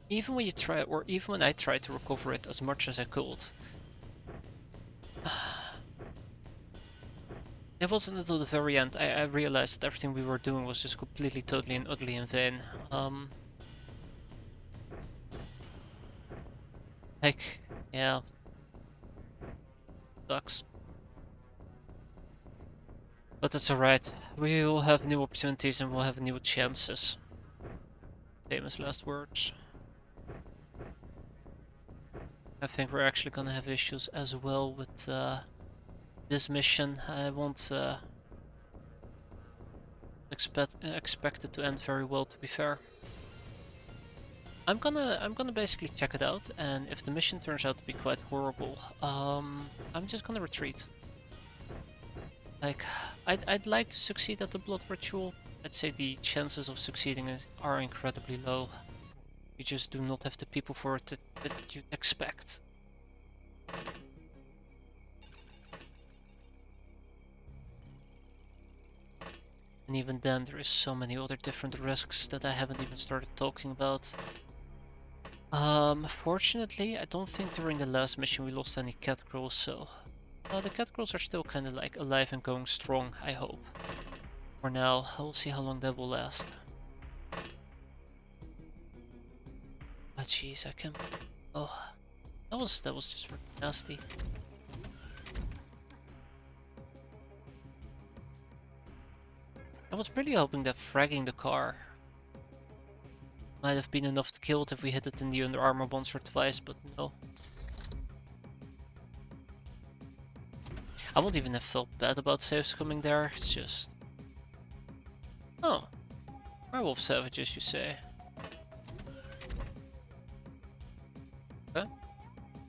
when you try, or even when I tried to recover it as much as I could, it wasn't until the very end I realized that everything we were doing was just completely, totally, and utterly in vain. Like, yeah, sucks. But that's alright. We will have new opportunities and we'll have new chances. Famous last words. I think we're actually gonna have issues as well with this mission. I won't expect it to end very well, to be fair. I'm gonna basically check it out, and if the mission turns out to be quite horrible, I'm just gonna retreat. Like, I'd like to succeed at the blood ritual. I'd say the chances of succeeding are incredibly low. You just do not have the people for it that you'd expect. And even then, there is so many other different risks that I haven't even started talking about. Fortunately, I don't think during the last mission we lost any cat girls, so the cat girls are still kind of like alive and going strong, I hope. For now, we'll see how long that will last. Ah, jeez, I can. Oh, that was just really nasty. I was really hoping that fragging the car might have been enough to kill it if we hit it in the under armor once or twice, but no. I wouldn't even have felt bad about saves coming there, it's just... Oh. Werewolf savages, you say? Okay.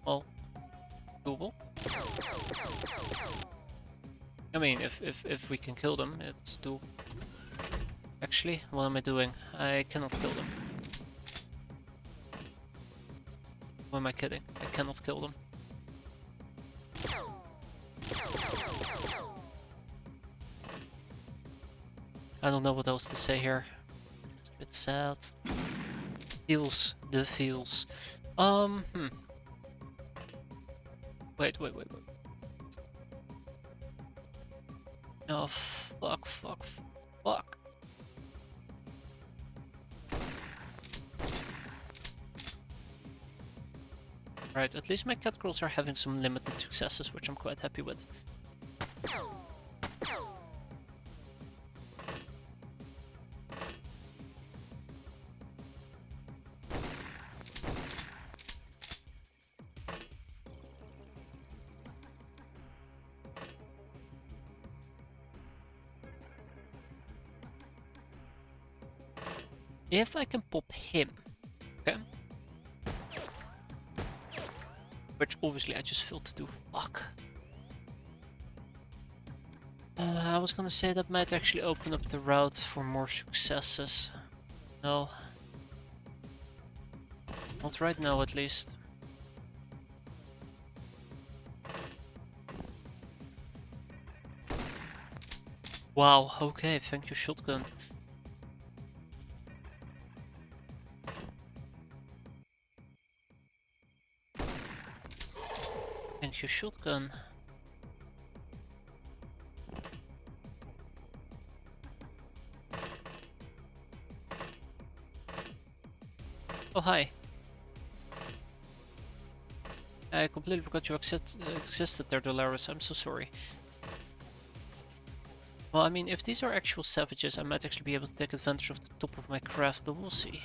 Well, doable. I mean, if we can kill them, it's doable. Actually, what am I doing? I cannot kill them. Who am I kidding? I cannot kill them. I don't know what else to say here. It's a bit sad. Feels. The feels. Wait. Oh, fuck. Right, at least my cat girls are having some limited successes, which I'm quite happy with. If I can pop him, okay? Which obviously I just failed to do, fuck. I was gonna say that might actually open up the route for more successes. No. Not right now, at least. Wow, okay, thank you, shotgun. Thank you, shotgun. Oh, hi. I completely forgot you existed there, Dolores. I'm so sorry. Well, I mean, if these are actual savages, I might actually be able to take advantage of the top of my craft, but we'll see.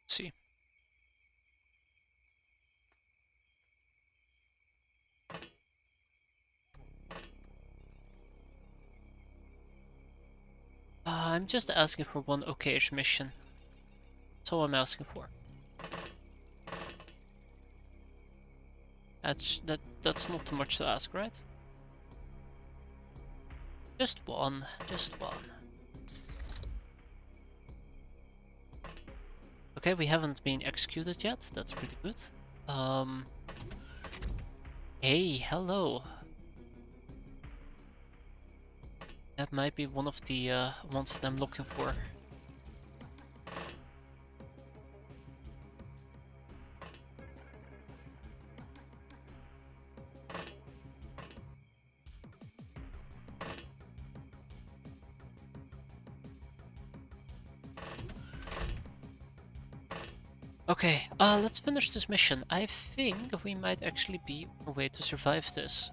See. I'm just asking for one okay-ish mission. That's all I'm asking for. That's not too much to ask, right? Just one. Okay, we haven't been executed yet. That's pretty good. Hey, hello. That might be one of the ones that I'm looking for. Okay, let's finish this mission. I think we might actually be on a way to survive this.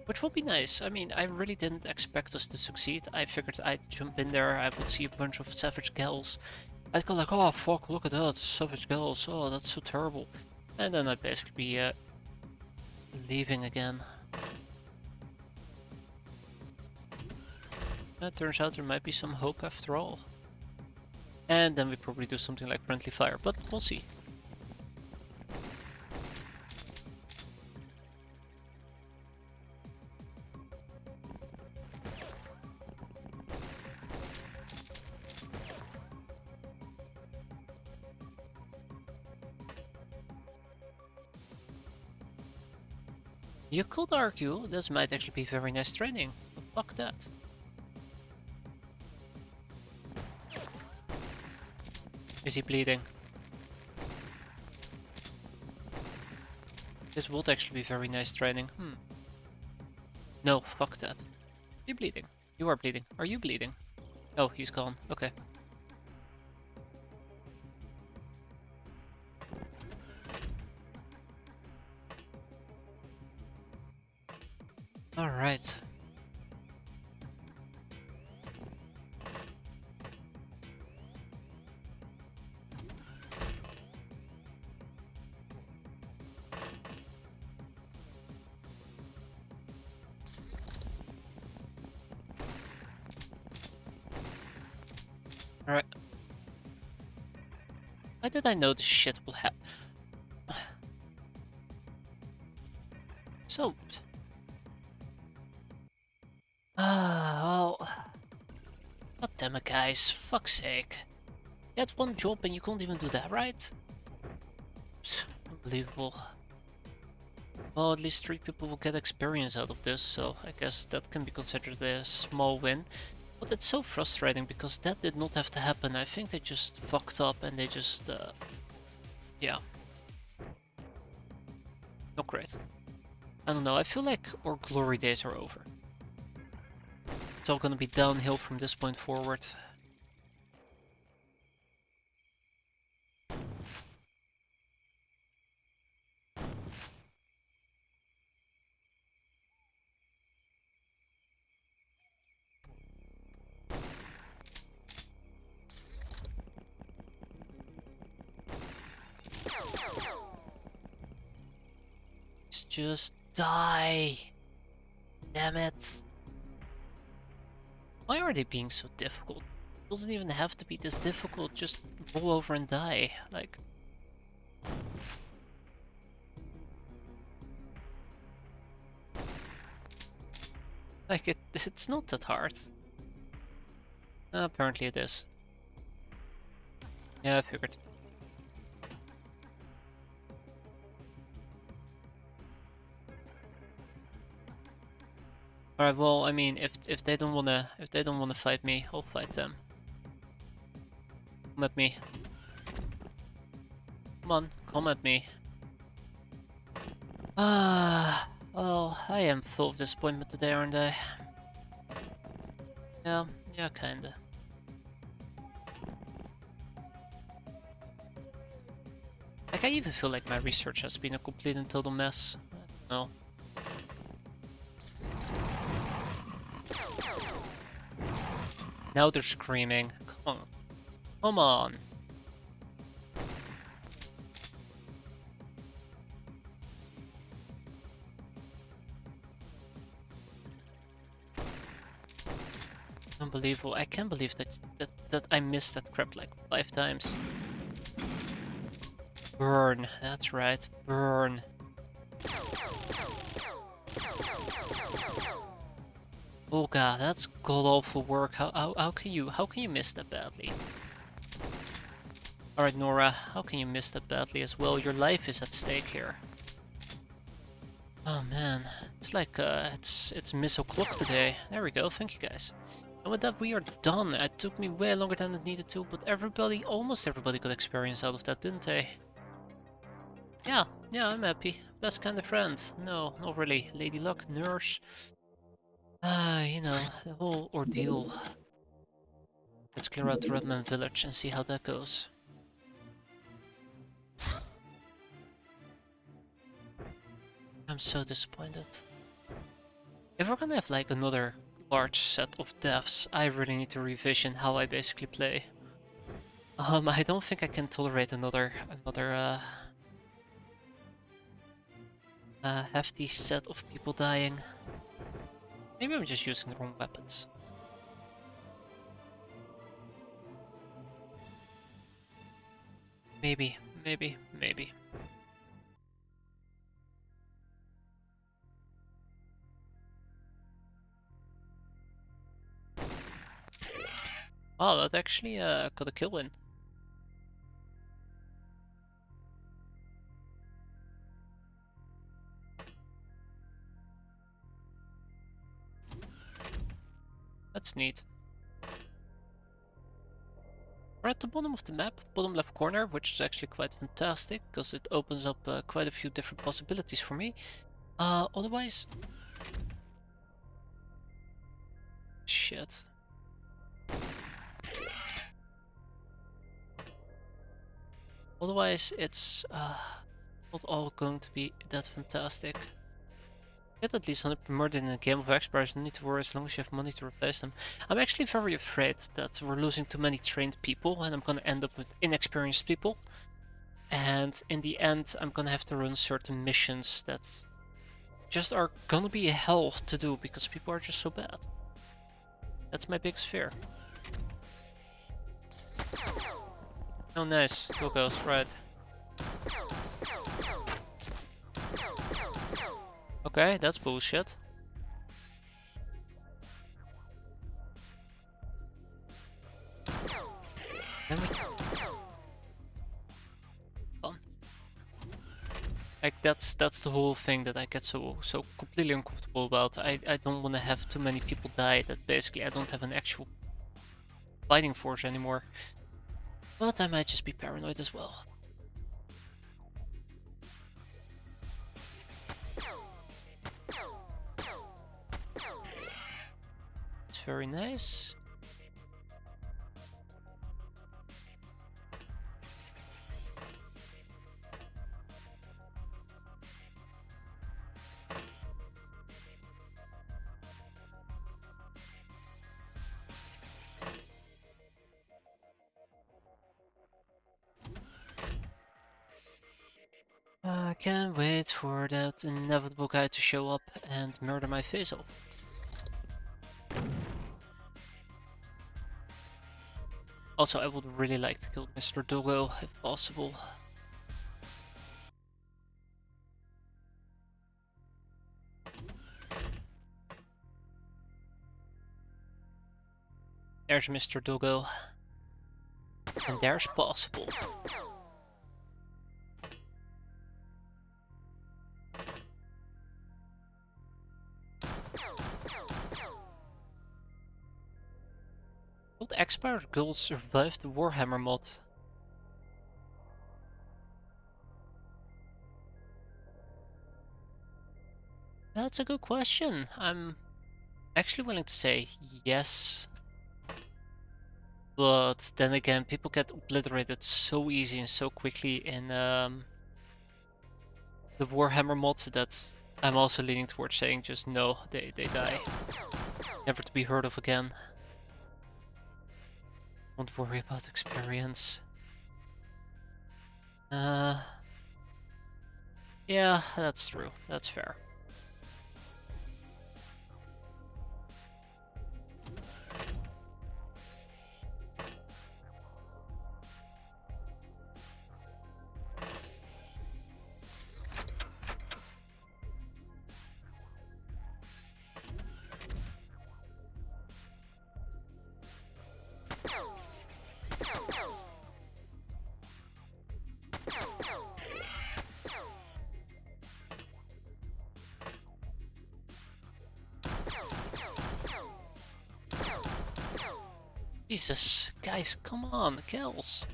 Which will be nice. I mean, I really didn't expect us to succeed. I figured I'd jump in there, I would see a bunch of savage gals. I'd go like, oh fuck, look at that, savage gals, oh that's so terrible. And then I'd basically be leaving again. It turns out there might be some hope after all. And then we probably do something like friendly fire, but we'll see. You could argue this might actually be very nice training, but fuck that. Is he bleeding? This would actually be very nice training. No, fuck that. You bleeding? You are bleeding. Are you bleeding? Oh, he's gone. Okay. Alright. Alright. Why did I know this shit will happen? So... well... God damn it, guys. Fuck's sake. You had one job and you couldn't even do that, right? Unbelievable. Well, at least 3 people will get experience out of this, so I guess that can be considered a small win. But it's so frustrating because that did not have to happen. I think they just fucked up and they just... yeah. Not great. I don't know, I feel like our glory days are over. It's all gonna be downhill from this point forward. Just die! Damn it! Why are they being so difficult? It doesn't even have to be this difficult, just roll over and die, like... Like, it's not that hard. Apparently it is. Yeah, I figured. Alright, well, I mean, if they don't wanna fight me, I'll fight them. Come at me. Come on, come at me. Well, I am full of disappointment today, aren't I? Yeah, kinda. Like, I even feel like my research has been a complete and total mess. I don't know. Now they're screaming. Come on. Come on. Unbelievable. I can't believe that I missed that crap like 5 times. Burn. That's right. Burn. Oh god, that's god awful work. How can you miss that badly? Alright, Nora, how can you miss that badly as well? Your life is at stake here. Oh man, it's like it's miss o'clock today. There we go, thank you guys. And with that we are done. It took me way longer than it needed to, but almost everybody got experience out of that, didn't they? Yeah, I'm happy. Best kind of friend. No, not really. Lady Luck, nurse. You know, the whole ordeal. Let's clear out Redman Village and see how that goes. I'm so disappointed. If we're gonna have like another large set of deaths, I really need to revision how I basically play. I don't think I can tolerate another hefty set of people dying. Maybe I'm just using the wrong weapons. Maybe. Oh, that actually got a kill in. That's neat. We're at the bottom of the map, bottom left corner, which is actually quite fantastic, because it opens up quite a few different possibilities for me. Otherwise... Shit. Otherwise, it's not all going to be that fantastic. Get at least 100 murder in a game of X-piratez, no need to worry as long as you have money to replace them. I'm actually very afraid that we're losing too many trained people and I'm gonna end up with inexperienced people. And in the end, I'm gonna have to run certain missions that just are gonna be a hell to do because people are just so bad. That's my biggest fear. Oh nice, go goes, right. Okay, that's bullshit. Then we... Fun. Like that's the whole thing that I get so completely uncomfortable about. I don't want to have too many people die that basically I don't have an actual fighting force anymore. But I might just be paranoid as well. It's very nice. I can't wait for that inevitable guy to show up and murder my face off. Also, I would really like to kill Mr. Doggo if possible. There's Mr. Doggo. And there's possible. Will X-piratez girls survive the Warhammer mod? That's a good question. I'm actually willing to say yes. But then again, people get obliterated so easy and so quickly in the Warhammer mod that I'm also leaning towards saying just no, they die. Never to be heard of again. Don't worry about experience. Yeah, that's true. That's fair. Jesus, guys, come on, kills.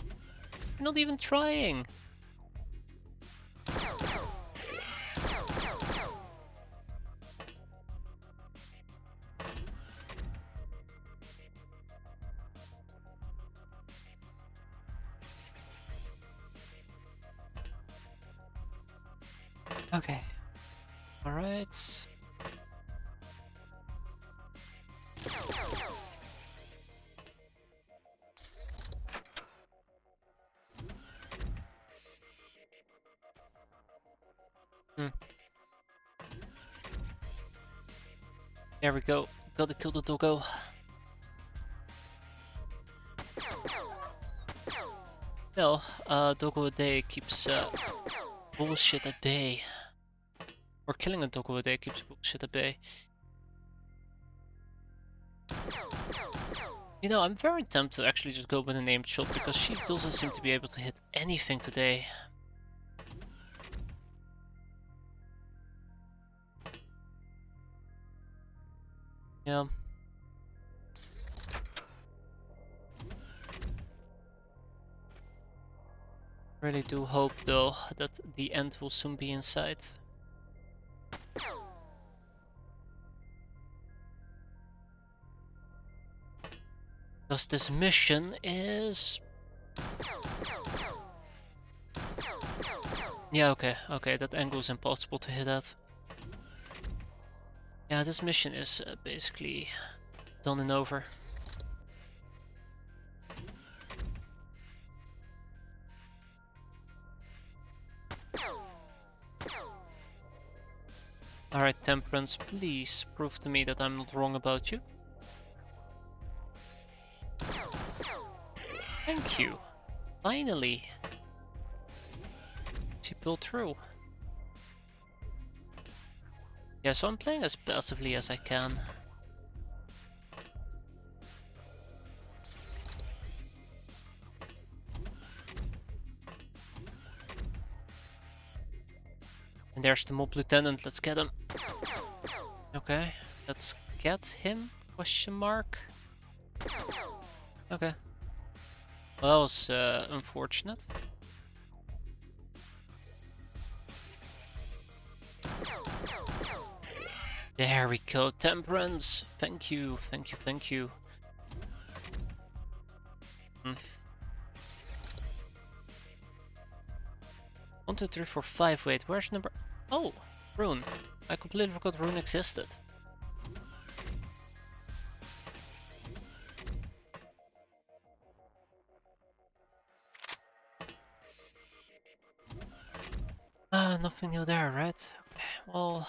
You're not even trying. Okay. Alright. There we go. Gotta kill the doggo. Well, doggo a day keeps bullshit at bay. Or killing a doggo a day keeps bullshit at bay. You know, I'm very tempted to actually just go with a named shot because she doesn't seem to be able to hit anything today. Yeah. Really do hope though that the end will soon be in sight. Because this mission is... Yeah, okay, that angle is impossible to hit at. Yeah, this mission is basically done and over. Alright, Temperance, please prove to me that I'm not wrong about you. Thank you. Finally. She pulled through. Yeah, so I'm playing as passively as I can. And there's the mob lieutenant, let's get him. Okay, let's get him, question mark. Okay. Well, that was unfortunate. There we go, Temperance. Thank you, thank you, thank you. 1, 2, 3, 4, 5. Wait, where's number... Oh, Rune. I completely forgot Rune existed. Nothing new there, right? Okay, well,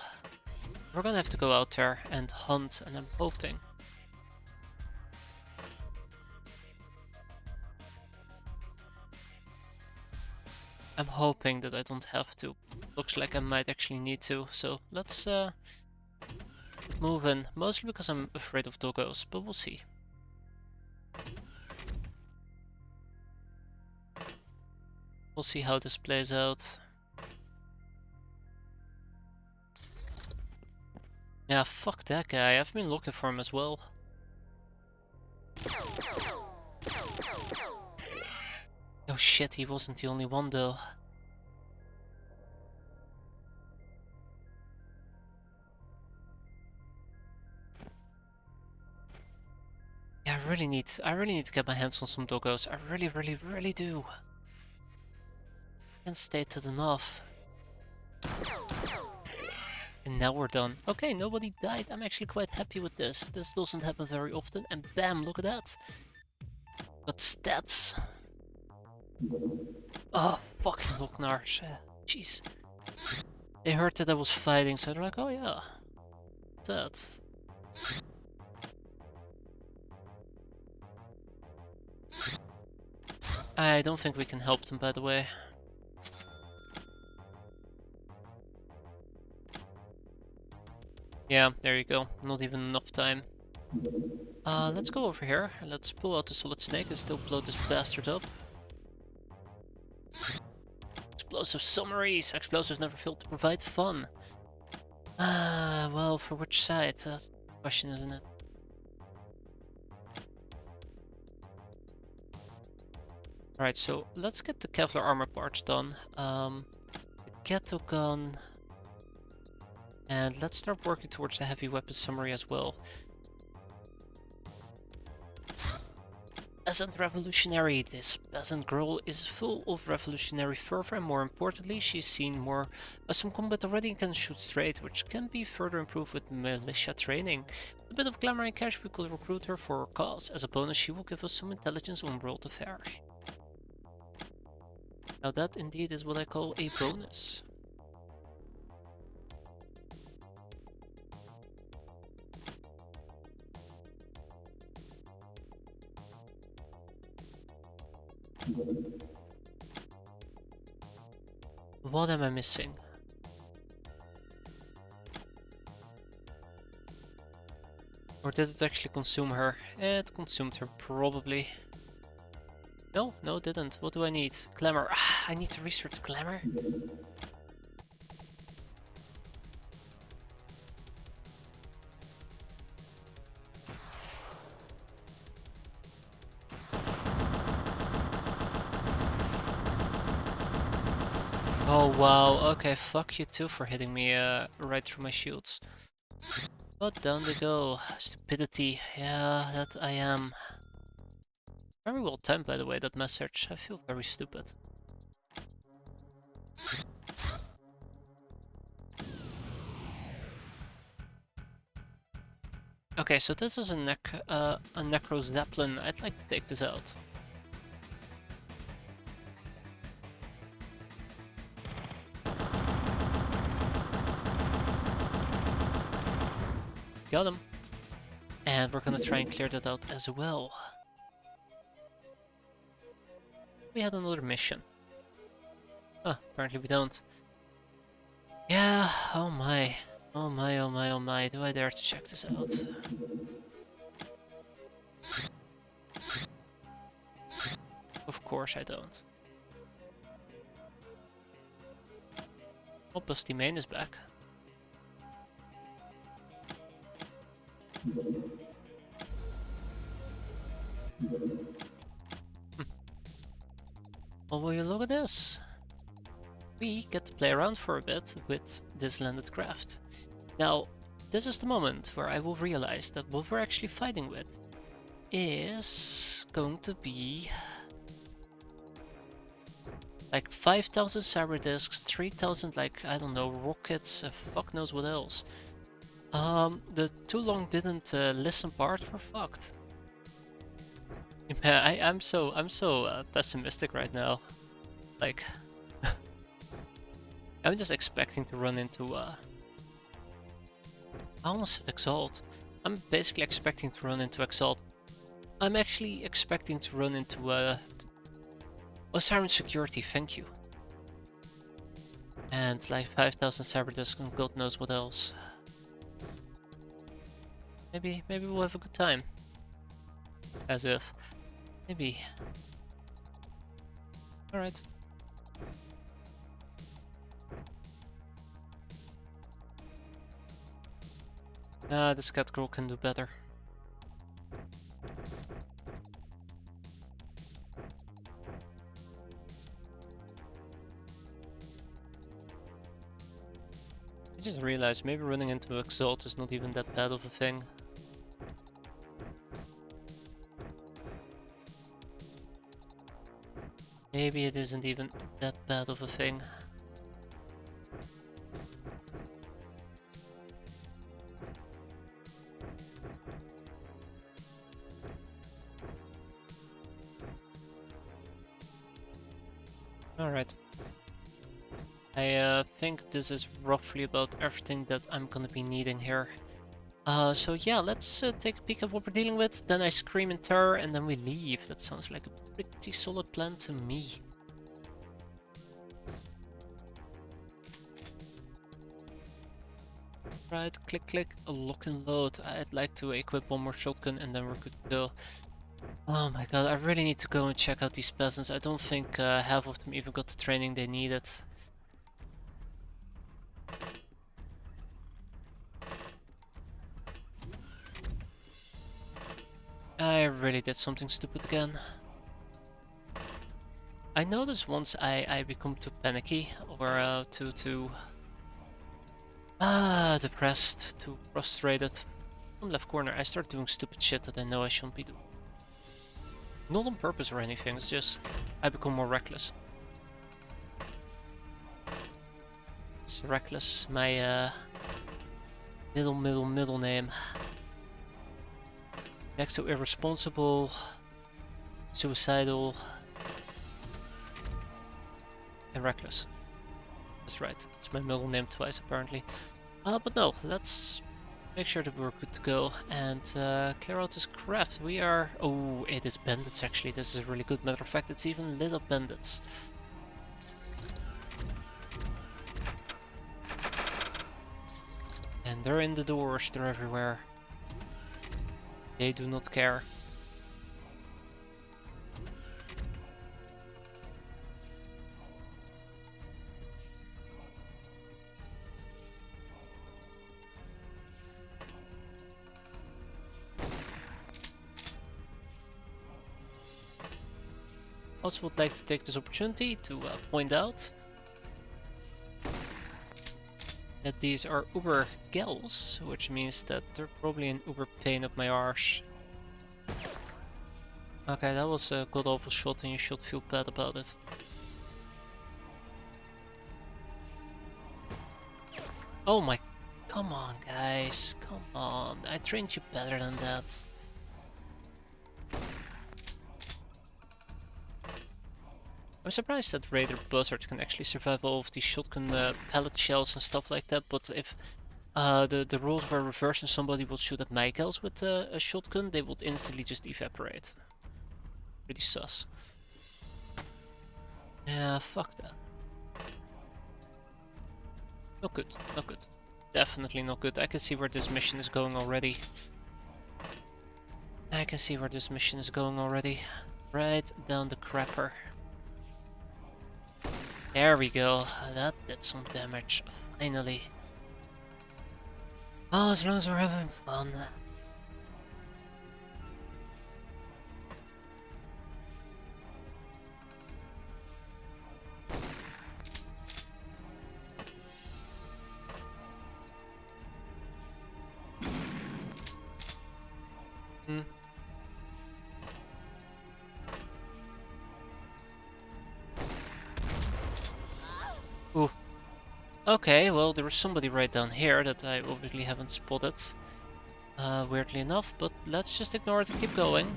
we're gonna have to go out there and hunt, and I'm hoping. I'm hoping that I don't have to. Looks like I might actually need to, so let's move in. Mostly because I'm afraid of doggos, but we'll see. We'll see how this plays out. Yeah, fuck that guy. I've been looking for him as well. Oh shit, he wasn't the only one though. Yeah, I really need to get my hands on some doggos. I really do. Can't state it enough. And now we're done. Okay, nobody died. I'm actually quite happy with this. This doesn't happen very often. And bam, look at that. But stats. Oh, fucking Locknars. Jeez. They heard that I was fighting, so they're like, oh yeah. That. I don't think we can help them, by the way. Yeah, there you go. Not even enough time. Let's go over here. Let's pull out the solid snake and still blow this bastard up. Explosive summaries! Explosives never fail to provide fun. Well, for which side? That's the question, isn't it? Alright, so let's get the Kevlar armor parts done. The Ghetto gun. And let's start working towards the heavy weapon summary as well. Peasant revolutionary. This peasant girl is full of revolutionary fervor, and more importantly, she's seen more some combat already and can shoot straight, which can be further improved with militia training. With a bit of glamour and cash, we could recruit her for our cause. As a bonus, she will give us some intelligence on world affairs. Now that indeed is what I call a bonus. What am I missing? Or did it actually consume her? It consumed her, probably. No, it didn't. What do I need? Glamour. I need to research glamour. Oh wow, okay, fuck you too for hitting me right through my shields. But down they go. Stupidity, yeah, that I am. Very well timed, by the way, that message. I feel very stupid. Okay, so this is a Necro Zeppelin. I'd like to take this out. Got him. And we're gonna try and clear that out as well. We had another mission. Huh, apparently we don't. Yeah, oh my. Oh my, oh my, oh my. Do I dare to check this out? Of course I don't. Oh, Busty Main is back. Well, will you look at this? We get to play around for a bit with this landed craft. Now, this is the moment where I will realize that what we're actually fighting with is going to be like 5,000 cyber discs, 3,000 like, I don't know, rockets, fuck knows what else. The too long didn't listen part, we're fucked. Yeah, I'm so pessimistic right now. Like, I'm just expecting to run into I almost said Exalt. I'm basically expecting to run into Exalt. I'm actually expecting to run into Siren Security, thank you. And like 5,000 cyber discs and God knows what else. Maybe we'll have a good time. As if. Maybe. Alright. This cat girl can do better. I just realized maybe running into Exalt is not even that bad of a thing. Maybe it isn't even that bad of a thing. Alright. I think this is roughly about everything that I'm gonna be needing here. So yeah, let's take a peek at what we're dealing with. Then I scream in terror and then we leave. That sounds like a pretty solid plan to me. Right, click click, lock and load. I'd like to equip one more shotgun and then we're good to go. Oh my god, I really need to go and check out these peasants. I don't think half of them even got the training they needed. I really did something stupid again. I noticed once I become too panicky or too depressed, too frustrated. On left corner I start doing stupid shit that I know I shouldn't be doing. Not on purpose or anything, it's just I become more reckless. It's reckless, my middle name. Next to irresponsible, suicidal, and reckless. That's right, it's my middle name twice apparently. But no, let's make sure that we're good to go and clear out this craft. We are... Oh, it is bandits actually, this is really good. Matter of fact, it's even lit up bandits. And they're in the doors, they're everywhere. They do not care. Also would like to take this opportunity to point out that these are uber gals, which means that they're probably an uber pain up my arse. Okay, that was a god awful shot and you should feel bad about it. Oh my, come on guys, come on, I trained you better than that. I'm surprised that Raider Buzzard can actually survive all of these shotgun pellet shells and stuff like that, but if the rules were reversed and somebody would shoot at my gals with a shotgun, they would instantly just evaporate. Pretty sus. Yeah, fuck that. Not good, not good. Definitely not good. I can see where this mission is going already. I can see where this mission is going already. Right down the crapper. There we go. That did some damage. Finally. Oh, as long as we're having fun. Hmm. Oof. Okay, well, there was somebody right down here that I obviously haven't spotted. Weirdly enough, but let's just ignore it and keep going.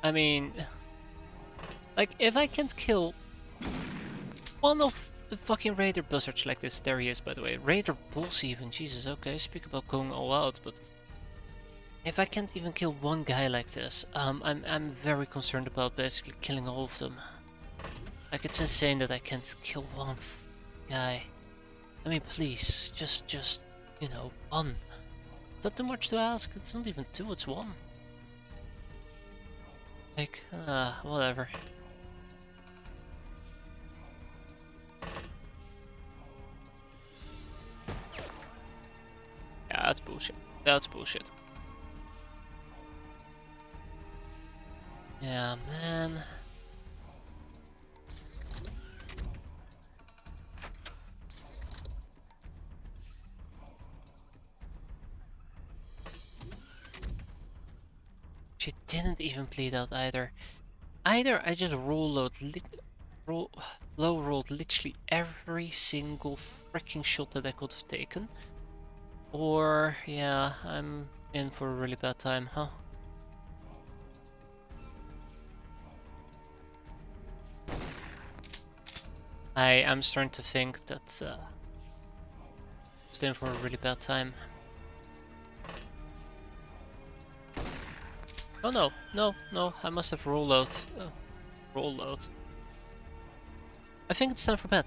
I mean, like, if I can't kill one of the fucking Raider Buzzards like this, there he is, by the way. Raider Bulls even, Jesus, okay, speak about going all out, but if I can't even kill one guy like this, I'm very concerned about basically killing all of them. Like, it's insane that I can't kill one guy. I mean, please, just, you know, one. Is that too much to ask? It's not even two, it's one. Like, whatever. Yeah, that's bullshit. That's bullshit. Yeah, man. She didn't even bleed out either. Either I just low rolled literally every single freaking shot that I could have taken, or yeah, I'm in for a really bad time, huh? I am starting to think that it's in for a really bad time. Oh no, no, I must have roll out. Roll out. I think it's time for bed.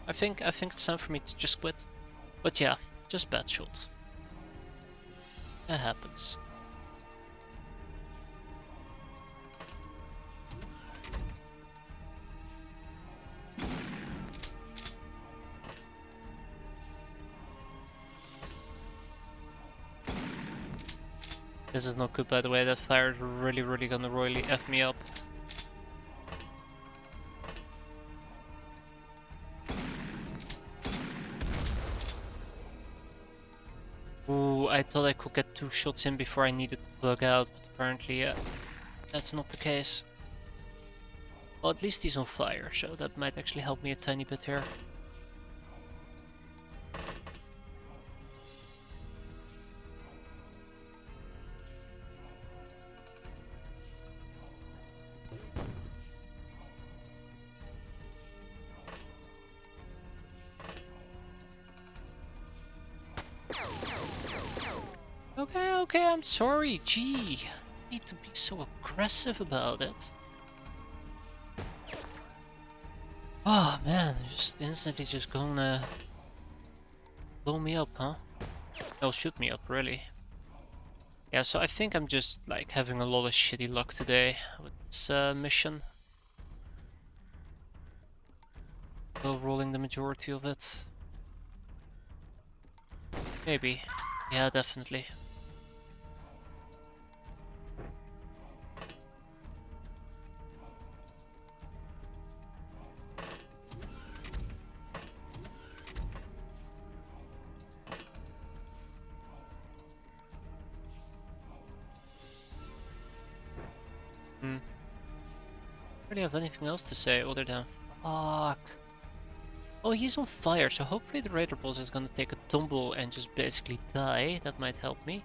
I think it's time for me to just quit. But yeah, just bad shots. That happens. This is not good, by the way. That fire is really gonna royally F me up. Ooh, I thought I could get 2 shots in before I needed to bug out, but apparently that's not the case. Well, at least he's on fire, so that might actually help me a tiny bit here. Okay, I'm sorry, gee. I need to be so aggressive about it. Oh man, just instantly just gonna blow me up, huh? Oh, shoot me up, really. Yeah, so I think I'm just like having a lot of shitty luck today with this mission. Still rolling the majority of it. Maybe. Yeah, definitely. Really have anything else to say other than fuck. Oh, he's on fire, so hopefully the Raider boss is gonna take a tumble and just basically die. That might help me.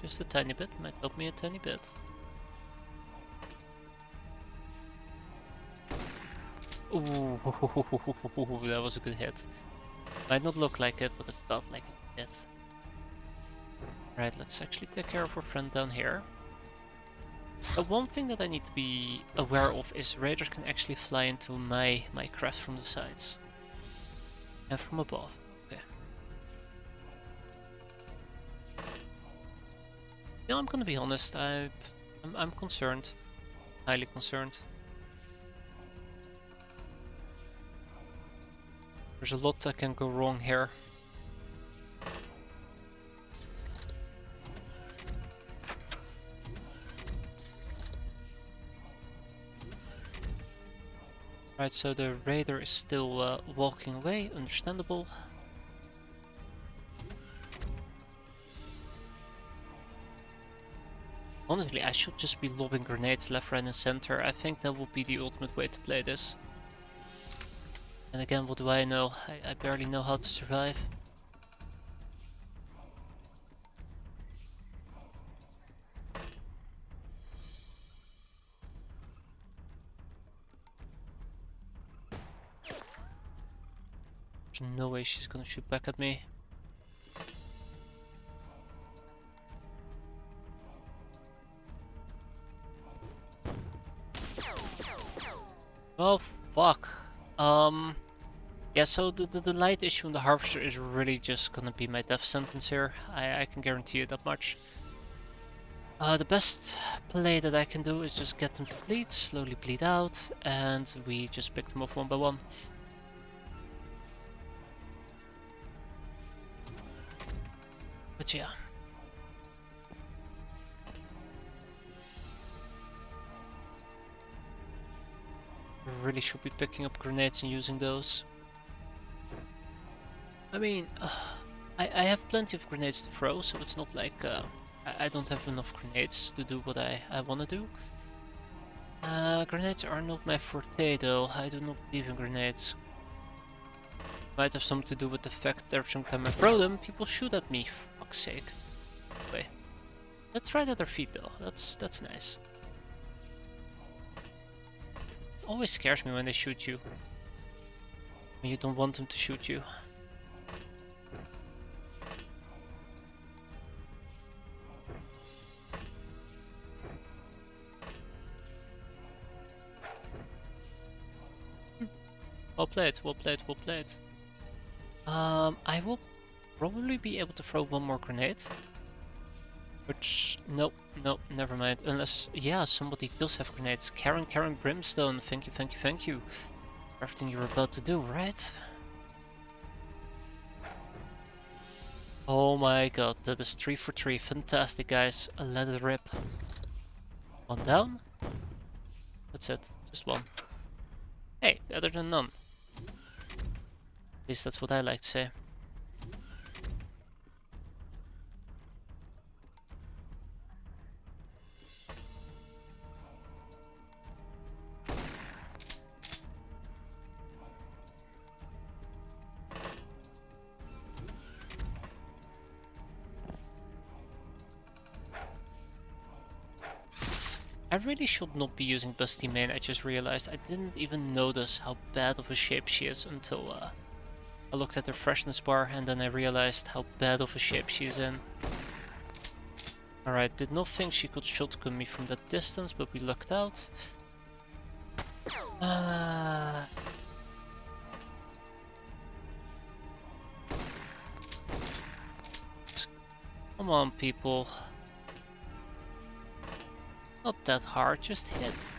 Just a tiny bit, might help me a tiny bit. Ooh, that was a good hit. Might not look like it, but it felt like it did. Right, let's actually take care of our friend down here. One thing that I need to be aware of is raiders can actually fly into my craft from the sides. And from above. Okay. Yeah, I'm gonna be honest, I'm concerned. Highly concerned. There's a lot that can go wrong here. Right, so the raider is still walking away, understandable. Honestly, I should just be lobbing grenades left, right and center. I think that would be the ultimate way to play this. And again, what do I know? I barely know how to survive. There's no way she's gonna shoot back at me. Oh fuck. Yeah, so the light issue on the harvester is really just gonna be my death sentence here. I can guarantee you that much. The best play that I can do is just get them to bleed, slowly bleed out, and we just pick them off one by one. But yeah. Really should be picking up grenades and using those. I mean, I have plenty of grenades to throw, so it's not like I don't have enough grenades to do what I want to do. Grenades are not my forte though, I do not believe in grenades. Might have something to do with the fact that every single time I throw them, people shoot at me, for fuck's sake. Wait, let's try the other feet though, that's nice. It always scares me when they shoot you. When you don't want them to shoot you. Well played, well played, well played. I will probably be able to throw one more grenade. Which, nope, never mind. Unless, yeah, somebody does have grenades. Karen Brimstone, thank you, thank you, thank you. For everything you're about to do, right? Oh my god, that is 3 for 3. Fantastic, guys. Let it rip. One down. That's it, just one. Hey, better than none. At least that's what I like to say. I really should not be using Busty Main, I just realized. I didn't even notice how bad of a shape she is until I looked at her freshness bar and then I realized how bad of a shape she's in. Alright, did not think she could shotgun me from that distance, but we lucked out. Come on, people. Not that hard, just hit.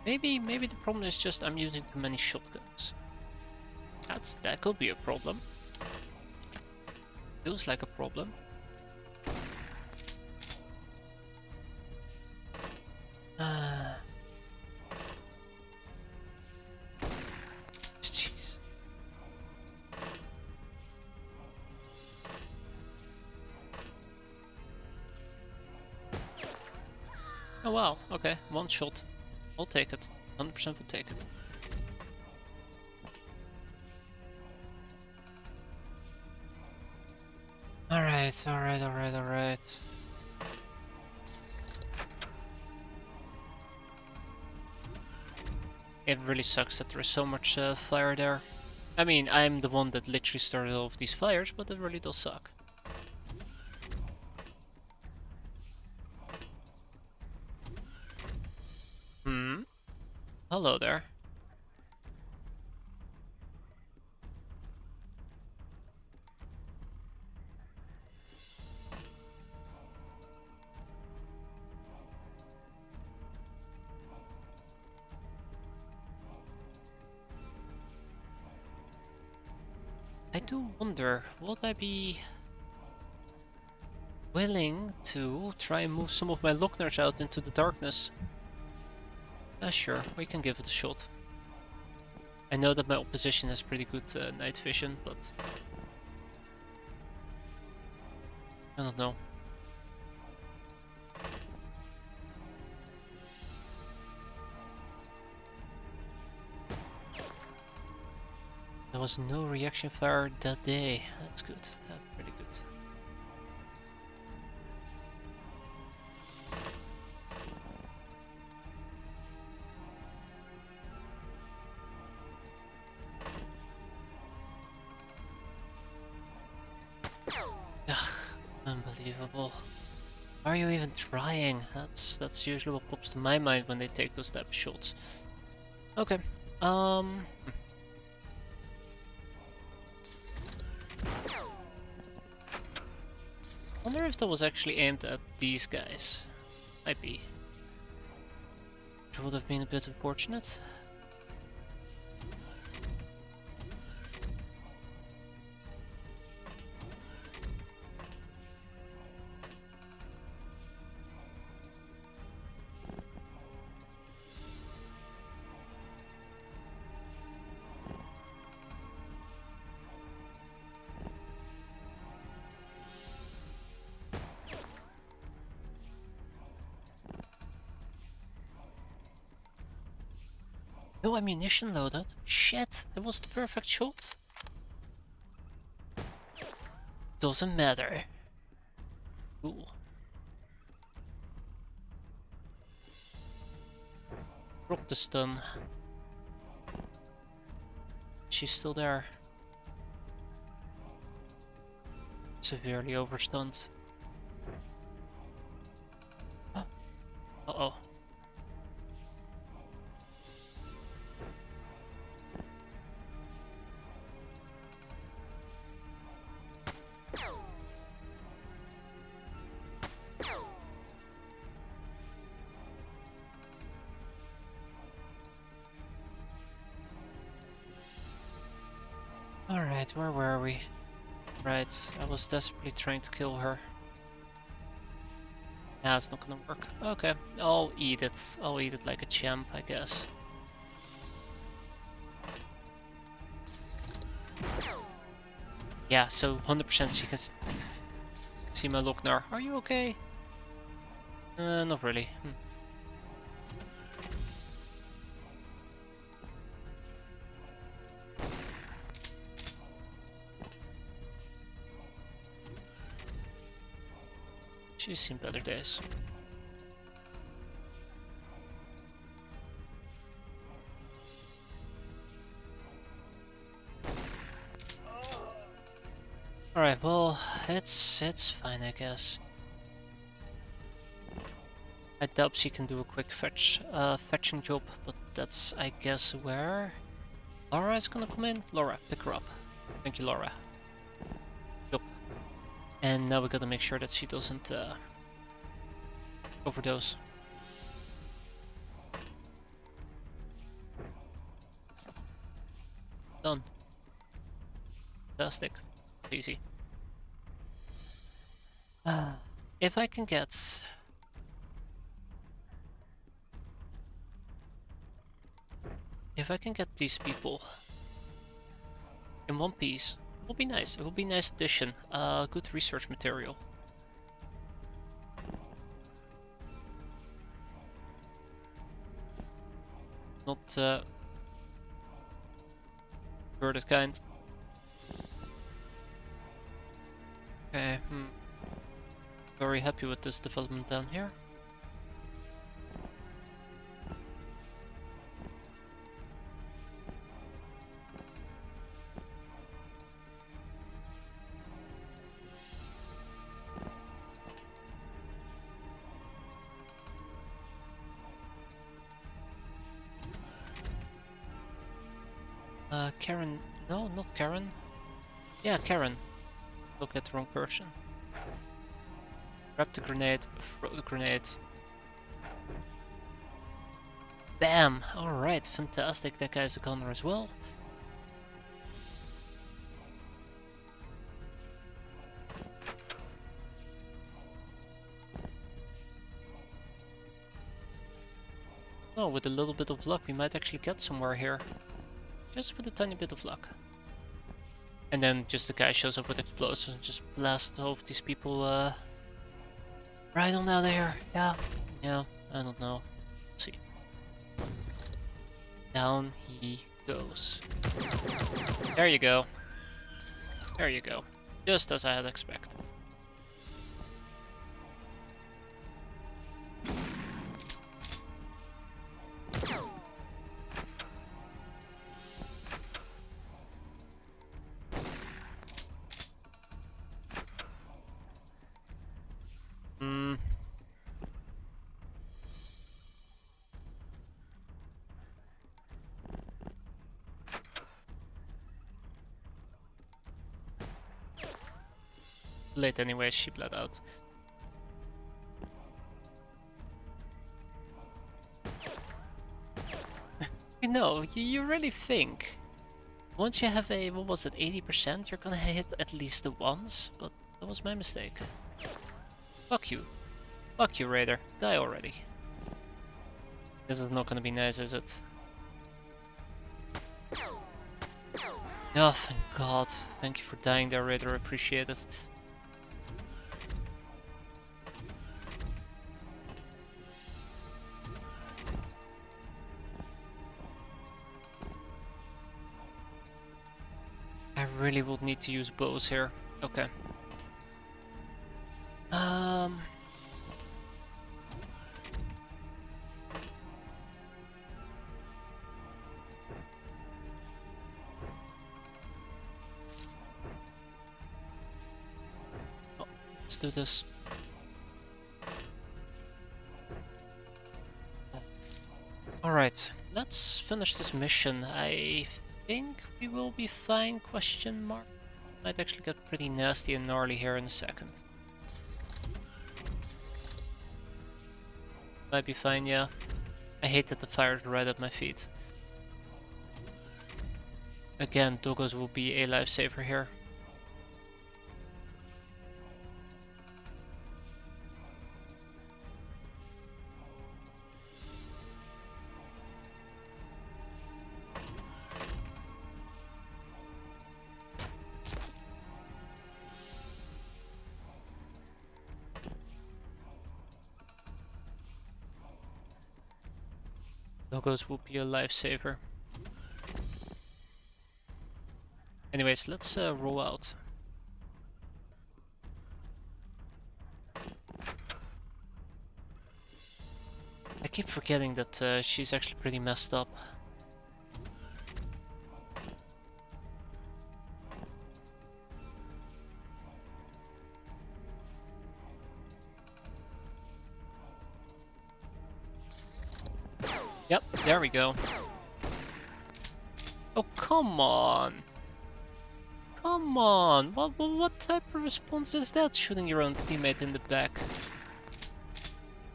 Maybe the problem is just I'm using too many shotguns. That could be a problem. Feels like a problem. Oh wow, okay, one shot. I'll take it. 100% will take it. Alright, alright. It really sucks that there is so much fire there. I mean, I'm the one that literally started all of these fires, but it really does suck. Hello there. I do wonder, would I be willing to try and move some of my Lockners out into the darkness? Sure, we can give it a shot. I know that my opposition has pretty good night vision, but I don't know. There was no reaction fire that day. That's good. That's pretty good. Ugh, unbelievable. Are you even trying? That's usually what pops to my mind when they take those type of shots. Okay. Wonder if that was actually aimed at these guys. Might be. Which would have been a bit unfortunate. No ammunition loaded? Shit, it was the perfect shot. Doesn't matter. Cool. Drop the stun. She's still there. Severely overstunned. Uh-oh. Alright, where were we? Right, I was desperately trying to kill her. Nah, it's not gonna work. Okay, I'll eat it. I'll eat it like a champ, I guess. Yeah, so 100% she can see my Lochnar. Are you okay? Not really. She's seen better days. Alright, well, it's fine, I guess. I doubt she can do a quick fetching job, but that's, I guess, where Laura is gonna come in. Laura, pick her up. Thank you, Laura. Yup. And now we gotta make sure that she doesn't overdose. Done. Fantastic. Easy. If I can get... If I can get these people in one piece, it will be nice. It will be a nice addition. Good research material. not that kind. Okay, very happy with this development down here. Karen, no, not Karen. Yeah, Karen. Look at the wrong person. Grab the grenade, throw the grenade. Bam! Alright, fantastic. That guy's a gunner as well. Oh, with a little bit of luck, we might actually get somewhere here. Just with a tiny bit of luck. And then just the guy shows up with explosives and just blasts off these people right on out of here. Yeah, I don't know. Let's see. Down he goes. There you go. There you go. Just as I had expected. Late anyway, she bled out. You know, you really think once you have a, what was it, 80%, you're gonna hit at least the once, but that was my mistake. Fuck you. Fuck you, Raider. Die already. This is not gonna be nice, is it? Oh, thank God. Thank you for dying there, Raider. I appreciate it. I really would need to use bows here. Okay. Oh, let's do this. Alright, let's finish this mission. I think we will be fine, question mark. Might actually get pretty nasty and gnarly here in a second. Might be fine, yeah. I hate that the fire is right at my feet. Again, doggos will be a lifesaver here. Doggos will be a lifesaver. Anyways, let's roll out. I keep forgetting that she's actually pretty messed up. Yep, there we go. Oh, come on! Come on! What type of response is that, shooting your own teammate in the back?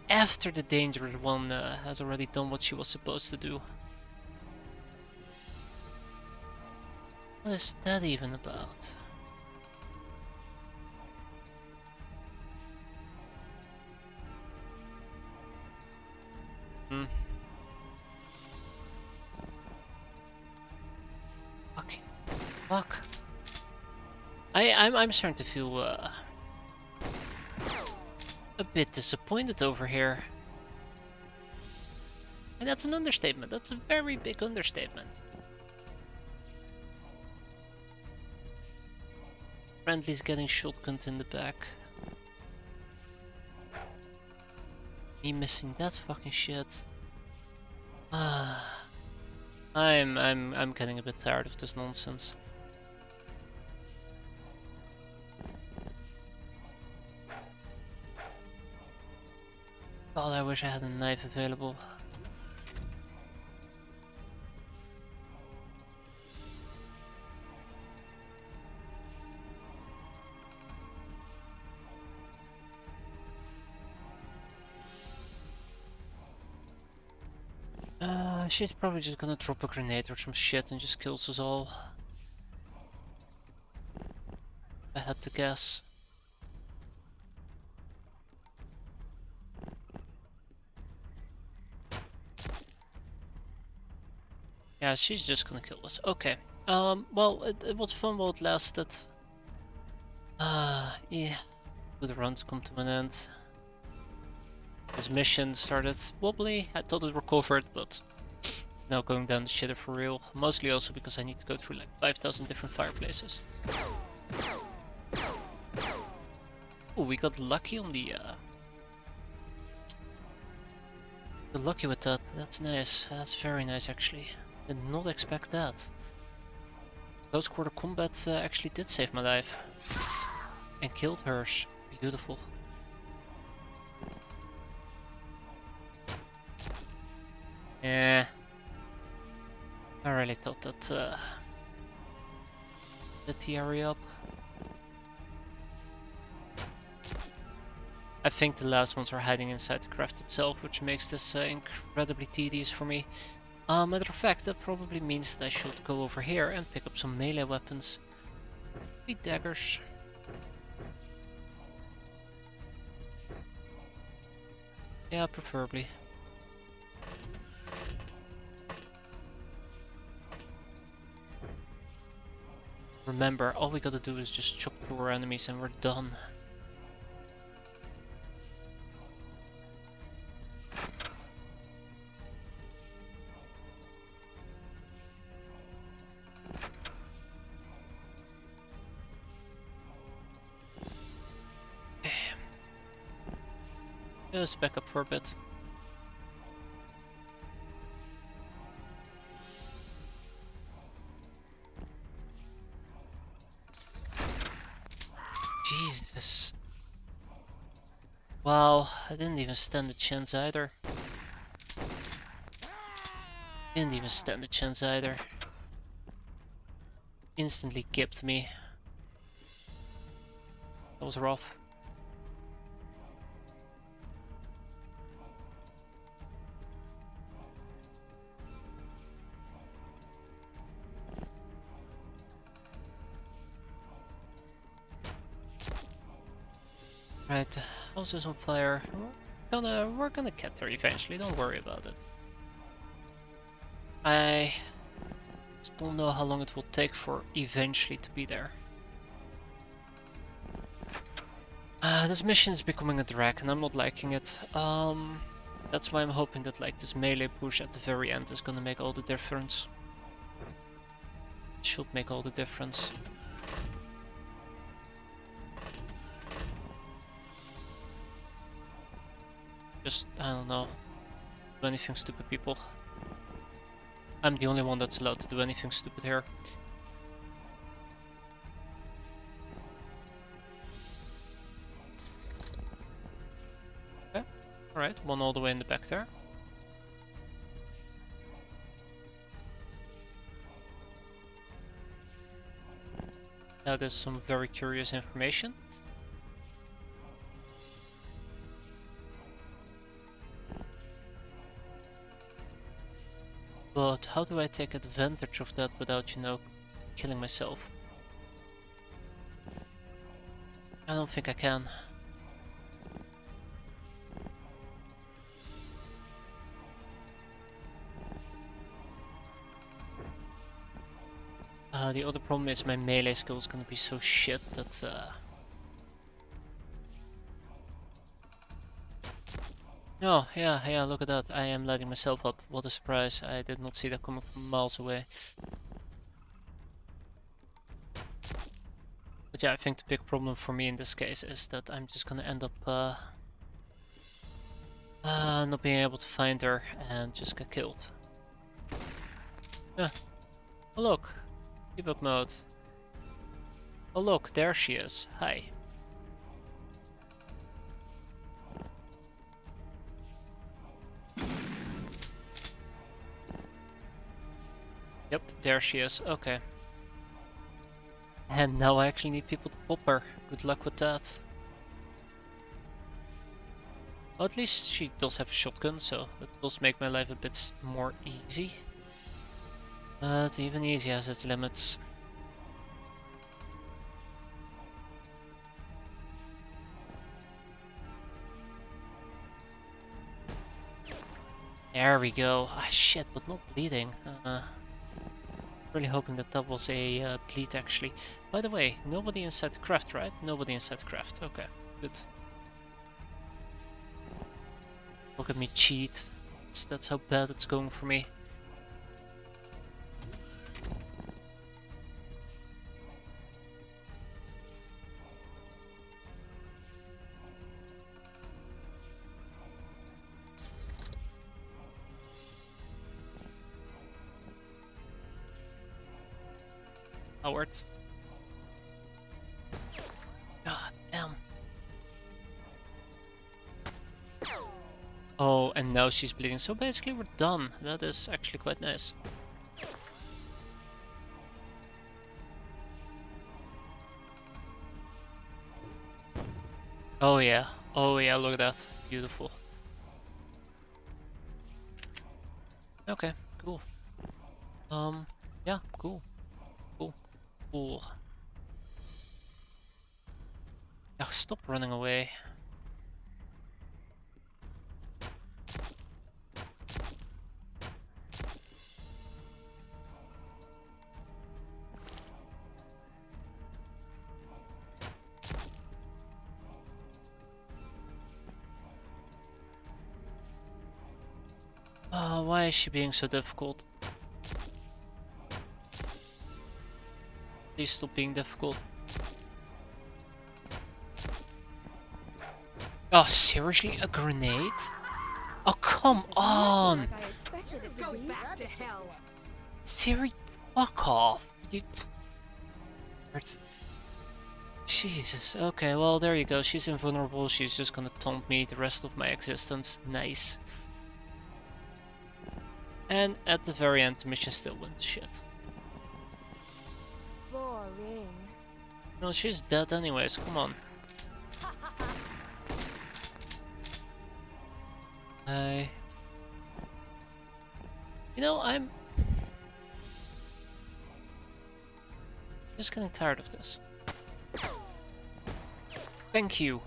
After the dangerous one has already done what she was supposed to do. What is that even about? Fucking fuck. I'm starting to feel a bit disappointed over here. And that's an understatement. That's a very big understatement. Friendly's getting shotgunned in the back. Me missing that fucking shit. Ah, I'm getting a bit tired of this nonsense. God, I wish I had a knife available. She's probably just gonna drop a grenade or some shit and just kills us all. I had to guess. Yeah, she's just gonna kill us. Okay. Well, it was fun while it lasted. Yeah. The runs come to an end. This mission started wobbly. I thought it recovered, but it's now going down the shitter for real. Mostly also because I need to go through like 5,000 different fireplaces. Oh, we got lucky on the got lucky with that. That's nice. That's very nice actually. Did not expect that. Close quarter combat actually did save my life. And killed hers. Beautiful. Yeah. I really thought that the area up. I think the last ones are hiding inside the craft itself, which makes this incredibly tedious for me. Matter of fact, that probably means that I should go over here and pick up some melee weapons. Maybe daggers. Yeah, preferably. Remember, all we gotta do is just chop through our enemies and we're done. Just back up for a bit. Jesus. Wow, I didn't even stand a chance either. Didn't even stand a chance either. Instantly gipped me. That was rough. Right, house is on fire. We're gonna get there eventually, don't worry about it. I just don't know how long it will take for eventually to be there. This mission is becoming a drag and I'm not liking it. That's why I'm hoping that like this melee push at the very end is gonna make all the difference. It should make all the difference. Just, I don't know, do anything stupid, people. I'm the only one that's allowed to do anything stupid here. Okay, alright, one all the way in the back there. Now there's some very curious information. But how do I take advantage of that without, you know, killing myself? I don't think I can. The other problem is my melee skill is gonna be so shit that Oh, yeah, look at that. I am lighting myself up. What a surprise. I did not see that coming from miles away. But yeah, I think the big problem for me in this case is that I'm just gonna end up not being able to find her and just get killed. Yeah. Oh look, debug mode. Oh look, there she is. Hi. Yep, there she is. Okay. And now I actually need people to pop her. Good luck with that. Well, at least she does have a shotgun, so that does make my life a bit more easy. But even easy has its limits. There we go. Ah, shit, but not bleeding. Really hoping that that was a bleed, actually. By the way, nobody inside the craft, right? Nobody inside the craft. Okay, good. Look at me cheat. That's how bad it's going for me. Howard. God damn. Oh, and now she's bleeding. So basically we're done. That is actually quite nice. Oh yeah. Oh yeah, look at that. Beautiful. Okay, cool. Yeah, cool. Cool. Yeah, stop running away. Why is she being so difficult? Please stop being difficult. Oh, seriously? A grenade? Oh, come on! Go back to hell. Siri, fuck off. You... Jesus. Okay, well, there you go. She's invulnerable. She's just gonna taunt me the rest of my existence. Nice. And at the very end, the mission still went to shit. Boring. No, she's dead anyways. Come on. You know, I'm just getting tired of this. Thank you.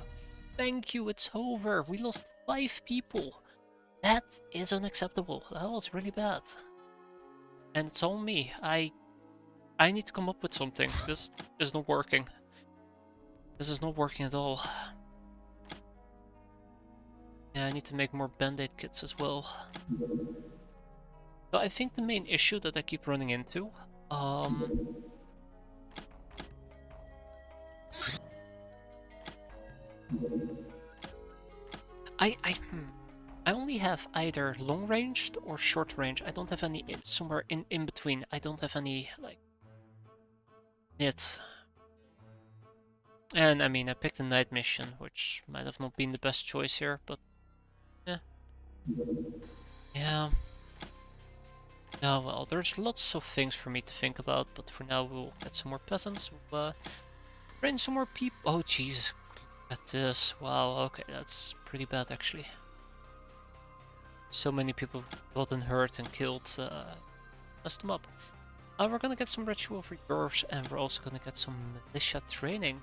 Thank you, it's over. We lost 5 people. That is unacceptable. That was really bad. And it's all me. I need to come up with something. This is not working. This is not working at all. Yeah, I need to make more band-aid kits as well. So I think the main issue that I keep running into, I only have either long ranged or short range. I don't have any somewhere in between. I don't have any like mid. And I mean, I picked a night mission, which might have not been the best choice here, but yeah. Yeah. Oh well, there's lots of things for me to think about, but for now we'll get some more peasants. We'll train some more people. Oh Jesus, look at this. Wow, okay, that's pretty bad actually. So many people gotten hurt and killed. Messed them up. We're gonna get some ritual reserves, and we're also gonna get some militia training.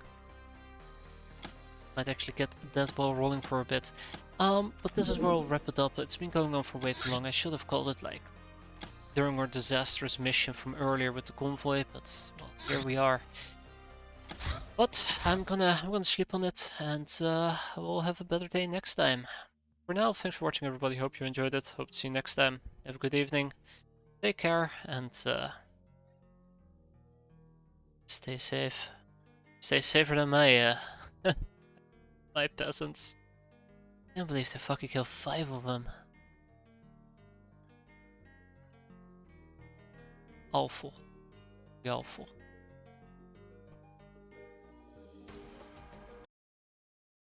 Might actually get that ball rolling for a bit. But this is where I'll wrap it up. It's been going on for way too long. I should have called it like during our disastrous mission from earlier with the convoy, but well, here we are. But I'm gonna sleep on it, and we'll have a better day next time. For now, thanks for watching everybody, hope you enjoyed it, hope to see you next time. Have a good evening, take care, and stay safe. Stay safer than my, my peasants. I can't believe they fucking killed 5 of them. Awful. Awful.